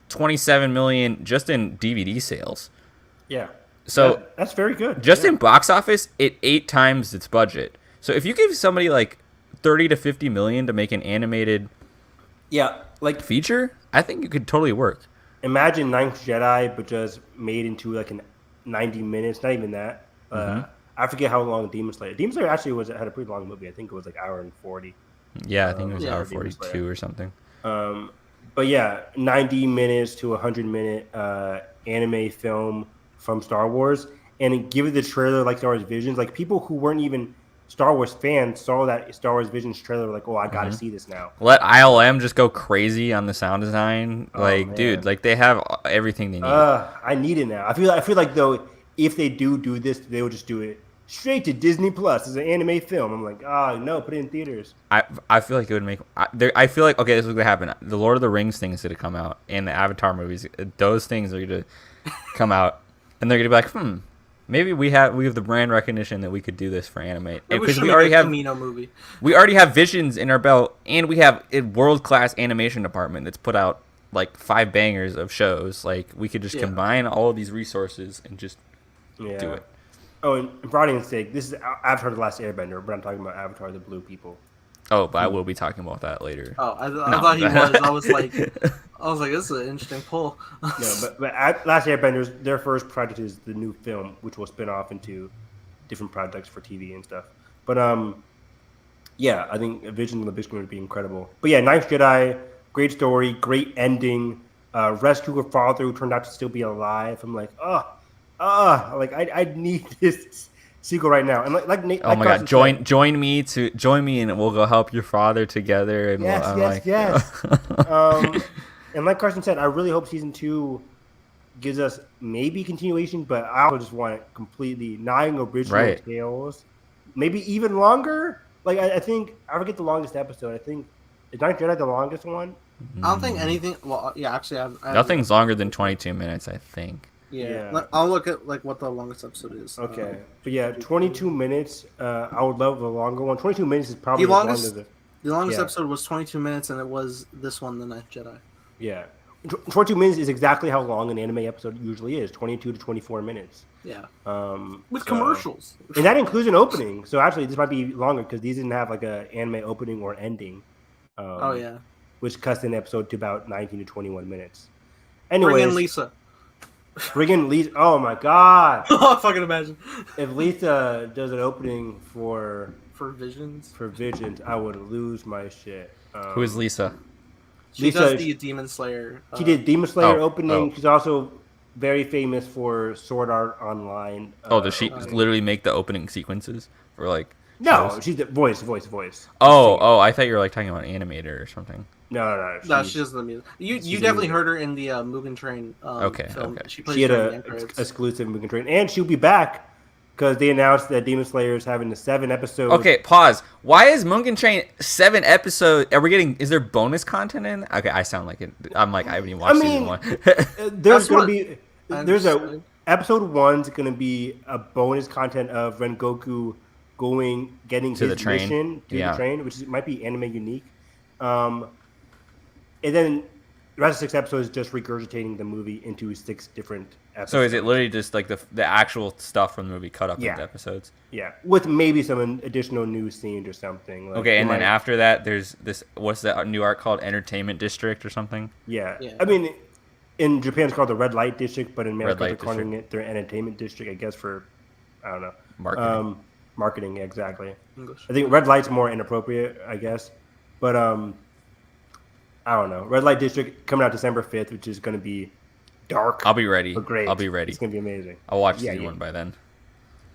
$27 million just in DVD sales. Yeah. So that's very good. Just in box office, it 8 times its budget. So if you give somebody like 30 to 50 million to make an animated like feature, I think it could totally work. Imagine Ninth Jedi, but just made into like 90 minutes. Not even that. I forget how long Demon Slayer. Demon Slayer actually had a pretty long movie. I think it was like hour and 40. Yeah, I think it was hour 42 or something. But yeah, 90 minutes to 100-minute anime film from Star Wars, and give it the trailer like Star Wars Visions. Like people who weren't even Star Wars fans saw that Star Wars Visions trailer, like, oh, I gotta see this now. Let ILM just go crazy on the sound design. Dude, like they have everything they need. I need it now. I feel like though, if they do this, they will just do it straight to Disney Plus as an anime film. I'm like, no, put it in theaters. I feel like it would make. I feel like this is gonna happen. The Lord of the Rings thing is gonna come out, and the Avatar movies. Those things are gonna come out, and they're gonna be like, maybe we have the brand recognition that we could do this for anime. Because we already have Camino movie. We already have Visions in our belt, and we have a world-class animation department that's put out like 5 bangers of shows. Like we could just combine all of these resources and just do it. Oh, and for audience sake, this is Avatar: The Last Airbender, but I'm talking about Avatar: The Blue People. Oh, but I will be talking about that later. Oh, I thought he was. I was like, this is an interesting pull. No, but Last Airbenders, their first project is the new film, which will spin off into different projects for TV and stuff. But yeah, I think Vision on the big screen would be incredible. But yeah, Ninth Jedi, great story, great ending. Rescue her father who turned out to still be alive. I'm like, like I need this sequel right now. And like oh my god, join me and we'll go help your father together. And yes. And like Carson said, I really hope season 2 gives us maybe continuation, but I also just want it completely 9 original tales, maybe even longer. Like I think I forget the longest episode. I think is Ninth Jedi the longest one? I don't think anything. Well, yeah, actually, nothing's longer than 22 minutes. I think. Yeah. I'll look at like what the longest episode is. Okay, but yeah, 22 minutes. I would love the longer one. 22 minutes is probably the longest. The longest episode was 22 minutes, and it was this one, The Ninth Jedi. Yeah, 22 minutes is exactly how long an anime episode usually is. 22 to 24 minutes. Yeah. With commercials, and that includes an opening. So actually, this might be longer because these didn't have like an anime opening or ending. Which cuts in the episode to about 19 to 21 minutes. Anyways, bring in Lisa. Bring in Lisa. Oh my god! Oh, fucking imagine if Lisa does an opening for Visions. For Visions, I would lose my shit. Who is Lisa? She does the Demon Slayer. She did Demon Slayer opening. She's also very famous for Sword Art Online. Does she literally make the opening sequences for like? No, she's the voice. Oh, I thought you were like talking about animator or something. No. She does the music. You definitely heard her in the Mugen Train film. Okay. She had an exclusive Mugen Train, and she'll be back because they announced that Demon Slayer is having the 7 episodes. Okay, pause. Why is Mugen Train 7 episodes? Is there bonus content in? Okay, I sound like it. I'm like I haven't even watched season 1. There's episode 1's gonna be a bonus content of Rengoku getting to his the train. Mission to the train, which might be anime unique. And then the rest of 6 episodes is just regurgitating the movie into 6 different episodes. So is it literally just like the actual stuff from the movie cut up into episodes? Yeah, with maybe some additional new scenes or something. Like, Okay, and then after that, there's this. What's that new arc called? Entertainment District or something? Yeah. Yeah. I mean, in Japan it's called the Red Light District, but in America they're Light calling it their Entertainment District, I guess, for, I don't know. Marketing. Marketing, exactly. English. I think Red Light's more inappropriate, I guess. But, I don't know. Red Light District coming out December 5th, which is going to be dark. I'll be ready. But great. I'll be ready. It's going to be amazing. I'll watch Yeah, season yeah. 1 by then.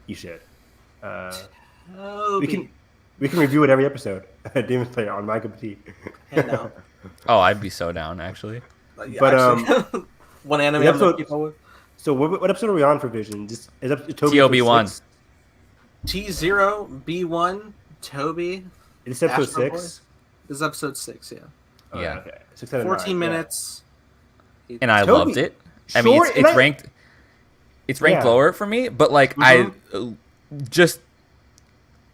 You should. Toby. We can review it every episode. Demon Slayer on my cup of tea. Hey, no. Oh, I'd be so down actually. Yeah, But, actually, one anime the I'm gonna episode- keep up with. So what episode are we on for Vision? Just is up to Toby TOB1. 6? T0B1 Toby. It's episode Astro Boy? 6. This is episode 6. Yeah, Oh, Yeah. Okay. 6 out of 14 9, yeah. minutes. And I Toby, loved it. I mean, short, it's and I- ranked. It's ranked Yeah. lower for me, but like Mhm. I just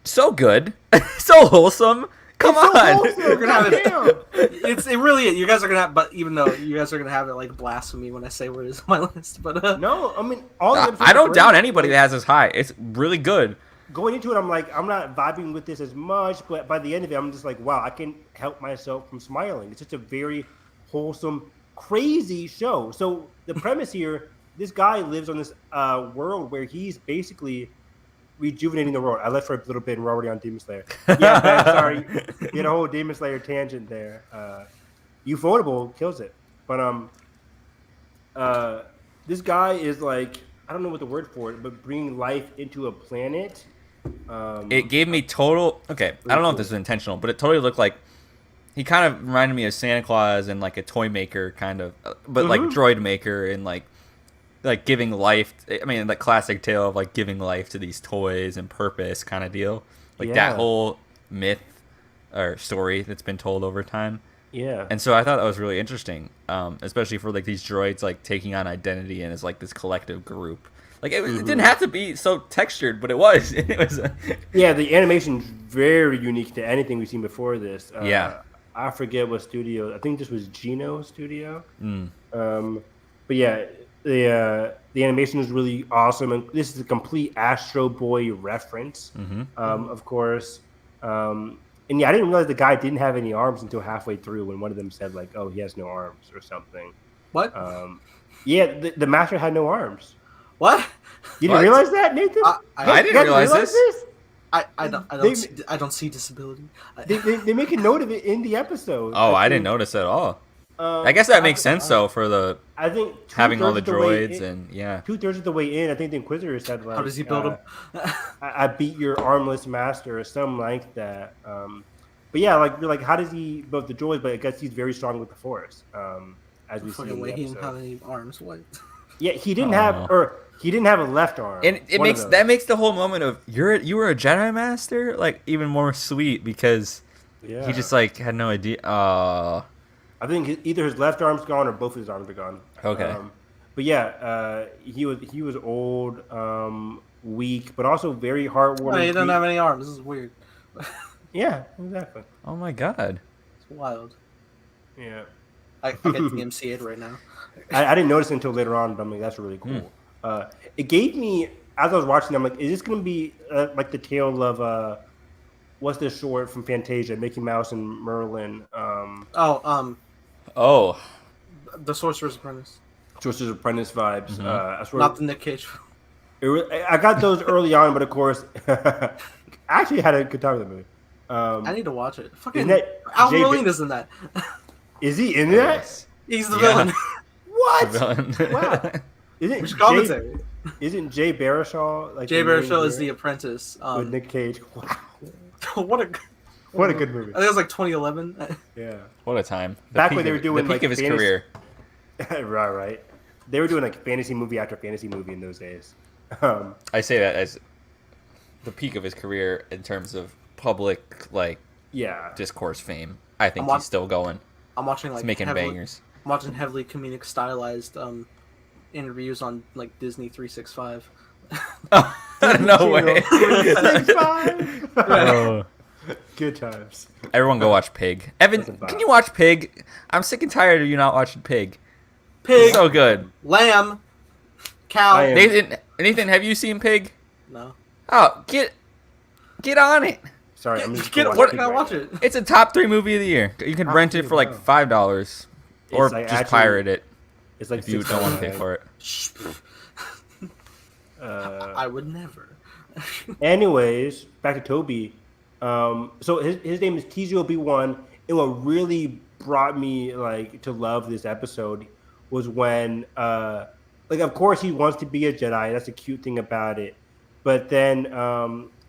so good, so wholesome. Come It's so on. wholesome, We're gonna have it. goddamn. It really you guys are gonna have, but even though you guys are gonna have it like blasphemy when I say where it is on my list, but No, I mean all the episodes I don't are doubt great. anybody that has this high. It's really good. Going into it, I'm like, I'm not vibing with this as much, but by the end of it, I'm just like, wow, I can help myself from smiling. It's just a very wholesome, crazy show. So the premise here, this guy lives on this world where he's basically rejuvenating the world. I left for a little bit and we're already on Demon Slayer. Yeah, man, sorry. You had a whole Demon Slayer tangent there. Ufotable kills it. But this guy is like, I don't know what the word for it, but bringing life into a planet. It gave me total. Okay, I don't know if this is intentional, but it totally looked like he kind of reminded me of Santa Claus and like a toy maker kind of, but like droid maker and like giving life. I mean, like classic tale of like giving life to these toys and purpose kind of deal. Like Yeah. that whole myth or story that's been told over time. Yeah. And so I thought that was really interesting, especially for like these droids like taking on identity and as like this collective group. Like it didn't have to be so textured, but it was. It was. Yeah, the animation's very unique to anything we've seen before this. Yeah. I forget what studio. I think this was Geno Studio. Mm. But yeah, the animation is really awesome, and this is a complete Astro Boy reference, of course. And yeah, I didn't realize the guy didn't have any arms until halfway through when one of them said like, "Oh, he has no arms" or something. what? Yeah, the master had no arms. What? You didn't What? realize that, Nathan? I didn't You guys realize this. I don't see disability. They make a note of it in the episode. Oh, I think. didn't notice at all. I guess that makes sense though for the I think having all the 2/3 of way droids in- and yeah. 2/3 of the way in, I think the Inquisitor said like, How does he build them? I beat your armless master" or something like that. But yeah, like you're like, how does he build the droids? But I guess he's very strong with the Force. As we see Fucking in the way, he didn't episode. have any arms. What? Yeah, he didn't Oh. he didn't have a left arm. And it One of makes those. that makes the whole moment of you were a Jedi Master like even more sweet because Yeah. he just like had no idea. I think either his left arm's gone or both of his arms are gone. Okay. But yeah, he was old, weak, but also very heartwarming. Oh, he doesn't have any arms. This is weird. Yeah, exactly. Oh my god. It's wild. Yeah. I get DMCA'd right now. I didn't notice it until later on, but I'm like, that's really cool. It gave me, as I was watching, I'm like, is this going to be like the tale of, what's this short from Fantasia, Mickey Mouse and Merlin? Oh. The Sorcerer's Apprentice. Sorcerer's Apprentice vibes. I swear, Not the Nick Cage. I got those early on, but of course, I actually had a good time with the movie. I need to watch it. Fucking Isn't that Al Jay Molina's in that. Is he in that? Yes. He's the Yeah. villain. What? Villain. Wow. Isn't Which Jay, commentary? isn't Jay Baruchel like Jay the main Baruchel is the hero apprentice. with Nick Cage? Wow. What a What a good movie. I think it was like 2011. Yeah. What a time. The Back peak when they were of- doing, the peak like, of his fantasy- career. right. They were doing like fantasy movie after fantasy movie in those days. I say that as the peak of his career in terms of public like Yeah. discourse fame. I think I'm he's still going. I'm watching He's like making heavily, bangers. I'm watching heavily comedic stylized interviews on like Disney 365. No way. 365. Oh. Good times. Everyone go watch Pig. Evan, That's a vibe. can you watch Pig? I'm sick and tired of you not watching Pig. Pig, It's so good. lamb, cow. I am. Nathan, have you seen Pig? No. Oh, get on it. Sorry, I'm just Get gonna it. Where watch can I Pig watch right it? It's a top 3 movie of the year. You can Top rent it 3, for like wow. $5, or It's like just actually- pirate it now. It's like if you don't want to pay $6.99. for it. I would never. Anyways, back to Toby. So his name is T0B1, and what really brought me like to love this episode was when like of course he wants to be a Jedi. That's a cute thing about it. But then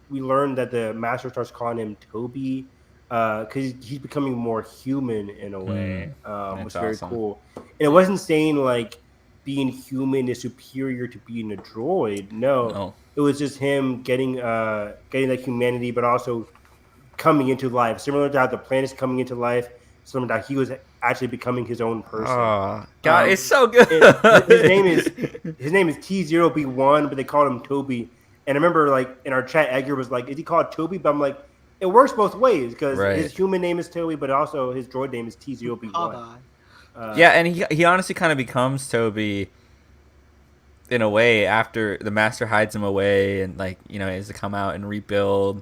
we learned that the Master starts calling him Toby because he's becoming more human in a way, which is very awesome. cool. And it wasn't saying like being human is superior to being a droid. No. It was just him getting that humanity, but also coming into life. Similar to how the planet's coming into life, similar to how he was actually becoming his own person. Oh, God, it's so good. His name is T0B1, but they called him Toby. And I remember, like in our chat, Edgar was like, "Is he called Toby?" But I'm like, it works both ways because Right. his human name is Toby, but also his droid name is T0B1. Yeah, and he honestly kind of becomes Toby in a way after the Master hides him away, and like he has to come out and rebuild.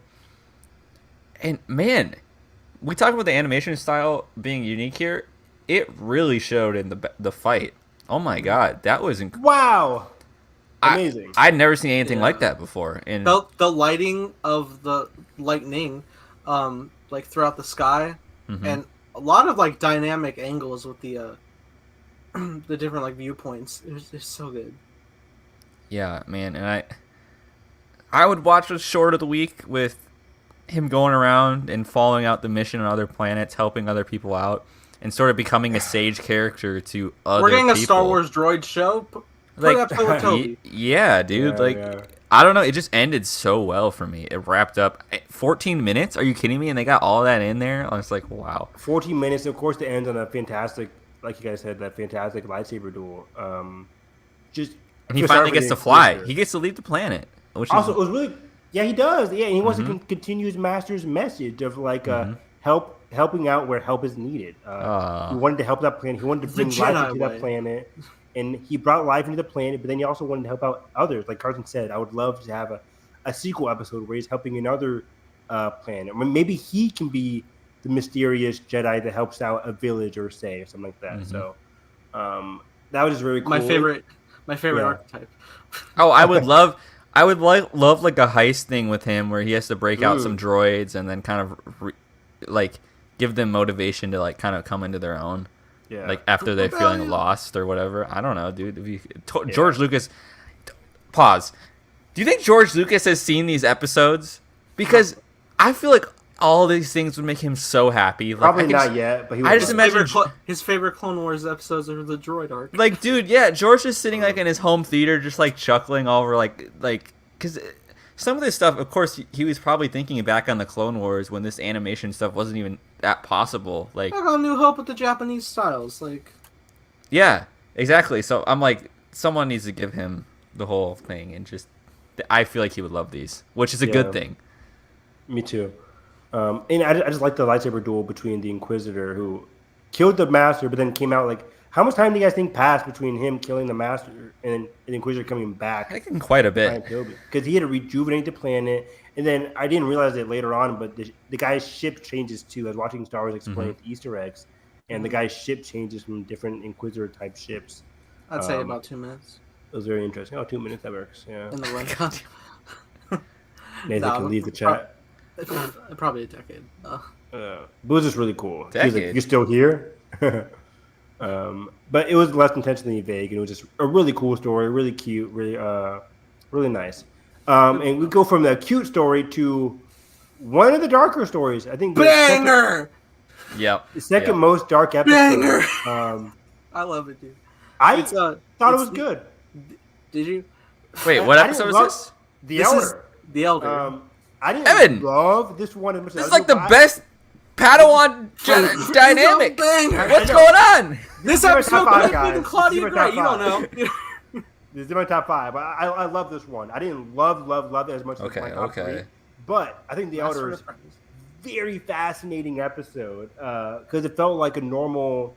And man, we talked about the animation style being unique here. It really showed in the fight. Oh my God, that was Wow, amazing! I'd never seen anything like that before. And The lighting of the lightning, like throughout the sky, and a lot of like dynamic angles with the the different like viewpoints. It's so good. yeah, man, and I would watch a short of the week with him going around and following out the mission on other planets, helping other people out, and sort of becoming a sage character to other We're getting people. a Star Wars droid show. Put that play with Toby. Yeah, dude. I don't know. It just ended so well for me. It wrapped up 14 minutes. Are you kidding me? And they got all that in there. I was like, wow. 14 minutes. Of course, it ends on a fantastic, like you guys said, that fantastic lightsaber duel. And he finally gets to fly. He gets to leave the planet. Which Also, it was really, yeah, he does. Yeah, and he wants to continue his master's message of like helping out where help is needed. He wanted to help that planet. He wanted to bring life into that planet. And he brought life into the planet, but then he also wanted to help out others. Like Carson said, I would love to have a sequel episode where he's helping another planet. Or maybe he can be the mysterious Jedi that helps out a village or something like that. So that was just very cool. My favorite archetype. Oh, I would love like a heist thing with him where he has to break out some droids and then kind of like give them motivation to like kind of come into their own. Yeah. Like after they're feeling lost or whatever. I don't know, dude. George Lucas, pause. Do you think George Lucas has seen these episodes? Because I feel like all these things would make him so happy. Like, Probably not yet, but I just imagine his favorite Clone Wars episodes are the droid arc. Like, dude, yeah, George is sitting like in his home theater, just like chuckling over like because some of this stuff, of course, he was probably thinking back on the Clone Wars when this animation stuff wasn't even that possible. Like, I got New Hope with the Japanese styles, like. Yeah, exactly. So I'm like, someone needs to give him the whole thing, and just I feel like he would love these, which is a good thing. Me too. And I just like the lightsaber duel between the Inquisitor who killed the Master, but then came out like. How much time do you guys think passed between him killing the Master and the Inquisitor coming back? I think quite a bit. Because he had to rejuvenate the planet. And then I didn't realize it later on, but the guy's ship changes too. I was watching Star Wars explain Easter eggs, and the guy's ship changes from different Inquisitor-type ships. I'd say about 2 minutes. It was very interesting. Oh, 2 minutes, that works. Yeah. In the run. Nathan can leave the chat. Probably a decade. But it was just really cool. He was like, Decade? "You're still here?" But it was less intentionally vague, and it was just a really cool story, really cute, really nice. And we go from the cute story to one of the darker stories. I think Banger. Yep. The second most dark episode. Banger. I love it, dude. I thought it was good. Did you? Wait, what episode is this? The Elder. The Elder. I didn't Evan! love this one. This is like the best Padawan dynamic. What's going on? This is my episode top five, could have guys. been Claudia This is my Gray. You top don't know. This is my top five. I love this one. I didn't love it as much as my top three. But I think The Elder is very fascinating episode because it felt like a normal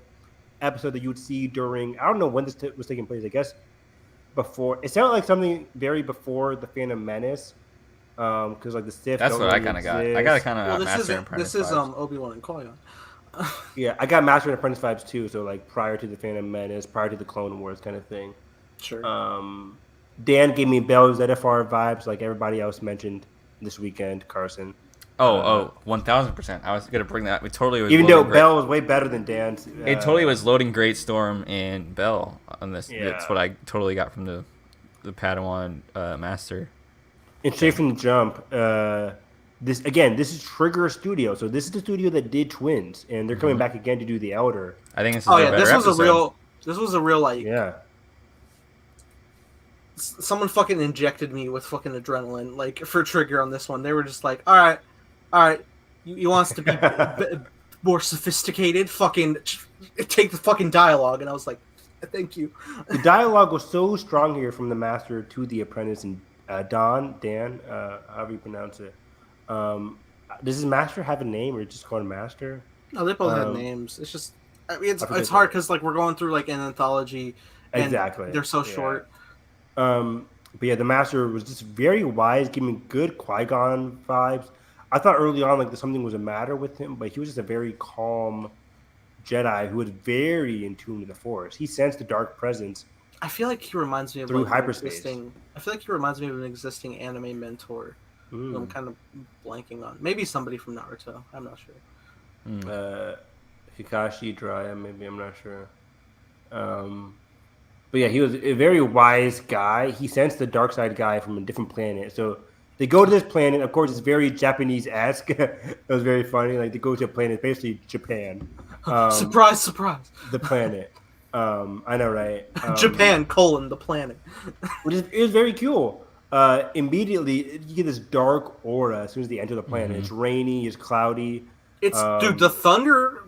episode that you would see during. I don't know when this was taking place. I guess before. It sounded like something very before the Phantom Menace. Because like the Sith. That's don't what I really kind of got. exist. I got kind of Well, Master and Apprentice this is vibes. Obi-Wan and Qui-Gon. Yeah, I got Master and Apprentice vibes too. So like prior to the Phantom Menace, prior to the Clone Wars kind of thing. Sure. Dan gave me Bell's ZFR vibes, like everybody else mentioned this weekend. Carson. 1000%. I was gonna bring that. We totally was Even though loading Bell was way better than Dan's. it totally was loading Great Storm and Bell on this. Yeah. That's what I totally got from the Padawan Master. And straight from the jump, this is Trigger Studio. So this is the studio that did Twins, and they're coming back again to do The Elder. I think this is Oh a yeah, better this was episode. a real like. Yeah. Someone fucking injected me with fucking adrenaline, like for Trigger on this one. They were just like, all right, you want us to be more sophisticated? Fucking take the fucking dialogue, and I was like, thank you. The dialogue was so strong here from the Master to the Apprentice, and Dan, however you pronounce it. Does his Master have a name, or just called him Master? No, they both had names. It's just, I mean, I forget it's hard that. because like we're going through like an anthology, and Exactly. they're so Yeah. short. But yeah, the Master was just very wise, giving good Qui-Gon vibes. I thought early on like something was the matter with him, but he was just a very calm Jedi who was very in tune with the Force. He sensed the dark presence. I feel like he reminds me of Through like, hyperspace. I feel like he reminds me of an existing anime mentor. Who I'm kind of blanking on. Maybe somebody from Naruto. I'm not sure. Hikashi Draya, maybe, I'm not sure. But yeah, he was a very wise guy. He sensed the dark side guy from a different planet. So they go to this planet. Of course, it's very Japanese-esque. It was very funny. Like they go to a planet, basically Japan. Surprise, surprise. The planet. I know, right? Japan, the planet. Which is, it was very cool. Immediately, you get this dark aura as soon as they enter the planet. It's rainy, it's cloudy. It's dude, the thunder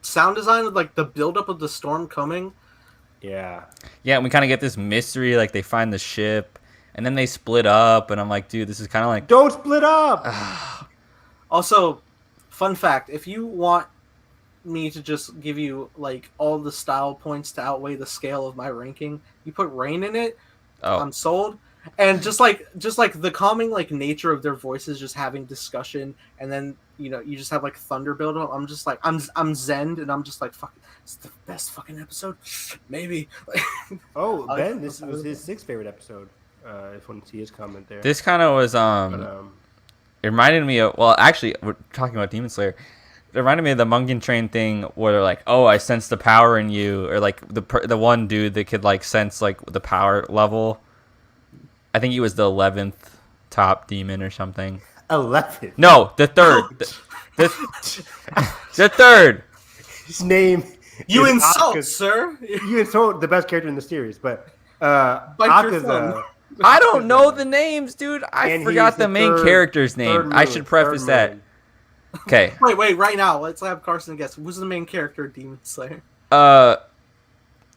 sound design, like the buildup of the storm coming. Yeah. Yeah, and we kind of get this mystery, like they find the ship, and then they split up, and I'm like, dude, this is kind of like... Don't split up! Also, fun fact, if you want me to just give you like all the style points to outweigh the scale of my ranking, you put Rain in it, I'm sold. And just like the calming like nature of their voices, just having discussion, and then you just have like thunder build up. I'm just like I'm zened, and I'm just like fuck, it's the best fucking episode, maybe. Oh, Ben, this was his sixth favorite episode. If you want to see his comment there. This kind of was it reminded me of, well, actually, we're talking about Demon Slayer. It reminded me of the Mungan Train thing where they're like, oh, I sense the power in you, or like the one dude that could like sense like the power level. I think he was the 11th top demon or something. 11th? No, the third. the third. His name. You is insult, Akaza. sir. You insult the best character in the series, but Bite your thumb. Akaza. I don't know the names, dude. I And forgot he's the main third- character's third name. I moon, should preface third that. moon. Okay. Wait, right now, let's have Carson guess. Who's the main character of Demon Slayer? I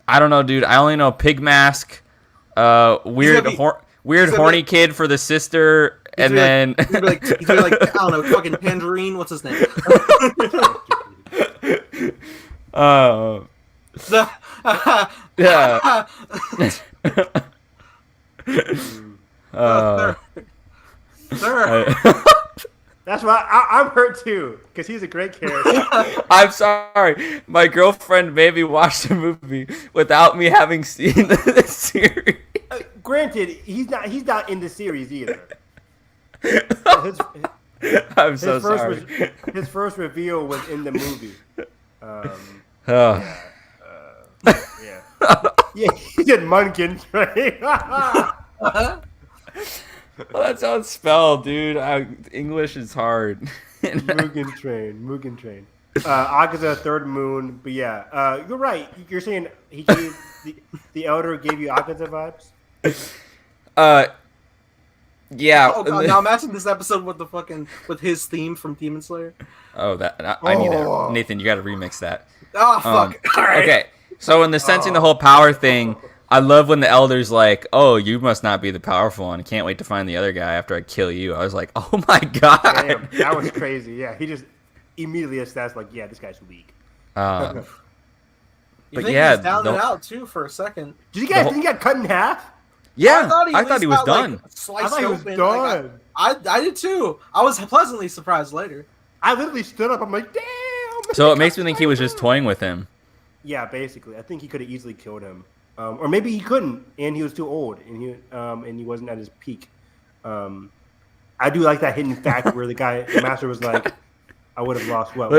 don't know, dude. I only know Pig Mask, weird he's horny kid for the sister, and then he's gonna be like I don't know, fucking Tangerine. What's his name? yeah. Sir. That's why I'm hurt too, because he's a great character. I'm sorry. My girlfriend made me watch the movie without me having seen the series. Granted, he's not in the series either. I'm so sorry. His first reveal was in the movie. Oh. Yeah. Yeah, he did Munkin Train. Well, that's how it's spelled, dude. English is hard. Mugen Train. Akaza, third moon. But yeah, you're right. You're saying he gave the Elder gave you Akaza vibes? Yeah. Oh god, now imagine this episode with his theme from Demon Slayer. Oh, I need that. Nathan, you got to remix that. Oh fuck. All right. Okay. So in the sensing the whole power thing, I love when the elder's like, "Oh, you must not be the powerful one. I can't wait to find the other guy after I kill you." I was like, "Oh my god, Damn, that was crazy. Yeah, he just immediately assessed like, yeah, this guy's weak. You But think yeah, he's down and out too for a second? Did you guys think he got cut in half? Yeah, at I thought least he was got, done. Like, I sliced thought he was open. done. Like, I did too. I was pleasantly surprised later. I literally stood up. I'm like, damn. So it makes me think he was just toying with him. Yeah, basically, I think he could have easily killed him, or maybe he couldn't, and he was too old, and he wasn't at his peak. I do like that hidden fact where the master was like, "I would have lost what?"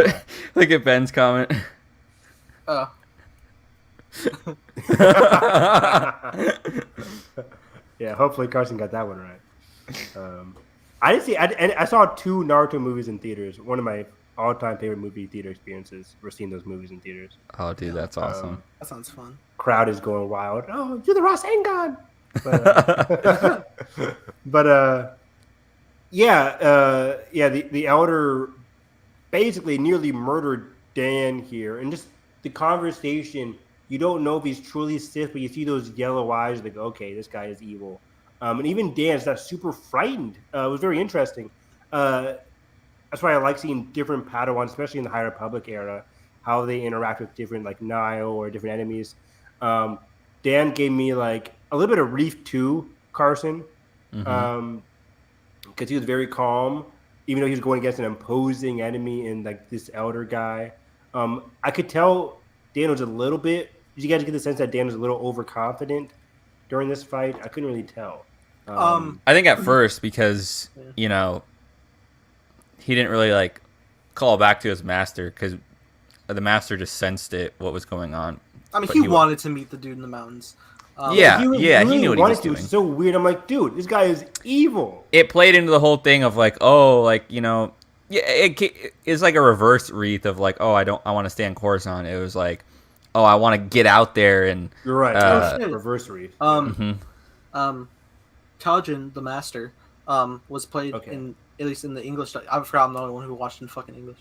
Look at Ben's comment. Yeah, hopefully Carson got that one right. I didn't see. I saw 2 Naruto movies in theaters. One of my all-time favorite movie theater experiences. We're seeing those movies in theaters. Oh, dude, that's awesome. That sounds fun. Crowd is going wild. Oh, you're the Rasengan. The elder basically nearly murdered Dan here, and just the conversation. You don't know if he's truly Sith, but you see those yellow eyes, like, okay, this guy is evil. And even Dan's not super frightened. It was very interesting. That's why I like seeing different Padawans, especially in the High Republic era, how they interact with different, like, Nile or different enemies. Dan gave me, like, a little bit of Reef 2, Carson, because he was very calm, even though he was going against an imposing enemy and, like, this elder guy. I could tell Dan was a little bit. Did you guys get the sense that Dan was a little overconfident during this fight? I couldn't really tell. I think at first because he didn't really like call back to his master because the master just sensed what was going on. I mean, he wanted to meet the dude in the mountains. He knew what he was doing. It's so weird. I'm like, dude, this guy is evil. It played into the whole thing of like, oh, like it's like a reverse wreath of like, oh, I want to stay on Coruscant. It was like, oh, I want to get out there and you're right. Reverse wreath. Tajin, the master, was played in at least in the English. I forgot I'm the only one who watched in fucking English.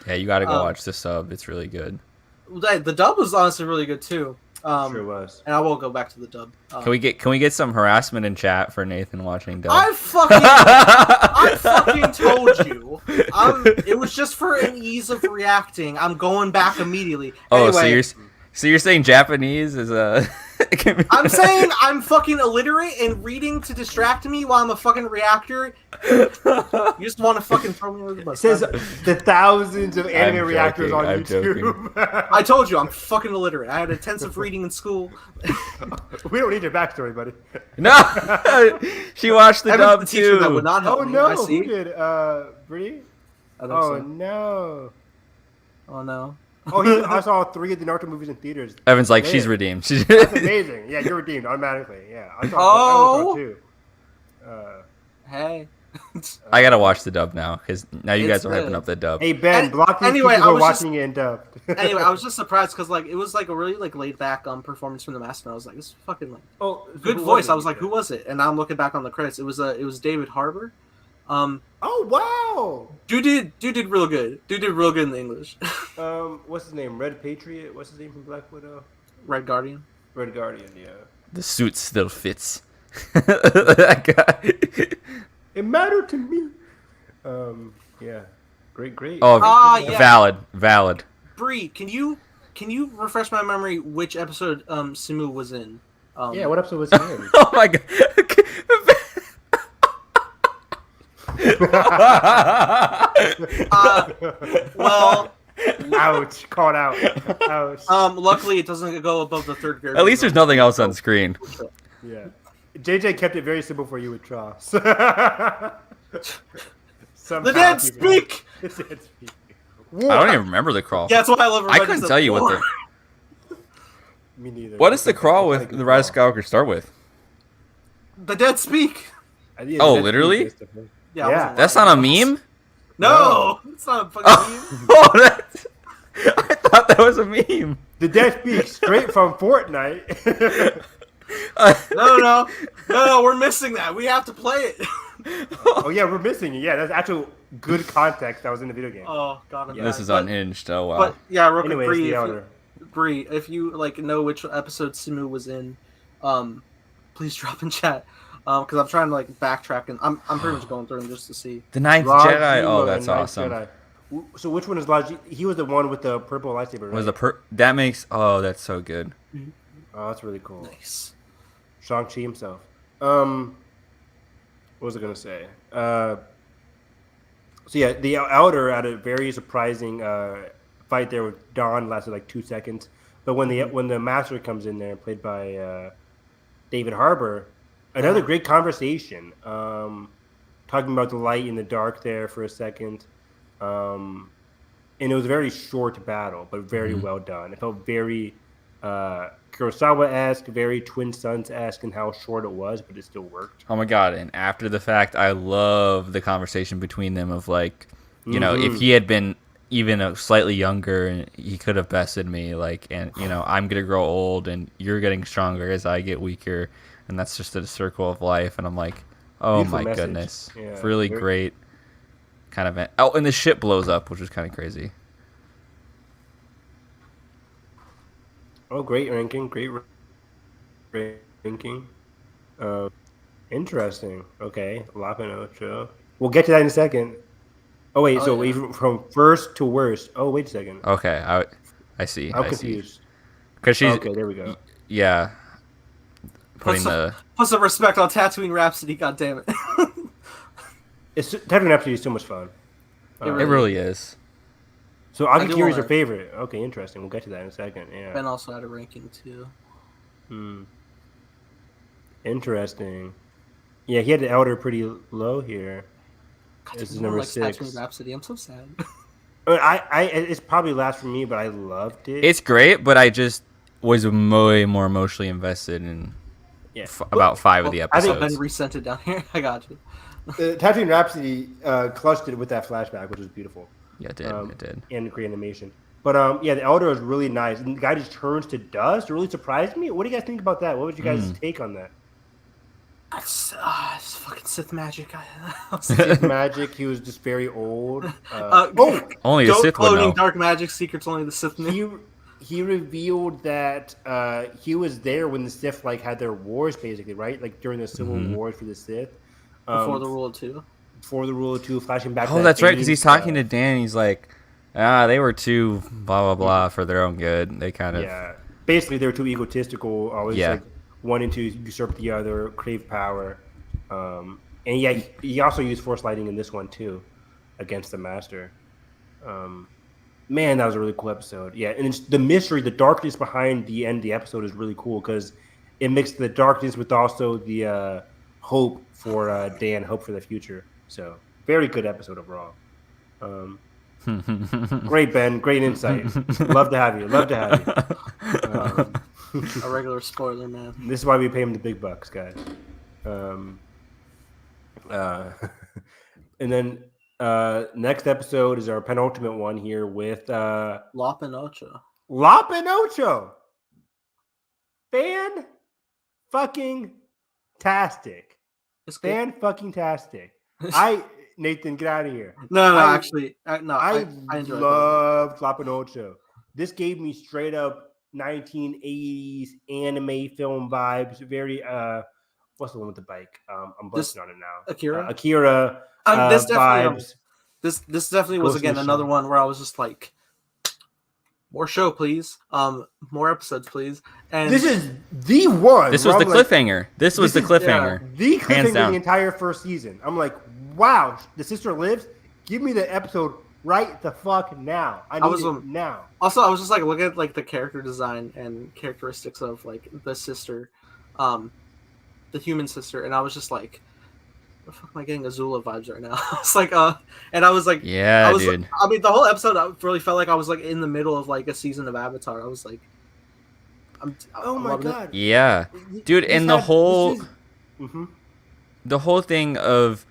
Yeah, you got to go watch the sub. It's really good. The dub was honestly really good too. Sure was. And I will go back to the dub. Can we get some harassment in chat for Nathan watching dub? I fucking told you. It was just for an ease of reacting. I'm going back immediately. Oh, anyway, so you're saying Japanese is a? I'm saying I'm fucking illiterate and reading to distract me while I'm a fucking reactor. You just want to fucking throw me under the bus. It says the thousands of anime reactors on I'm YouTube. I told you I'm fucking illiterate. I had intensive reading in school. We don't need your backstory, buddy. No, she watched the Evan's dub the teacher that too. would not help Oh me. no, I see. who did? Bree? I think Oh so. no. Oh no. Oh, I saw 3 of the Naruto movies in theaters. Evan's like, Man. she's redeemed. That's amazing. Yeah, you're redeemed automatically. Yeah, I saw, I saw 2. Hey. I gotta watch the dub now because now you It's guys are hyping good. up the dub. Hey Ben, block these Anyway, people I who are was just- watching it in dubbed. Anyway, I was just surprised because like it was like a really like laid back performance from the master. And I was like, this is fucking like good who voice. was I it? was like, who was it? And now I'm looking back on the credits. It was David Harbour. Oh wow. Dude did real good. Dude did real good in the English. What's his name? Red Patriot. What's his name from Black Widow? Red Guardian. Red Guardian. Yeah. The suit still fits. That guy. It mattered to me. Yeah. Great. Oh, yeah. valid. Bree, can you refresh my memory which episode Simu was in? Yeah. What episode was he in? Oh my god. Well, Ouch! Called out. Ouch. luckily it doesn't go above the third grade. At least there's nothing else on screen. Yeah. JJ kept it very simple for you with Tross. The dead speak. The dead speak. I don't even remember the crawl. Yeah, that's why I love. I couldn't tell you what the. Me neither. What does the crawl with the Rise of Skywalker start with? The dead speak. Oh, literally? Yeah. Yeah. That's not a meme? No, it's not a fucking meme. Oh, that's... I thought that was a meme. The dead speak straight from Fortnite. No, we're missing that. We have to play it. Oh yeah, we're missing it. Yeah, that's actual good context that was in the video game. Oh god, Yeah. This is unhinged. Oh, wow. But yeah, real quick, Anyways, Bree, the if elder. Bree, if you like know which episode Simu was in, please drop in chat. Because I'm trying to like backtrack and I'm pretty much going through them just to see. The Ninth Jedi. Oh, that's awesome. Jedi. So which one is Lodge? He was the one with the purple lightsaber, right? Was that makes? Oh, that's so good. Oh, that's really cool. Nice. Shang-Chi himself. What was I gonna say? So yeah, the Elder had a very surprising fight there with Dawn, lasted like 2 seconds. But when the Master comes in there, played by David Harbour, another great conversation. Talking about the light and the dark there for a second. And it was a very short battle, but very well done. It felt very Kurosawa-esque, very Twin Sons-esque in how short it was, but it still worked. Oh my god! And after the fact, I love the conversation between them of like, you know, if he had been even slightly younger, he could have bested me. Like, and you know, I'm gonna grow old, and you're getting stronger as I get weaker, and that's just a circle of life. And I'm like, oh Beautiful my message. goodness, Yeah, really great kind of. Oh, and the ship blows up, which was kind of crazy. Oh, great ranking. Great ranking. Interesting. Okay. Lapinocho. We'll get to that in a second. Oh, wait. Even from first to worst. Oh, wait a second. Okay. I see. I'm confused. Because she's... Okay, there we go. Yeah. Put some respect on Tatooine Rhapsody, goddammit. Tatooine Rhapsody is so much fun. It really is. So Agakiri's your favorite. Okay, interesting. We'll get to that in a second. Yeah. Ben also had a ranking too. Interesting. Yeah, he had the Elder pretty low here. God, this is number 6. Tatooine Rhapsody. I'm so sad. It's probably last for me, but I loved it. It's great, but I just was way more emotionally invested in about 5 of the episodes. I think Ben resent it down here. I got you. Tatooine Rhapsody clutched it with that flashback, which was beautiful. Yeah, it did. It did. And great animation. But the Elder was really nice. And the guy just turns to dust. It really surprised me. What do you guys think about that? What was your guys' take on that? It's fucking Sith magic. Sith magic. He was just very old. Only a Sith would know. Dark magic secrets only the Sith knew. He revealed that he was there when the Sith had their wars, basically, right? Like during the Civil Wars for the Sith. Before the Rule of Two. Before the Rule of Two, flashing back. Oh, that's right, because he's talking to Dan. And he's like, they were too blah blah blah for their own good. They kind of basically they were too egotistical, always wanting to usurp the other, crave power. And he also used Force Lightning in this one too, against the Master. Man, that was a really cool episode. Yeah, and it's the mystery, the darkness behind the end of the episode is really cool because it mixed the darkness with also the hope for Dan, hope for the future. So very good episode overall. Great, Ben. Great insight. Love to have you. A regular spoiler, man. This is why we pay him the big bucks, guys. And then next episode is our penultimate one here with Lapinocho. Fan fucking tastic. Nathan, get out of here. I enjoyed loved Lapinocho. This gave me straight up 1980s anime film vibes. Very what's the one with the bike? I'm busting on it now. Akira. This definitely vibes. This definitely was again another one where I was just like, more show, please. More episodes, please. And this is the one. This was the cliffhanger. This was the cliffhanger. The cliffhanger the entire first season. I'm like, wow, the sister lives. Give me the episode right the fuck now. I need it now. Also, I was just like looking at like the character design and characteristics of like the sister, the human sister, and I was just like, the fuck am I getting Azula vibes right now? It's like and I was like, yeah, dude. I mean, the whole episode I really felt like I was like in the middle of like a season of Avatar. I was like, oh my god, yeah, dude, and the whole thing of,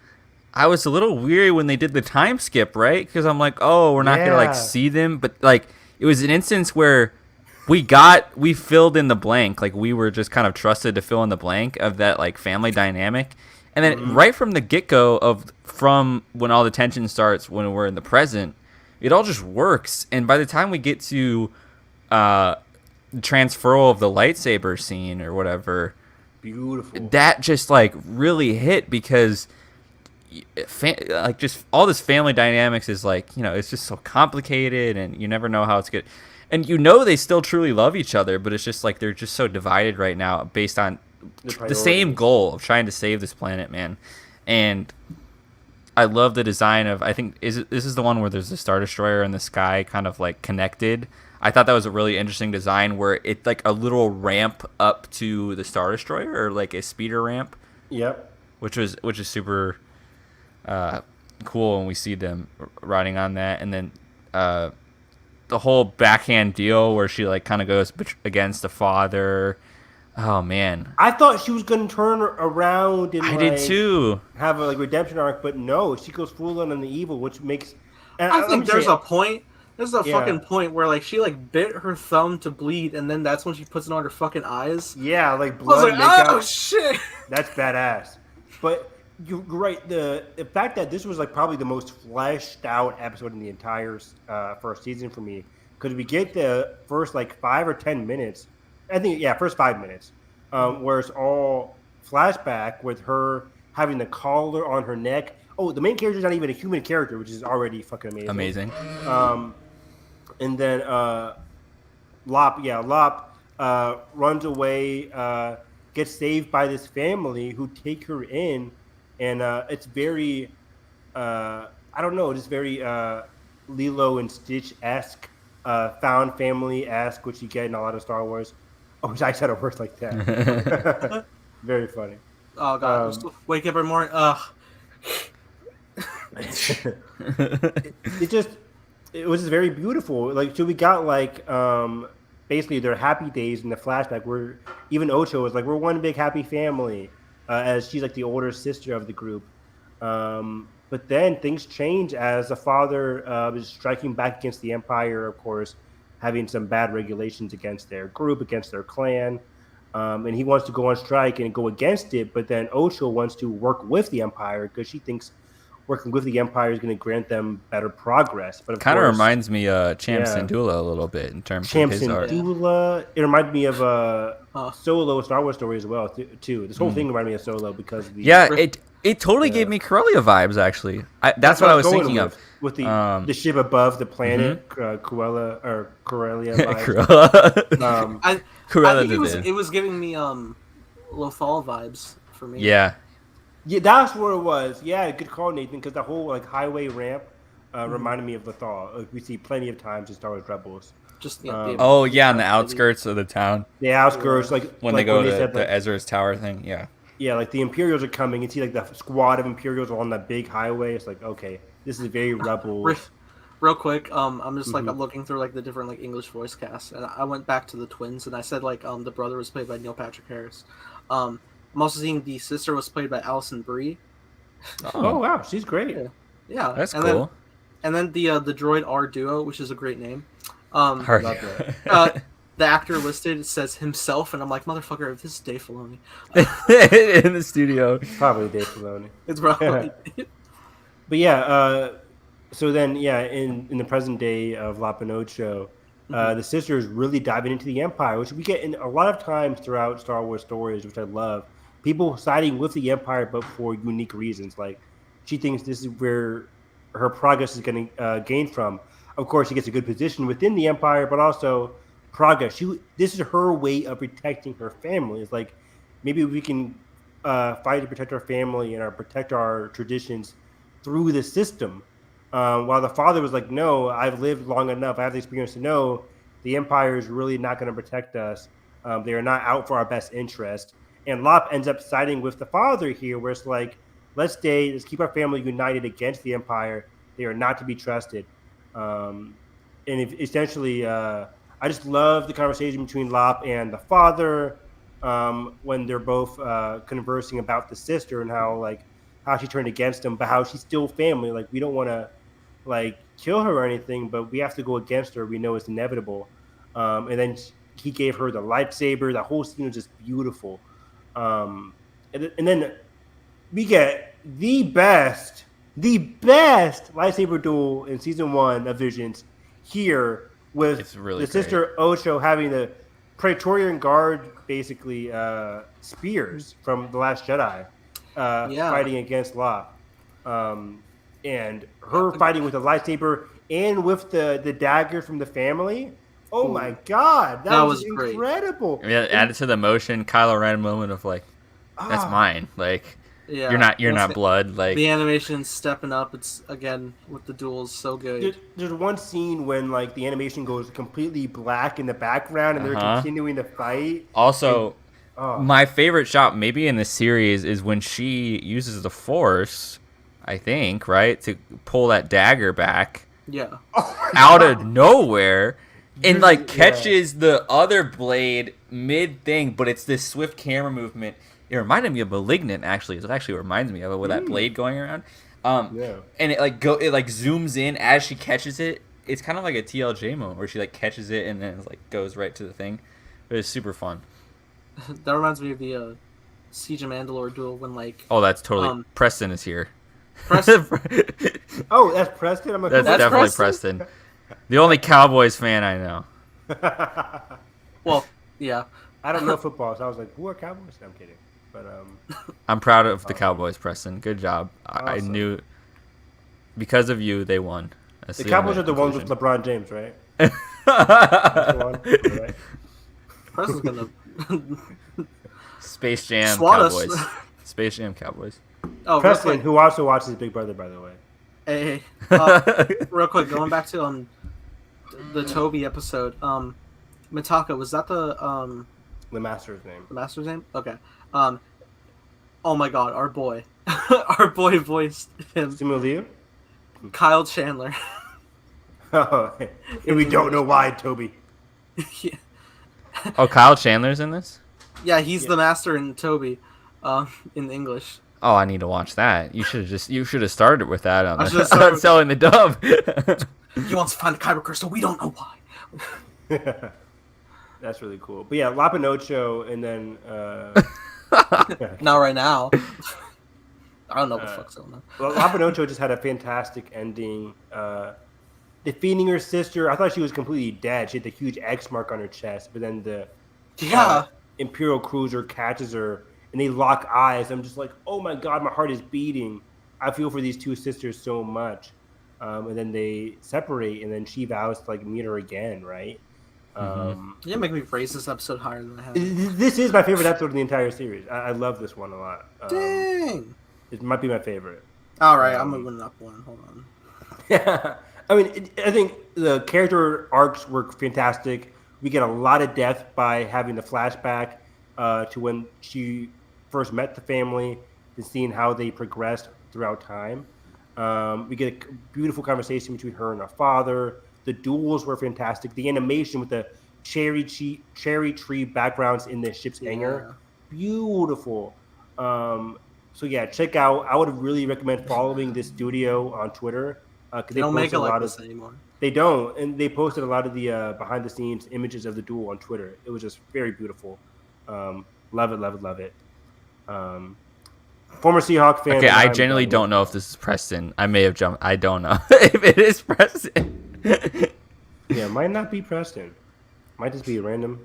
I was a little weary when they did the time skip, right? Because I'm like, oh, we're not gonna like see them, but like it was an instance where we filled in the blank, like we were just kind of trusted to fill in the blank of that like family dynamic. And then right from the get-go from when all the tension starts, when we're in the present, it all just works. And by the time we get to transferal of the lightsaber scene or whatever, Beautiful. that just like really hit because like just all this family dynamics is like, it's just so complicated and you never know how it's good. And they still truly love each other, but it's just like they're just so divided right now based on the same goal of trying to save this planet, man. And I love the design of, I think this is the one where there's the Star Destroyer in the sky kind of like connected. I thought that was a really interesting design where it's like a little ramp up to the Star Destroyer, or like a speeder ramp. Yep. Which is super cool when we see them riding on that. And then the whole backhand deal where she like kind of goes against the father. Oh man, I thought she was going to turn around and I did too. Have a like redemption arc, but no, she goes full on the evil, which makes. And I think there's a point. There's a fucking point where like she like bit her thumb to bleed, and then that's when she puts it on her fucking eyes. Yeah, like blood. I was like, oh shit, that's badass. But you're right. The fact that this was like probably the most fleshed out episode in the entire first season for me, because we get the first like 5 or 10 minutes. I think first 5 minutes, where it's all flashback with her having the collar on her neck. Oh, the main character is not even a human character, which is already fucking amazing. And then Lop runs away, gets saved by this family who take her in, and it's very, I don't know, just very Lilo and Stitch-esque, found family-esque, which you get in a lot of Star Wars. Oh, I said a word like that. Very funny. Oh god, wake up every morning. Ugh. It was just very beautiful. Like, so we got like basically their happy days in the flashback where even Ocho was like, we're one big happy family, as she's like the older sister of the group. But then things change as the father is striking back against the Empire, of course, having some bad regulations against their group, against their clan. And he wants to go on strike and go against it. But then Ocho wants to work with the Empire because she thinks working with the Empire is going to grant them better progress. But kind of reminds me of Champ Syndulla a little bit in terms of his art. It reminded me of Solo Star Wars story as well too. This whole thing reminded me of Solo because it totally gave me Corellia vibes actually. That's what I was thinking of with the ship above the planet, Corellia vibes. I think it was giving me Lothal vibes for me. Yeah, that's where it was. Yeah, good call, Nathan, because the whole like highway ramp reminded me of Lothal. Like, we see plenty of times in Star Wars Rebels. Just on the outskirts of the town. The outskirts, like when they go to the Ezra's Tower thing. Yeah, like the Imperials are coming, and see like the squad of Imperials on that big highway. It's like, okay, this is very Rebels. Real quick, I'm just like I'm looking through like the different like English voice casts, and I went back to the twins, and I said like the brother was played by Neil Patrick Harris. I'm also seeing the sister was played by Alison Brie. Oh wow, she's great. Yeah, that's cool. And then the droid R Duo, which is a great name. The actor listed says himself, and I'm like, motherfucker, this is Dave Filoni. In the studio. Probably Dave Filoni. It's probably. But yeah, so then in the present day of Lop and Ocho, the sisters really diving into the Empire, which we get in a lot of times throughout Star Wars stories, which I love. People siding with the Empire, but for unique reasons. Like, she thinks this is where her progress is going to gain from. Of course, she gets a good position within the Empire, but also progress. This is her way of protecting her family. It's like, maybe we can fight to protect our family and protect our traditions through the system. While the father was like, no, I've lived long enough. I have the experience to know the Empire is really not going to protect us. They are not out for our best interest. And Lop ends up siding with the father here, where it's like, let's keep our family united against the Empire. They are not to be trusted. Essentially, I just love the conversation between Lop and the father when they're both conversing about the sister and how she turned against him, but how she's still family. Like, we don't want to kill her or anything, but we have to go against her. We know it's inevitable. And then he gave her the lightsaber. The whole scene was just beautiful. And then we get the best lightsaber duel in season 1 of Visions here with It's really the sister Osho having the Praetorian Guard basically spears from The Last Jedi fighting against Locke. And her fighting with a lightsaber and with the dagger from the family. Oh my god, that was incredible. Yeah, added to the motion, Kylo Ren moment of like, that's mine. Like, you're not blood. Like the animation stepping up. It's again with the duels so good. There's one scene when like the animation goes completely black in the background and they're continuing to fight. Also, my favorite shot maybe in the series is when she uses the Force, I think, right, to pull that dagger back. Yeah. Out of nowhere. And like catches the other blade mid thing, but it's this swift camera movement. It reminded me of Malignant, actually. It actually reminds me of it with that blade going around. And it like zooms in as she catches it. It's kind of like a TLJ moment where she like catches it and then it like goes right to the thing. But it's super fun. That reminds me of the Siege of Mandalore duel when like. Oh, that's totally. Preston is here. Preston. Oh, that's Preston. That's definitely Preston. The only Cowboys fan I know. Well, yeah. I don't know football, so I was like, who are Cowboys? No, I'm kidding. But I'm proud of the Cowboys, Preston. Good job. Awesome. I knew because of you they won. The Cowboys are the ones with LeBron James, right? Right. Preston's gonna Space Jam Swat Cowboys. us. Space Jam Cowboys. Oh, Preston, who also watches Big Brother, by the way. Hey, real quick, going back to the Toby episode. Mitaka, was that the master's name? The master's name? Okay. Oh my God, our boy, our boy voiced him. Simu Kyle Chandler. Oh, and we don't know why, Toby. Yeah. Oh, Kyle Chandler's in this? Yeah, he's the master in Toby, in English. Oh, I need to watch that. You should have started with that on selling the dub. He wants to find the Kyber crystal. We don't know why. That's really cool. But yeah, Lapinocho, and then not right now. I don't know what the fuck's going on. Well, Lapinocho just had a fantastic ending. Defeating her sister. I thought she was completely dead. She had the huge X mark on her chest, but then the Imperial cruiser catches her and they lock eyes. I'm just like, oh my God, my heart is beating. I feel for these two sisters so much. And then they separate, and then she vows to like meet her again, right? You make me praise this episode higher than I have. This is my favorite episode in the entire series. I love this one a lot. Dang! It might be my favorite. All right, I'm moving up one. Hold on. Yeah, I mean, I think the character arcs were fantastic. We get a lot of depth by having the flashback to when she first met the family and seeing how they progressed throughout time. We get a beautiful conversation between her and her father. The duels were fantastic. The animation with the cherry tree backgrounds in the ship's hangar, beautiful. So yeah, check out. I would really recommend following this studio on Twitter. They don't make it like this anymore. They don't, and they posted a lot of the behind-the-scenes images of the duel on Twitter. It was just very beautiful. Love it, love it, love it. Former Seahawk fan. Okay, I genuinely don't know if this is Preston. I may have jumped. I don't know if it is Preston. Yeah, might not be Preston. Might just be random.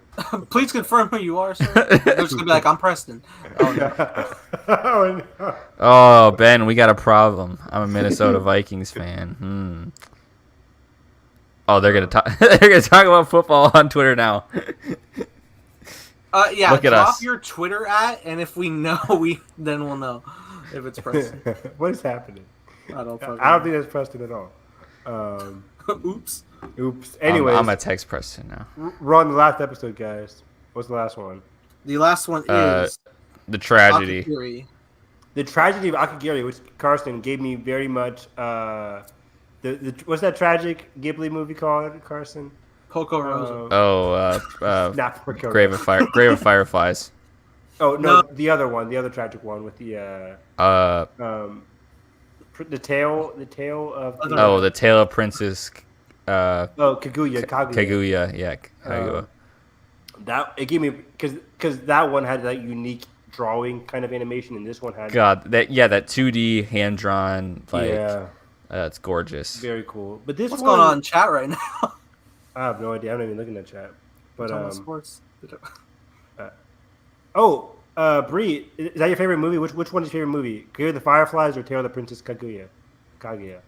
Please confirm who you are, sir. They're just gonna be like, I'm Preston. Oh no. Oh, no. Oh, Ben, we got a problem. I'm a Minnesota Vikings fan. Oh, they're gonna talk. They're gonna talk about football on Twitter now. Yeah. Look at drop us. your Twitter and if we know, then we'll know if it's Preston. What is happening? I don't think that's Preston at all. Oops. Anyways, I'm a text Preston now. We're on the last episode, guys. What's the last one? The last one is the tragedy. Akagiri. The tragedy of Akagiri, which Carson gave me very much. What's that tragic Ghibli movie called, Carson? Poco Rosa. Not Poco Grave of Fireflies. Oh no, the other one, the other tragic one with the tale of the Tale of Princess Kaguya. Kaguya, yeah. Kaguya. That it gave me because that one had that unique drawing kind of animation, and this one had that 2D hand drawn it's gorgeous. Very cool. But this what's going on in chat right now? I have no idea. I'm not even looking at chat. We're But talking about sports. Bree, is that your favorite movie? Which one is your favorite movie? Clear of the Fireflies or Tale of the Princess Kaguya? Kaguya.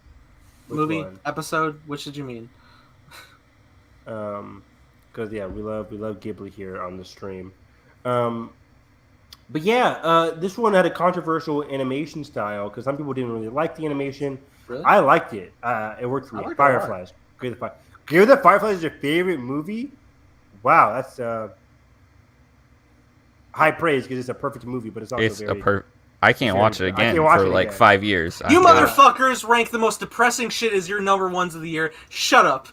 Which Movie one? episode. Which did you mean? Because yeah, we love Ghibli here on the stream. But yeah, this one had a controversial animation style because some people didn't really like the animation. Really? I liked it. It worked for I me. liked it a lot. Fireflies. Clear of the Fireflies is your favorite movie? Wow, that's high praise because it's a perfect movie, but it's also It's very. I can't watch it I again can't watch for it like again. 5 years. You I'm good. motherfuckers rank the most depressing shit as your number ones of the year. Shut up.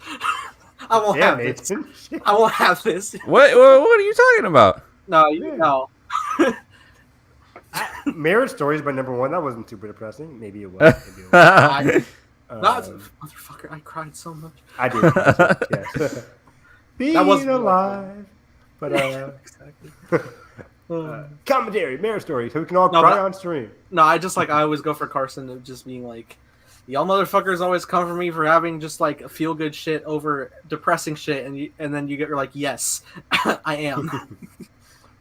I won't Yeah, have this. Nathan. I won't have this. What are you talking about? No, Yeah. no. Marriage Story is my number one. That wasn't super depressing. Maybe it was. Maybe it was. Not motherfucker. I cried so much. I did. Yes. Being was really alive. But Exactly. commentary, Marriage Story, so we can all No, cry but- on stream. No, I always go for Carson of just being like, y'all motherfuckers always come for me for having just like feel good shit over depressing shit, and then you get like, yes, I am.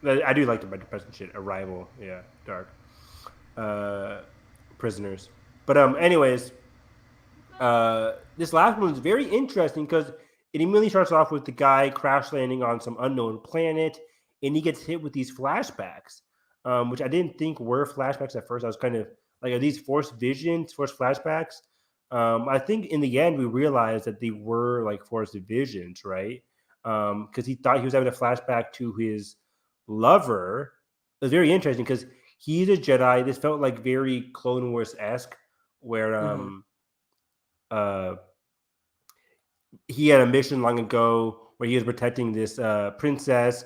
I do like the depressing shit. Arrival, yeah, dark. Prisoners, but anyways, this last one is very interesting because it immediately starts off with the guy crash landing on some unknown planet, and he gets hit with these flashbacks, which I didn't think were flashbacks at first. I was kind of like, are these forced visions, forced flashbacks? I think in the end we realized that they were like forced visions, right? Because he thought he was having a flashback to his lover. It was very interesting because he's a Jedi. This felt like very Clone Wars-esque, where he had a mission long ago where he was protecting this princess,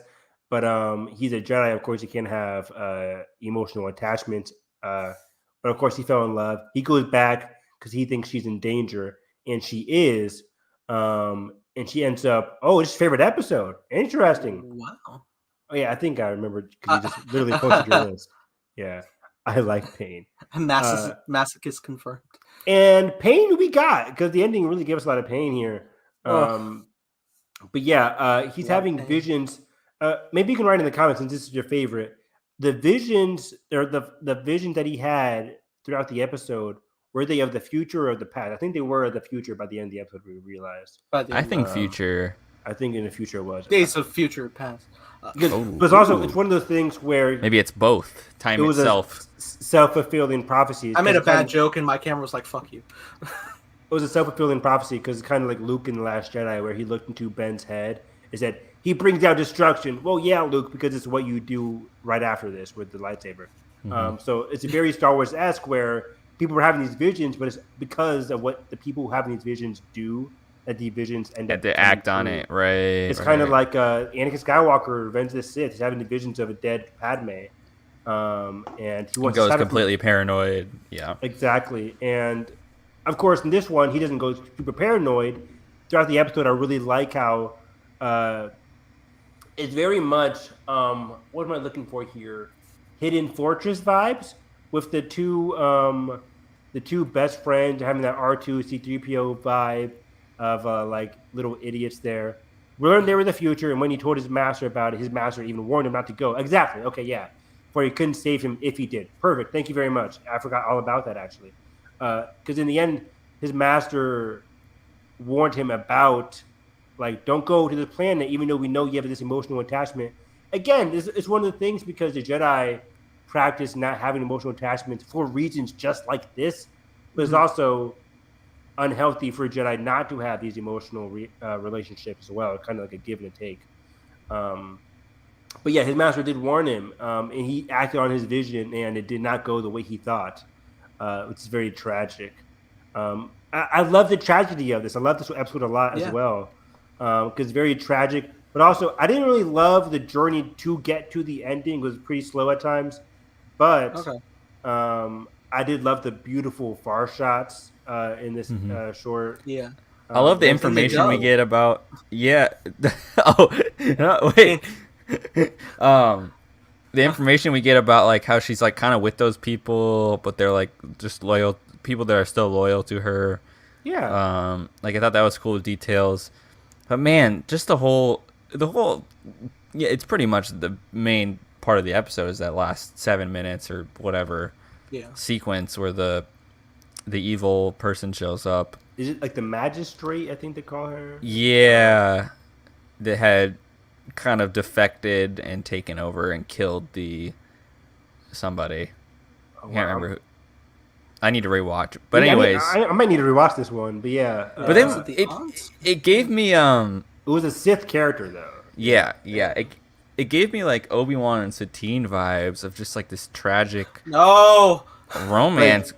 but he's a Jedi. Of course, he can't have emotional attachment. But of course, he fell in love. He goes back because he thinks she's in danger, and she is. And she ends up. Oh, it's his favorite episode. Interesting. Wow. Oh yeah, I think I remember because you just literally posted your list. Yeah, I like Pain. Masochist confirmed. And Pain we got because the ending really gave us a lot of pain here. Ugh. But yeah, he's Lot of having pain. visions. Maybe you can write in the comments since this is your favorite. The visions or the visions that he had throughout the episode, were they of the future or of the past? I think they were of the future by the end of the episode. We realized. I think future. I think in the future it was. Days of Future Past. But also it's one of those things where Maybe it's both. Time it was itself. a self-fulfilling prophecy. I made a It's kind bad of- joke and my camera was like, "Fuck you." It was a self-fulfilling prophecy because it's kind of like Luke in The Last Jedi, where he looked into Ben's head and said, he brings down destruction. Well, yeah, Luke, because it's what you do right after this with the lightsaber. So it's a very Star Wars-esque where people were having these visions, but it's because of what the people having these visions do that the visions end up Had to coming act on true. it, right? It's kind of like Anakin Skywalker, Revenge of the Sith. He's having the visions of a dead Padme. And he He wants goes to stop it from- completely paranoid. Yeah. Exactly. And of course, in this one, he doesn't go super paranoid. Throughout the episode, I really like how it's very much, what am I looking for here? Hidden Fortress vibes with the two best friends having that R2 C3PO vibe of like little idiots there. We learned they were the future, and when he told his master about it, his master even warned him not to go. Exactly. Okay, yeah. For he couldn't save him if he did. Perfect. Thank you very much. I forgot all about that actually. Because in the end, his master warned him about, like, don't go to the planet, even though we know you have this emotional attachment. Again, it's one of the things because the Jedi practice not having emotional attachments for reasons just like this, but it's also unhealthy for a Jedi not to have these emotional relationships as well, kind of like a give and a take. But yeah, his master did warn him, and he acted on his vision, and it did not go the way he thought, which is very tragic. I love the tragedy of this. I love this episode a lot as well, because it's very tragic. But also, I didn't really love the journey to get to the ending. It was pretty slow at times. But I did love the beautiful far shots in this short. Yeah. I love the information we get about. Yeah. Oh, no, wait. The information we get about like how she's like kind of with those people, but they're like just loyal people that are still loyal to her. Yeah. Like I thought that was cool details. But man, just the whole yeah, it's pretty much the main part of the episode is that last 7 minutes or whatever sequence where the evil person shows up. Is it like the magistrate? I think they call her. Yeah, that had kind of defected and taken over and killed somebody. Oh, I can't wow. remember who. I need to rewatch. But Yeah, anyways, I might need to rewatch this one. But yeah, but then it gave me it was a Sith character though. yeah it gave me like Obi-Wan and Satine vibes of just like this tragic No. romance.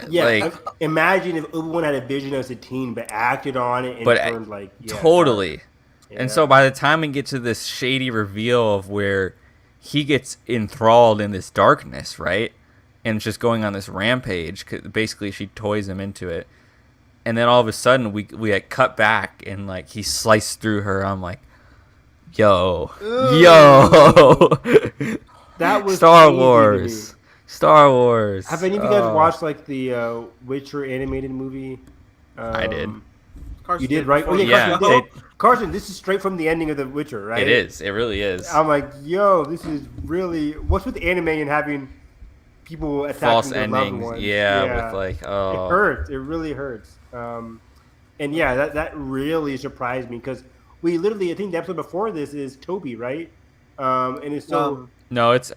Yeah, like imagine if Obi-Wan had a vision of Satine but acted on it and But turned like totally. Yeah. And so by the time we get to this shady reveal of where he gets enthralled in this darkness, right? And just going on this rampage, 'cause basically she toys him into it. And then all of a sudden we like cut back and like he sliced through her. I'm like, yo. that was Star crazy to Wars. me. Star Wars. Have any of you guys watched like the Witcher animated movie? I did. Carson You did, right? Oh Yeah, Carson, you did. Carson, this is straight from the ending of The Witcher, right? It is. It really is. I'm like, yo, this is really what's with anime and having people attacking False their loved endings. ones. Yeah, with like, oh. It hurts. It really hurts. And yeah, that really surprised me because we literally, I think the episode before this is Toby, right? And it's so No, it's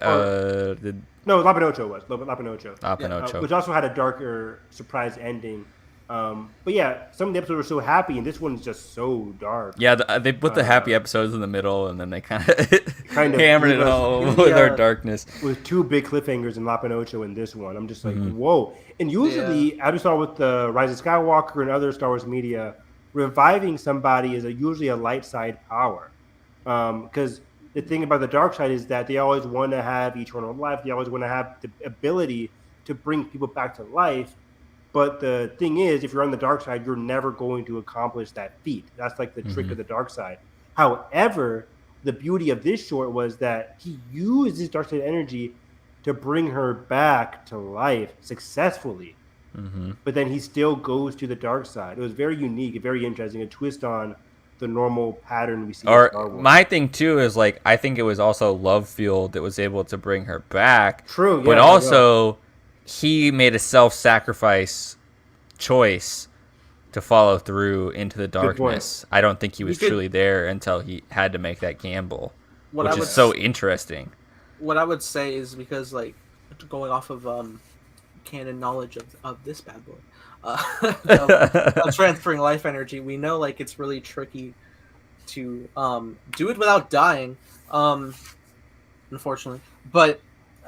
no, Lapinocho was Lapinocho. Lapinocho. Which also had a darker surprise ending. But yeah, some of the episodes were so happy, and this one's just so dark. Yeah, they put the happy episodes in the middle, and then they kind of Kind of hammered it home with our darkness. With two big cliffhangers in Lapinocho in this one. I'm just like, whoa. And usually, I just saw with the Rise of Skywalker and other Star Wars media, reviving somebody is usually a light side power. Because the thing about the dark side is that they always want to have eternal life. They always want to have the ability to bring people back to life. But the thing is, if you're on the dark side, you're never going to accomplish that feat. That's like the trick of the dark side. However, the beauty of this short was that he used his dark side energy to bring her back to life successfully. But then he still goes to the dark side. It was very unique, very interesting, a twist on the normal pattern we see in Star Wars. My thing too is like I think it was also Love Field that was able to bring her back. True, yeah, but also he made a self-sacrifice choice to follow through into the darkness. I don't think he was truly there until he had to make that gamble, which is so interesting. What I would say is because like going off of canon knowledge of this bad boy. Of transferring life energy, we know like it's really tricky to do it without dying, unfortunately. But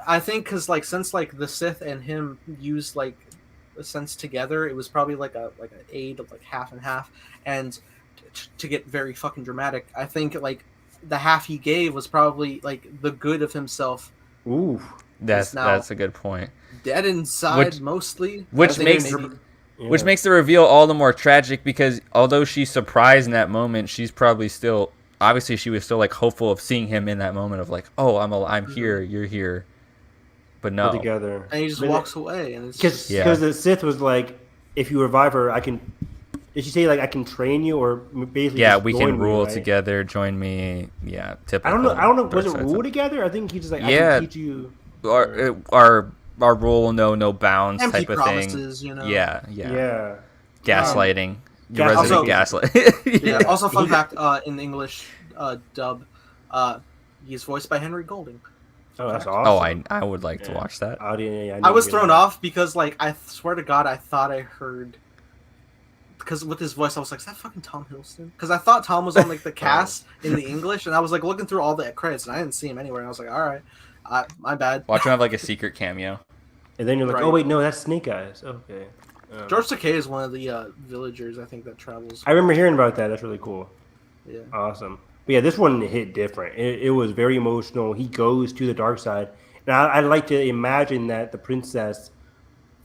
I think because like since like the Sith and him used like a sense together, it was probably like an aid of like half and half. And to get very fucking dramatic, I think like the half he gave was probably like the good of himself. Ooh, that's a good point. Dead inside, mostly, which makes the reveal all the more tragic because although she's surprised in that moment, she's probably still obviously she was still like hopeful of seeing him in that moment of like, oh, I'm here, you're here, but no, together, and he just walks away, and it's because the Sith was like, if you revive her, I can. Did she say like I can train you or basically? We can rule together. Join me. Yeah, typical. I don't know. Was it rule together? I think he just like I can teach you. Our rule, no bounds empty type of promises, thing. You know? Yeah. Gaslighting. The also, resident gaslight. Yeah. Also, fun fact: in the English dub, he's voiced by Henry Golding. Oh, that's awesome. I would like to watch that. I was thrown off because, like, I swear to God, I thought I heard. Because with his voice, I was like, "Is that fucking Tom Hiddleston?" Because I thought Tom was on like the cast in the English, and I was like looking through all the credits, and I didn't see him anywhere. And I was like, "All right, my bad." Watch him have like a secret cameo. And then you're like, "Oh wait, no, that's Snake Eyes." Okay. George Takei is one of the villagers, I think, that travels. I remember hearing about that. That's really cool. Yeah. Awesome. But yeah, this one hit different. It was very emotional. He goes to the dark side, and I'd like to imagine that the princess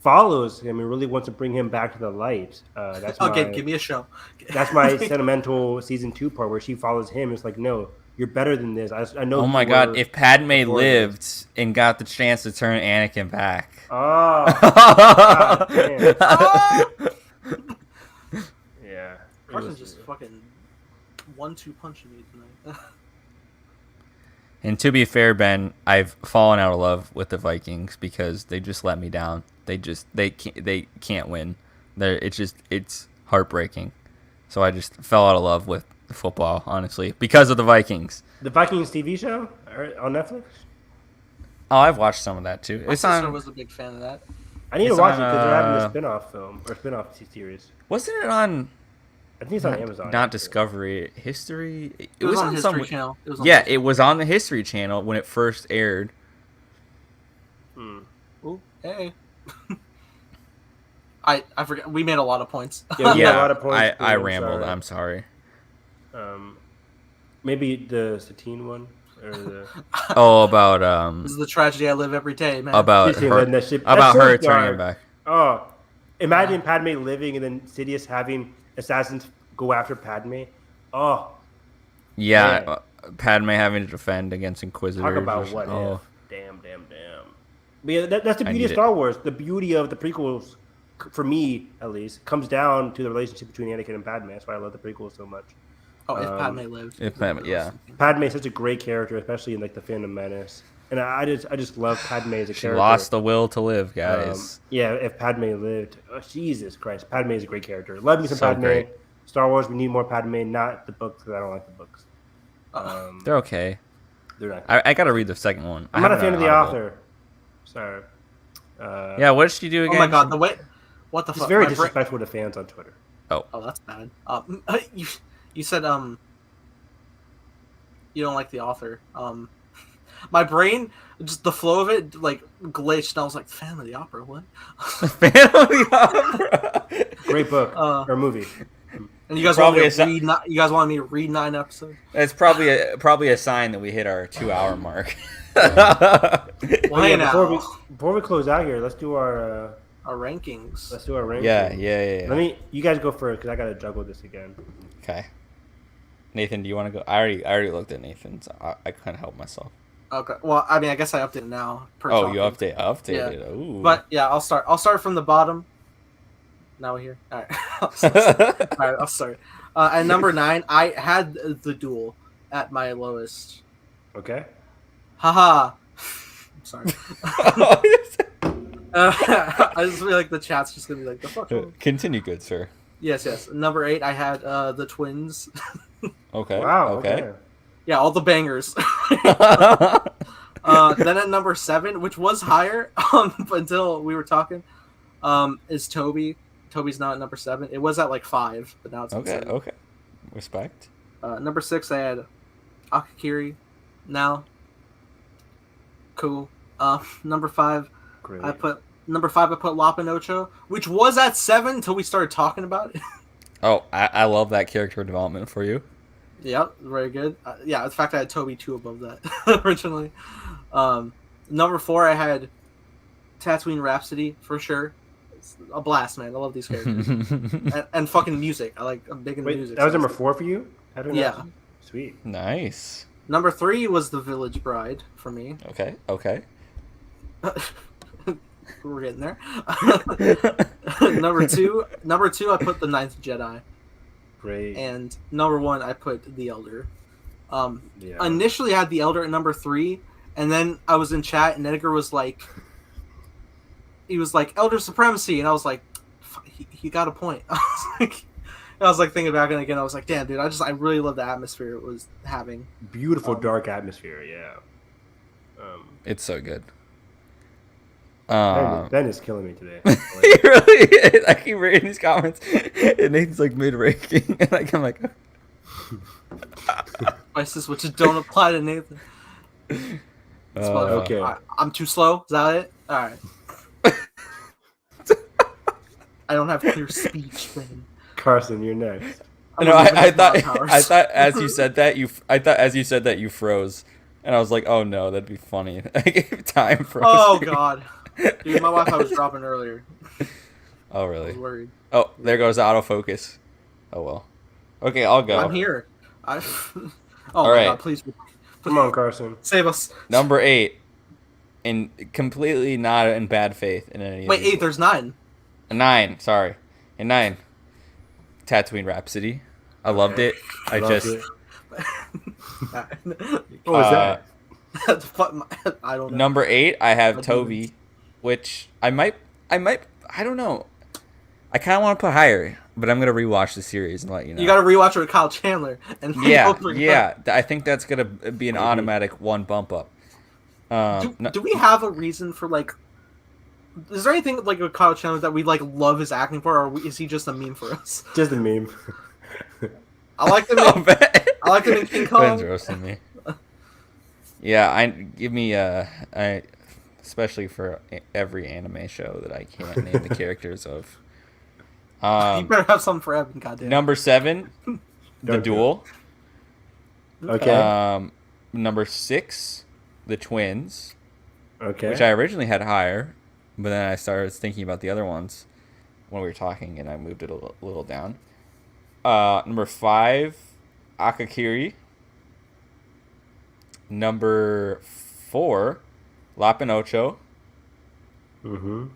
follows him and really wants to bring him back to the light. That's give me a show. That's my sentimental season 2 part where she follows him. It's like, no, you're better than this. I know. Oh my God! If Padme lived and got the chance to turn Anakin back. Oh. God, damn. Yeah. Carson's just fucking 1-2 punching me tonight. And to be fair, Ben, I've fallen out of love with the Vikings because they just let me down. They can't win. It's heartbreaking. So I just fell out of love with football, honestly, because of the Vikings. The Vikings TV show on Netflix. Oh, I've watched some of that too. My sister was a big fan of that. I need to It's watch on, it because they're having a spin-off film or spin-off series. Wasn't it on? I think it's on Amazon. Not Discovery, History. It was on History Channel. It was on the History Channel when it first aired. Ooh, hey. I forget. We made a lot of points. Yeah, we made a lot of points. I rambled. I'm sorry. Maybe the Satine one or the. Oh, about This is the tragedy I live every day, man. about Seriously, her, man, that shit- about that's so her dark. turning back. Oh, imagine Padme living and then Sidious having assassins go after Padme. Oh, Yeah, Man. Padme having to defend against Inquisitors. talk about what Oh, if. Damn. But yeah, that's the beauty of need Star Wars. The beauty of the prequels, for me at least, comes down to the relationship between Anakin and Padme. That's why I love the prequels so much. Oh, if Padme lived. if Padme- yeah. Padme is such a great character, especially in like the Phantom Menace. And I just love Padme as a She character. lost the will to live, guys. Yeah, if Padme lived, oh, Jesus Christ, Padme is a great character. Love me some So Padme. great. Star Wars, we need more Padme. Not the books because I don't like the books. They're okay. They're not. I gotta read the second one. I'm not a I fan haven't of the read Audible. author. Sorry. Yeah, what did she do again? Oh my god, the way. What the He's fuck? very My brain- disrespectful to fans on Twitter. Oh, that's bad. You said you don't like the author. My brain, just the flow of it, like glitched. And I was like, Phantom of the Opera, what? Phantom of the Opera. Great book or movie. And you guys Probably want me to read? You guys wanted me to read 9 episodes? It's probably a sign that we hit our 2-hour mark. Well, hey, Before now before we close out here, let's do our rankings. rankings. Yeah. You guys go first because I gotta juggle this again. Okay. Nathan, do you want to go? I already looked at Nathan's. I couldn't help myself. Okay. Well, I mean, I guess I updated now. Oh, you updated. Yeah. Ooh. But yeah, I'll start from the bottom. Now we're here. All right. I'll start. At number 9, I had the Duel at my lowest. Okay. Haha. I'm sorry. I just feel like the chat's just gonna be like the fuck. Continue, good sir. Yes. Number 8, I had the Twins. Okay. Wow. Okay. Yeah, all the bangers. Then at number 7, which was higher until we were talking, is Toby. Toby's not at number 7. It was at like 5, but now it's at 7. Okay. Respect. Number 6, I had Akakiri. Now, cool. Number 5, Great. I put Lapa Nocho, which was at 7 until we started talking about it. Oh, I love that character development for you. Yep, very good. Yeah, in fact, I had Toby 2 above that originally. Number 4, I had Tatooine Rhapsody for sure. It's a blast, man. I love these characters and fucking music. I'm big into music. That was so number 4 for you? Yeah. Sweet. Nice. Number 3 was The Village Bride for me. Okay. We're getting there. Number two, I put The Ninth Jedi. Great. And number 1, I put The Elder. Yeah. Initially, I had The Elder at number 3, and then I was in chat, and Edgar was like, Elder Supremacy, and I was like, he got a point. I was like thinking back and again, I was like, damn, dude, I really love the atmosphere it was having. Beautiful dark atmosphere. Yeah. It's so good. Ben is killing me today. He really is. I keep reading these comments, and Nathan's like mid-ranking, and I'm like, Spices which don't apply to Nathan. Okay. I'm too slow. Is that it? All right. I don't have clear speech, man. Carson, you're next. no, I thought as you said that you froze, and I was like, oh no, that'd be funny. I gave time for. Oh god, dude, my Wi-Fi was dropping earlier. Oh I really? was worried. Oh, there goes the autofocus. Oh well. Okay, I'll go. I'm here. Oh All my right. god, please Come on, Carson. save us. Number 8, and completely not in bad faith in any. Wait, of these. 8. There's 9. 9. Sorry, and 9. Tatooine Rhapsody. I loved it. I Loved just it. What was uh, that? I don't know. number 8, I have I Toby, which I might, I don't know. I kind of want to put higher, but I'm gonna rewatch the series and let you know. You got to rewatch it with Kyle Chandler, and then Yeah, you'll bring it up. I think that's gonna be an automatic one bump up. Do we have a reason for like? Is there anything like with Kyle Chandler that we like love his acting for, or is he just a meme for us? Just a meme. I like him. I like him in King Ben's Kong. roasting me. Yeah, give me I especially for every anime show that I can't name the characters of. You better have something for Evan, goddamn. Number 7, The Don't do Duel. Okay. Number 6, The Twins, Okay. which I originally had higher, but then I started thinking about the other ones when we were talking, and I moved it a little down. Number 5, Akakiri. Number 4, La Pinocho. Mm-hmm.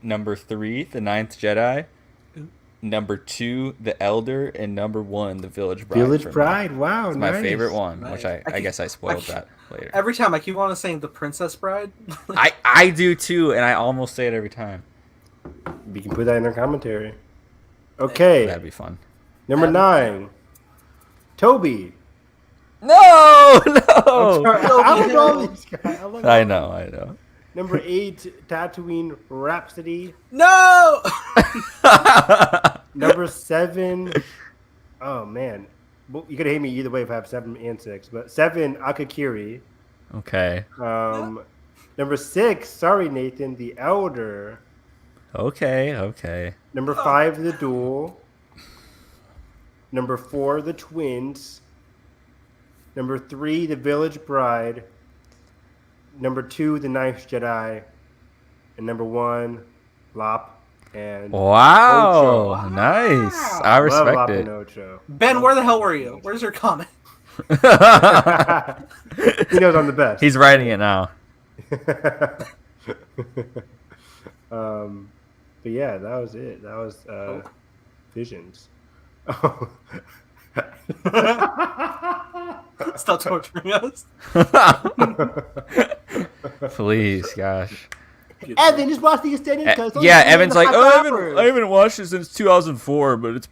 Number 3, The Ninth Jedi. Number 2, The Elder, and number 1, The Village Bride. Village for me. Bride. Wow, It's nice. my favorite one, Nice. which I guess I spoiled that later. Every time I keep on saying the Princess Bride. I do too, and I almost say it every time. We can put that in our commentary. Okay. That'd be fun. Number 9. Toby. No, I'm no. sorry. I love all these guys. Love I all know. these. Number 8, Tatooine Rhapsody. No. Number 7. Oh man, well, you could hate me either way if I have 7 and 6. But 7, Akakiri. Okay. Number 6. Sorry, Nathan, The Elder. Okay. Number 5, The Duel. Number 4, The Twins. Number 3, The Village Bride. Number 2, The Ninth Jedi. And number 1, Lop and Wow. Ocho. Nice. I Love respect Lop it. and Ocho. Ben, where the hell were you? Where's your comment? He knows I'm the best. He's writing it now. But yeah, that was it. That was Visions. Stop torturing us. Please, gosh. Evan, just watch the extended cut. Yeah, Evan's like, oh, I haven't watched it since 2004, but it's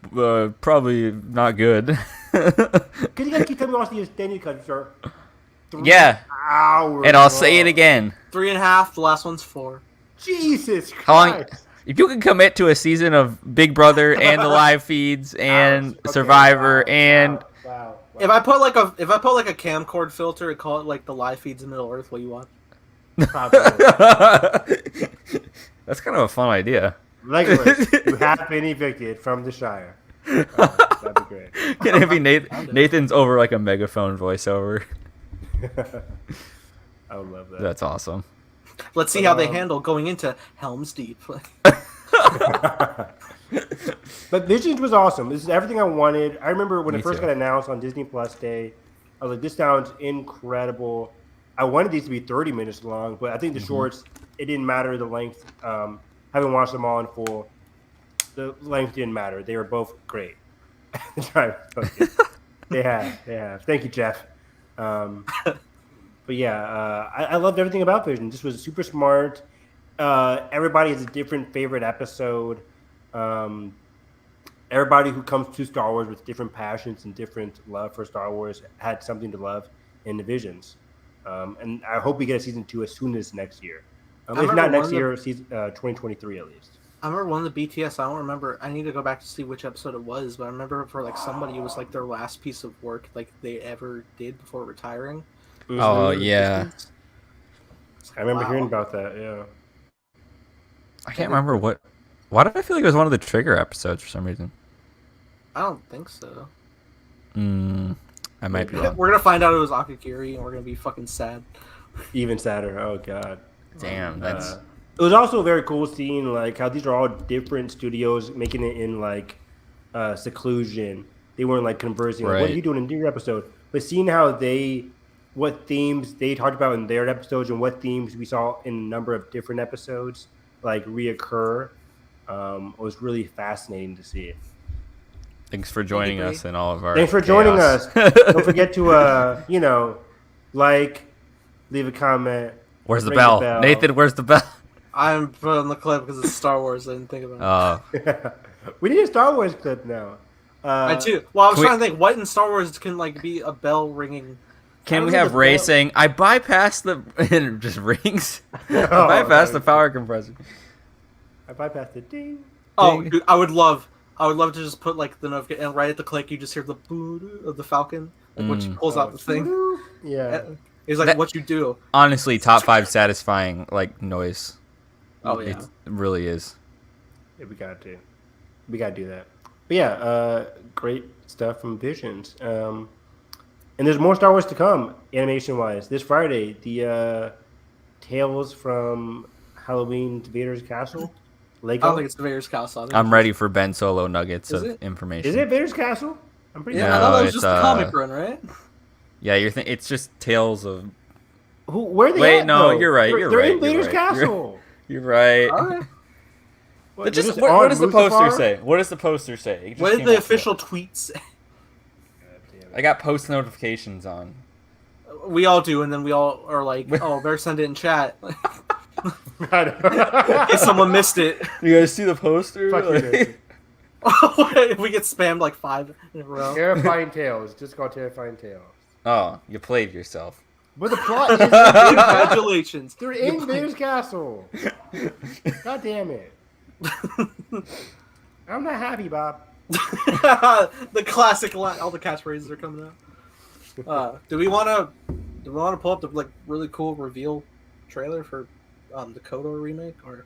probably not good. Because you gotta keep telling me to watch the extended cut for 3 Yeah. hours. And I'll say it again. 3.5. The last one's 4. Jesus Christ. How long? If you can commit to a season of Big Brother and the live feeds and Okay, Survivor wow, and wow. If I put like a camcord filter and call it like the live feeds in Middle Earth, what you want? Probably. That's kind of a fun idea. Legolas, you have been evicted from the Shire. That'd be great. Can it be Nathan's over like a megaphone voiceover? I would love that. That's awesome. Let's see how they handle going into Helm's Deep. But Visions was awesome. This is everything I wanted. I remember when Me it first too. got announced on Disney Plus Day, I was like, this sounds incredible. I wanted these to be 30 minutes long, but I think the shorts, it didn't matter the length. Having watched them all in full, the length didn't matter. They were both great. They have. Thank you, Jeff. But yeah, I loved everything about Vision. This was super smart. Everybody has a different favorite episode. Everybody who comes to Star Wars with different passions and different love for Star Wars had something to love in the Visions. And I hope we get a season 2 as soon as next year. If not next year, season 2023 at least. I remember one of the BTS. I don't remember. I need to go back to see which episode it was, but I remember for like somebody, it was like their last piece of work like they ever did before retiring. Oh yeah, I remember Wow. hearing about that. Yeah. I can't remember what. Why did I feel like it was one of the Trigger episodes for some reason? I don't think so. I might be wrong. We're gonna find out it was Akakiri, and we're gonna be fucking sad. Even sadder. Oh god. Damn, that's It was also very cool seeing like how these are all different studios making it in like seclusion. They weren't like conversing. Like, what are Right. you doing in your episode? But seeing how what themes they talked about in their episodes and what themes we saw in a number of different episodes like reoccur was really fascinating to see. Thanks for joining Bree. us in all of our. Thanks for joining chaos. us. Don't forget to like, leave a comment. Where's the ring bell? Nathan, where's the bell? I'm putting the clip because it's Star Wars. I didn't think about it. We need a Star Wars clip now. I too. Well, I was Can we- trying to think what in Star Wars can like be a bell ringing. Can How we does have the Ray bell- saying, "I bypassed the," and it just rings? I bypassed the power compressor. I bypassed the ding. Oh, Ding. dude, I would love to just put like the notification, and right at the click, you just hear the boo of the Falcon, like when she pulls out the thing. Yeah. He's like, That- "What you do?" Honestly, top 5 satisfying like noise. Oh yeah. It really is. Yeah, we got to. We got to do that. But yeah, great stuff from Visions. And there's more Star Wars to come, animation-wise. This Friday, the Tales from Halloween to Vader's Castle. I Lego. don't think it's the Vader's Castle. I think I'm it's- ready for Ben Solo nuggets Is of it? information. Is it Vader's Castle? I'm pretty Yeah, sure. I thought that was it's, just the comic run, right? Yeah, it's just tales of. Where are they Wait, at, no, though? you're right, They're, you're they're right, in you're Vader's right. Castle. You're right. All right. What, What they're does on the poster Mustafar? say? What does the poster say? It just What did came the out official tweet say? God damn it. I got post notifications on. We all do, and then we all are like, "Oh, better send it in chat." I know. If someone missed it, You guys see the poster? Fuck you, Nathan. we get spammed like 5 in a row. Terrifying Tales. Just called Terrifying Tales. Oh, you played yourself. But the plot is Congratulations. they're in Vader's Castle. God damn it. I'm not happy, Bob. The classic line. All the catchphrases are coming out. Do we want to pull up the like really cool reveal trailer for the KOTOR remake or?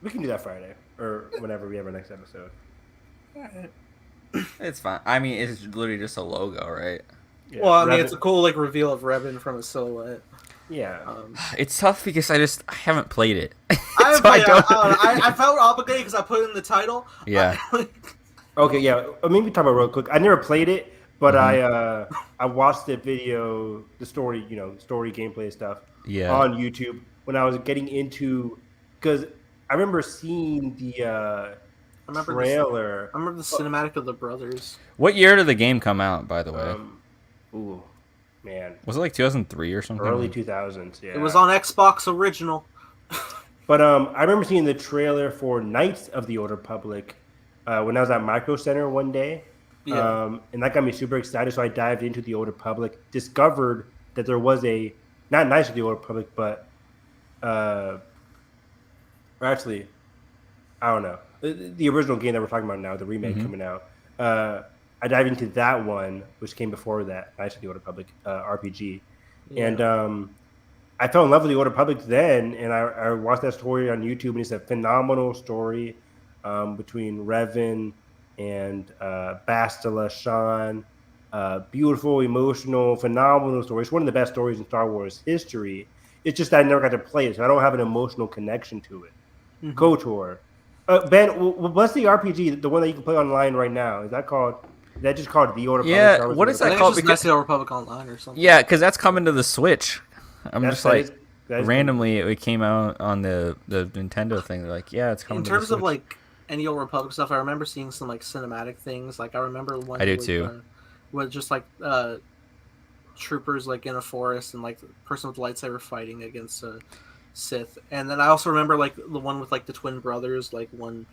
We can do that Friday or whenever we have our next episode. It's fine. I mean, it's literally just a logo, right? Yeah, Well, I mean, rather- it's a cool like reveal of Revan from a silhouette. yeah. It's tough because I haven't played it. I, So I don't- I felt obligated because I put it in the title. Yeah. Okay, yeah. Maybe talk about it real quick. I never played it, but Mm-hmm. I watched the video, the story, story gameplay stuff Yeah. on YouTube when I was getting into because I remember seeing the I remember trailer. I remember the cinematic of the brothers. What year did the game come out, by the way? Ooh, man, Was it like 2003 or something? early 2000s. Yeah, It was on Xbox original. But I remember seeing the trailer for Knights of the Old Republic when I was at Micro Center one day. Yeah. And that got me super excited. So I dived into the Old Republic, discovered that there was not Knights of the Old Republic, but or actually, I don't know. The original game that we're talking about now, the remake coming out. I dived into that one, which came before that, Knights of the Old Republic RPG. Yeah. And I fell in love with the Old Republic then, and I watched that story on YouTube, and it's a phenomenal story between Revan and Bastila Shan. Beautiful, emotional, phenomenal story. It's one of the best stories in Star Wars history. It's just that I never got to play it, so I don't have an emotional connection to it. KOTOR. Ben, what's the RPG, the one that you can play online right now? Is that just called The Old Republic? Yeah, Star Wars what The is I that think Republic? called? it's just Knights of the Old Republic Online or something. Yeah, because that's coming to the Switch. I'm That's- just like, that is- randomly it came out on the Nintendo thing. They're like, yeah, it's coming In to the terms of Switch. like any Old Republic stuff, I remember seeing some like cinematic things. Like I remember one. I do with, too. With just like troopers like in a forest and like the person with the lightsaber fighting against a Sith. And then I also remember like the one with like the twin brothers, like one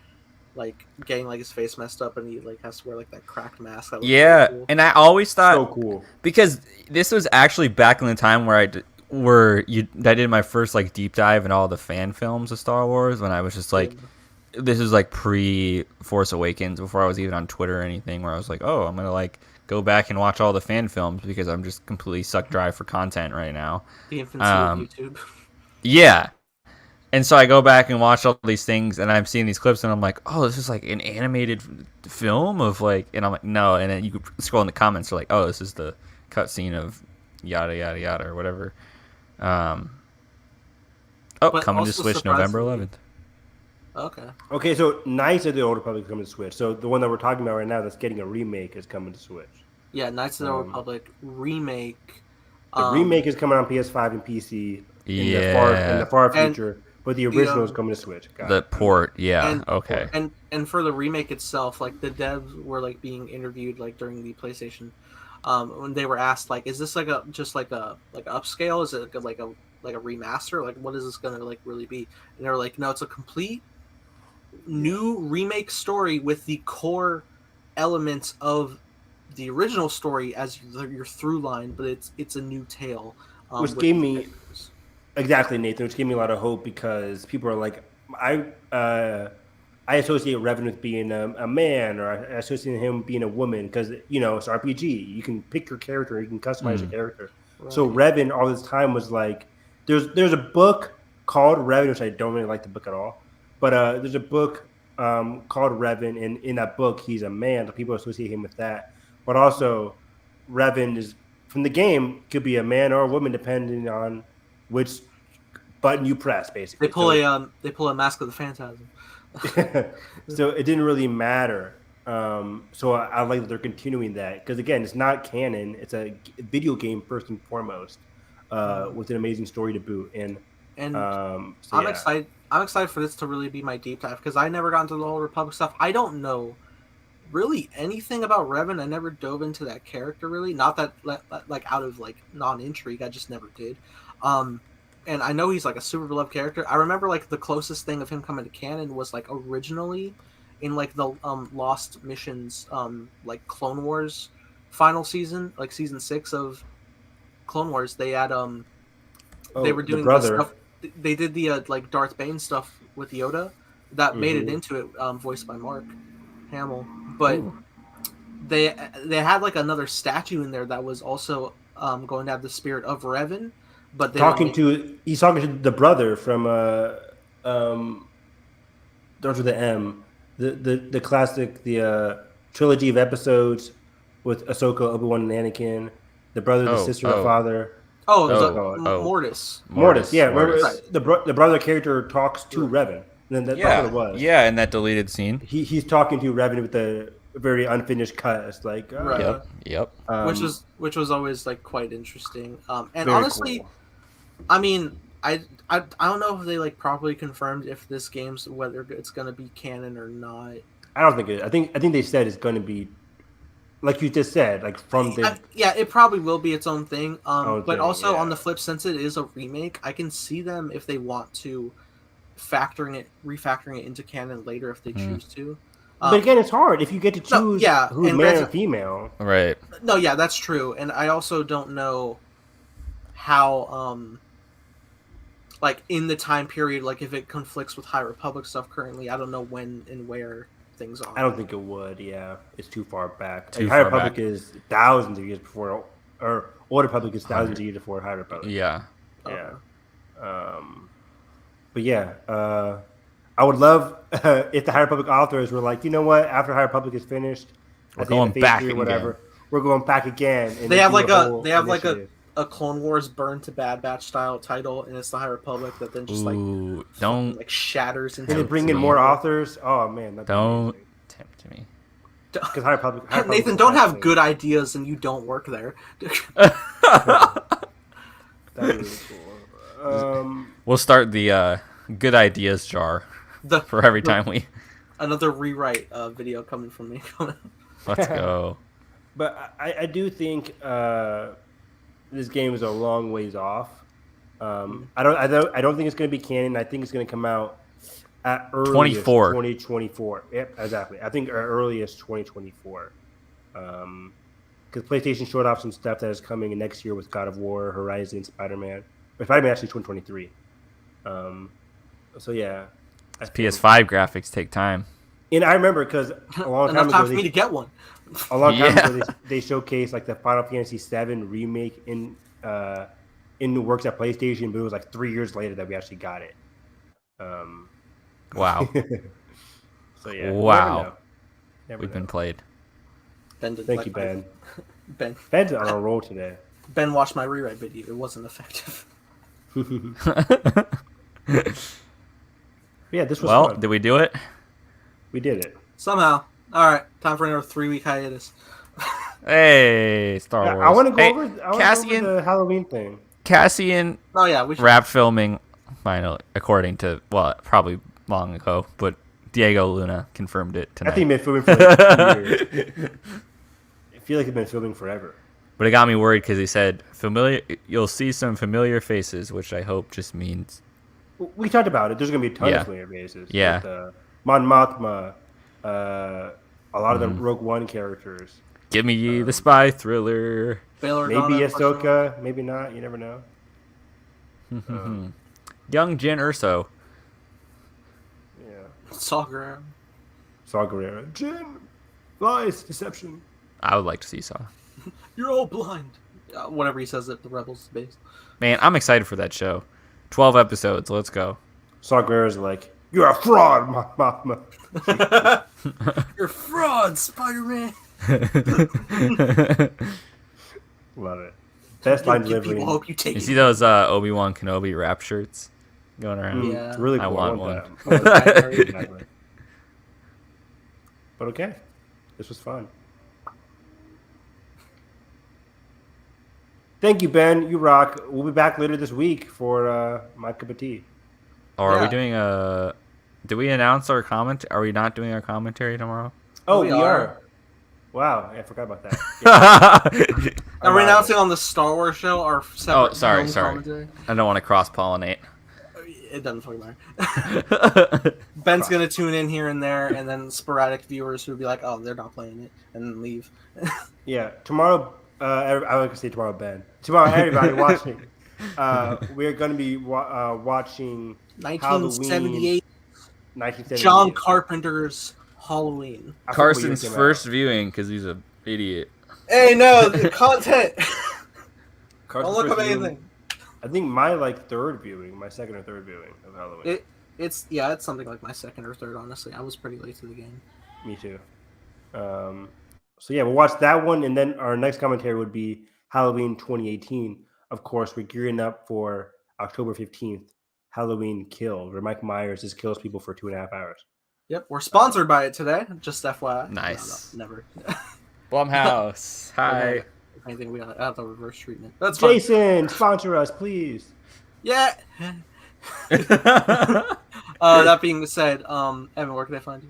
like getting like his face messed up and he like has to wear like that cracked mask. That was Yeah, really cool. and I always thought So cool. because this was actually back in the time where I did my first like deep dive in all the fan films of Star Wars when I was just like, this is like pre Force Awakens, before I was even on Twitter or anything, where I was like, oh, I'm gonna like go back and watch all the fan films because I'm just completely sucked dry for content right now. The infancy of YouTube. Yeah. And so I go back and watch all these things, and I'm seeing these clips, and I'm like, oh, this is like an animated film of like, and I'm like, no. And then you scroll in the comments, they're like, oh, this is the cutscene of yada yada yada or whatever. But Coming to also Switch November surprisingly- 11th. Okay. Okay, so Knights of the Old Republic is coming to Switch. So the one that we're talking about right now that's getting a remake is coming to Switch. Yeah, Knights of the Old Republic remake. The remake is coming on PS5 and PC in Yeah. the far And- future. but the original is coming to Switch. Got The it. port, yeah. And, Okay. and for the remake itself, like the devs were like being interviewed like during the PlayStation, when they were asked like, is this like a upscale? Is it like a remaster? Like, what is this gonna like really be? And they were like, no, it's a complete new remake story with the core elements of the original story as your through line, but it's a new tale. Which with gave me characters. exactly, Nathan, which gave me a lot of hope because people are like, I associate Revan with being a man, or I associate him being a woman because it's RPG. You can pick your character, you can customize your character. Right. So Revan all this time was like, there's a book called Revan, which I don't really like the book at all, but there's a book called Revan, and in that book he's a man. So people associate him with that, but also Revan is from the game could be a man or a woman depending on which button you press. Basically, They pull a Mask of the Phantasm. so it didn't really matter. So I like that they're continuing that because again, it's not canon. It's a video game first and foremost, with an amazing story to boot. And I'm yeah. excited. I'm excited for this to really be my deep dive because I never got into the Old Republic stuff. I don't know really anything about Revan. I never dove into that character really. Not that like out of like non-intrigue. I just never did. And I know he's like a super beloved character. I remember like the closest thing of him coming to canon was like originally in like the Lost Missions like Clone Wars final season, like season 6 of Clone Wars. They had they were doing the stuff. They did the like Darth Bane stuff with Yoda that made it into it, voiced by Mark Hamill. But they had like another starting in there that was also going to have the spirit of Revan. But he's talking to the brother from starts with the M, the classic trilogy of episodes with Ahsoka, Obi-Wan, and Anakin, the brother, the sister, the father. Mortis. Yeah, Mortis. The brother character talks to Revan. And that's what it was. Yeah, in that deleted scene. He's talking to Revan with a very unfinished cut. It's like Yep. Which was always like quite interesting. And honestly, cool. I mean, I don't know if they like properly confirmed if this game's whether it's going to be canon or not. I don't think it. I think they said it's going to be, like you just said, like from the. It probably will be its own thing. But also on the flip, since it is a remake, I can see them if they want to refactoring it into canon later if they choose to. But again, it's hard if you get to choose who's male or female. Right. No, yeah, that's true. And I also don't know how, like, in the time period, like, if it conflicts with High Republic stuff currently, I don't know when and where things are. I don't think it would, yeah. It's too far back. High Republic is thousands of years before, or Old Republic is thousands of years before High Republic. Yeah. Yeah. But yeah, I would love if the High Republic authors were like, you know what? After High Republic is finished, we're going back or whatever. Again. We're going back again. And they have like a Clone Wars Burn to Bad Batch style title, and it's the High Republic that then just like shatters into. And they bring in more authors. Oh man, don't tempt me. Because High Republic Nathan, don't have good ideas and you don't work there. That would be really cool. We'll start the good ideas jar for every time we. Another rewrite video coming from me. Let's go. But I do think this game is a long ways off. I don't think it's going to be canon. I think it's going to come out at earliest 2024. Yep, exactly. I think earliest 2024. Because PlayStation showed off some stuff that is coming next year with God of War, Horizon, Spider-Man. But Spider-Man actually 2023. So yeah, PS5 graphics take time. And I remember because a long time ago, for me to get one. A long time ago, they showcased like the Final Fantasy VII remake in the works at PlayStation, but it was like 3 years later that we actually got it. Wow. So yeah. Wow. We've been played. Thank you, Ben. Ben's on a roll today. Ben watched my rewrite video. It wasn't effective. Yeah, this was fun. Did we do it? We did it. Somehow. All right, time for another 3-week hiatus. Hey, Star Wars. I want to go over Cassian, the Halloween thing. Cassian we should. wrapped filming finally, according to probably long ago, but Diego Luna confirmed it tonight. I think they've been filming for like 2 years. I feel like they've been filming forever. But it got me worried because he said you'll see some familiar faces, which I hope just means We talked about it. There's going to be a ton Yeah. of familiar faces. Yeah. With, Mon Mothma, a lot of the Rogue One characters. give me the spy thriller. Bail Maybe Organa, Ahsoka, maybe not. You never know. Young Jyn Erso. Yeah. Saw Gerrera. Saw Gerrera. Jin! Lies! Deception. I would like to see Saw. You're all blind. Whatever he says at the Rebels base. Man, I'm excited for that show. 12 episodes. Let's go. Saw Gerrera's like, you're a fraud, Mothma. You're a fraud, Spider-Man. Love it. Best line delivery. People hope you take You it. see those Obi-Wan Kenobi rap shirts going around? Yeah. It's really I cool. want that. Exactly. But okay. This was fun. Thank you, Ben. You rock. We'll be back later this week for My Cup of Tea. Or are we Yeah. doing a... Did we announce our comment? Are we not doing our commentary tomorrow? Oh, We we are. are. Wow, I forgot about that. Yeah. Are we announcing on the Star Wars show our separate Oh, sorry. commentary? I don't want to cross-pollinate. It doesn't fucking matter. Ben's gonna tune in here and there, and then sporadic viewers who'll be like, "Oh, they're not playing it," and then leave. Yeah, tomorrow, I was going to say tomorrow, Ben. Tomorrow, everybody watching, we're going to be watching 1978, 1978. John Carpenter's Halloween. I forgot what year it Carson's came out. first viewing because he's an idiot. Hey, no, the content. Carson's Don't look first up viewing. anything. I think my third viewing, my second or third viewing of Halloween. It's something like my second or third. Honestly, I was pretty late to the game. Me too. So yeah, we'll watch that one, and then our next commentary would be Halloween 2018. Of course, we're gearing up for October 15th, Halloween Kill, where Mike Myers just kills people for 2.5 hours. Yep, we're sponsored by it today. Just FYI. Nice. No, never. Blumhouse. Hi. If anything, we got the reverse treatment. That's fine. Jason, sponsor us, please. Yeah. That being said, Evan, where can I find you?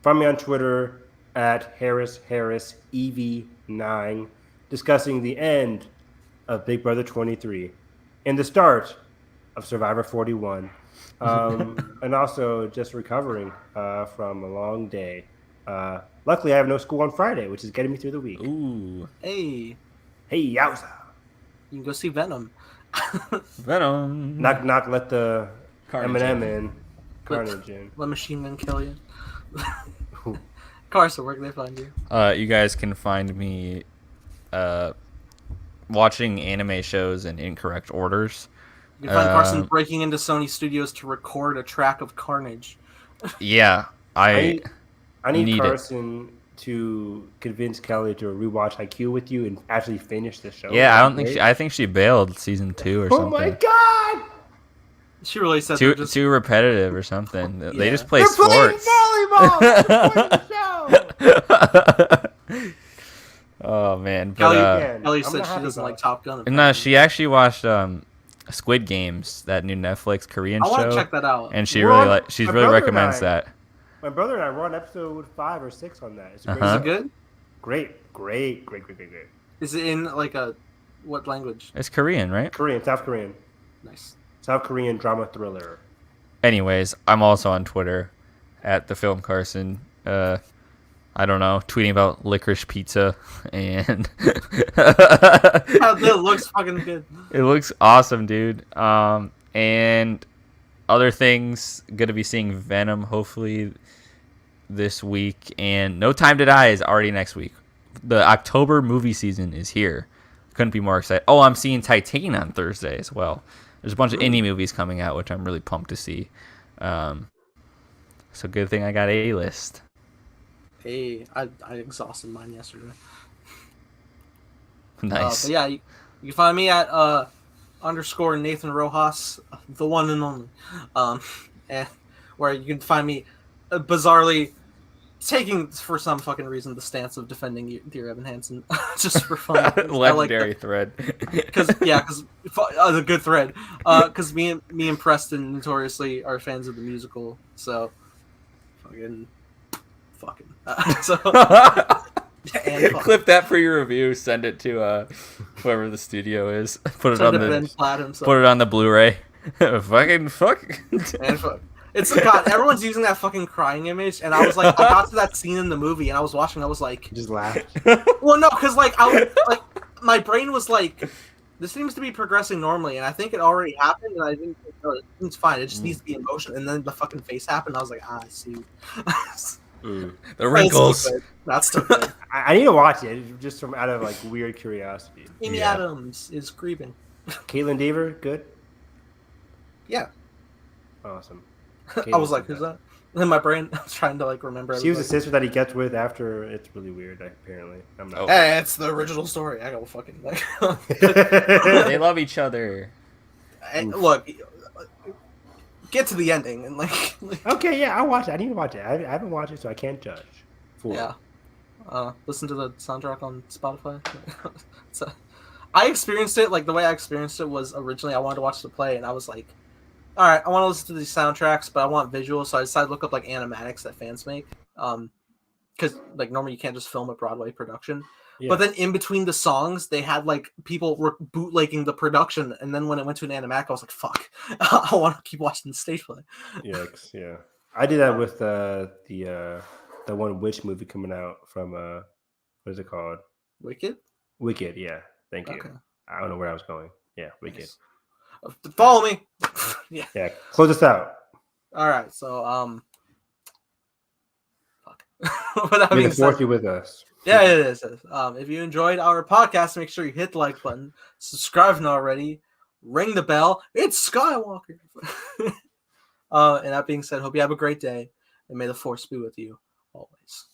Find me on Twitter at HarrisEV9, discussing the end of Big Brother 23 and the start of Survivor 41, and also just recovering from a long day. Luckily, I have no school on Friday, which is getting me through the week. Ooh. Hey, Hey, yowza! you can go see Venom. Venom. Knock, knock, let the Carnage Eminem in. in. Carnage in. Let Machine Gun kill you. Carson, where can they find you? You guys can find me watching anime shows in incorrect orders. You can find Carson breaking into Sony Studios to record a track of Carnage. Yeah, I need need it. Carson to convince Kelly to rewatch IQ with you and actually finish the show. I don't think I think she bailed season 2 or Oh something. my god! She really said Too they're just too repetitive or something. They Yeah. just play They're playing sports. volleyball! That's the point of the show! Oh man, Kelly, but again. Kelly I'm said not she happy doesn't about like it. Top Gun. no, she actually watched Squid Games, that new Netflix Korean I want show, to check that out. and she We're really on- like she's my really brother and recommends I- that. My brother and I were on episode 5 or 6 on that. It's a great, Is Uh-huh. it good? great. Is it in like a what language? It's Korean, right? Korean, South Korean. Nice. South Korean drama thriller. Anyways, I'm also on Twitter at the Film Carson. I don't know, tweeting about licorice pizza, and That looks fucking good. it looks awesome, dude. And other things, gonna be seeing Venom hopefully this week, and No Time to Die is already next week. The October movie season is here. Couldn't be more excited. Oh, I'm seeing Titan on Thursday as well. There's a bunch of indie movies coming out, which I'm really pumped to see. So good thing I got a list. Hey, I exhausted mine yesterday. Nice. But yeah, you can find me at _ Nathan Rojas, the one and only. And where you can find me bizarrely taking, for some fucking reason, the stance of defending Dear Evan Hansen just for fun. Legendary thread. Because A good thread. Because me and Preston notoriously are fans of the musical, so fucking. So and clip that for your review. Send it to whoever the studio is. Put it on the Blu-ray. Fucking fuck. And fuck. It's God. Everyone's using that fucking crying image, and I was like, I got to that scene in the movie, and I was watching. I was like, Just laughed. well, no, because like my brain was like, this seems to be progressing normally, and I think it already happened, and I didn't. No, it's fine. It just needs to be emotion, and then the fucking face happened. I was like, I see. The wrinkles. That's still good. I need to watch it just from out of like weird curiosity. Amy Adams is creeping. Caitlin Dever, good. Yeah. Awesome. I was like, who's that? And then my brain, I was trying to like remember. She was the sister that he gets with after. It's really weird, apparently. I'm not. Hey, it's the original story. I go fucking like. They love each other. Look, get to the ending and like. Okay, yeah, I'll watch it. I need to watch it. I haven't watched it, so I can't judge. Yeah. Listen to the soundtrack on Spotify. So, I experienced it like the way I experienced it was originally I wanted to watch the play, and I was like, all right, I want to listen to these soundtracks, but I want visuals, so I decided to look up like animatics that fans make. Because like normally you can't just film a Broadway production. Yeah. But then in between the songs, they had like people were bootlegging the production, and then when it went to an animatic, I was like, "Fuck, I want to keep watching the stage play." Yikes! Yeah, I did that with the one witch movie coming out from what is it called? Wicked. Wicked. Yeah. Thank you. Okay. I don't know where I was going. Yeah, Wicked. Nice. Follow me. Yeah. Yeah. Close us out. All right. So fuck. May the force be with us. Yeah, it is. If you enjoyed our podcast, make sure you hit the like button, subscribe if not already, ring the bell. It's Skywalker. And that being said, hope you have a great day, and may the force be with you always.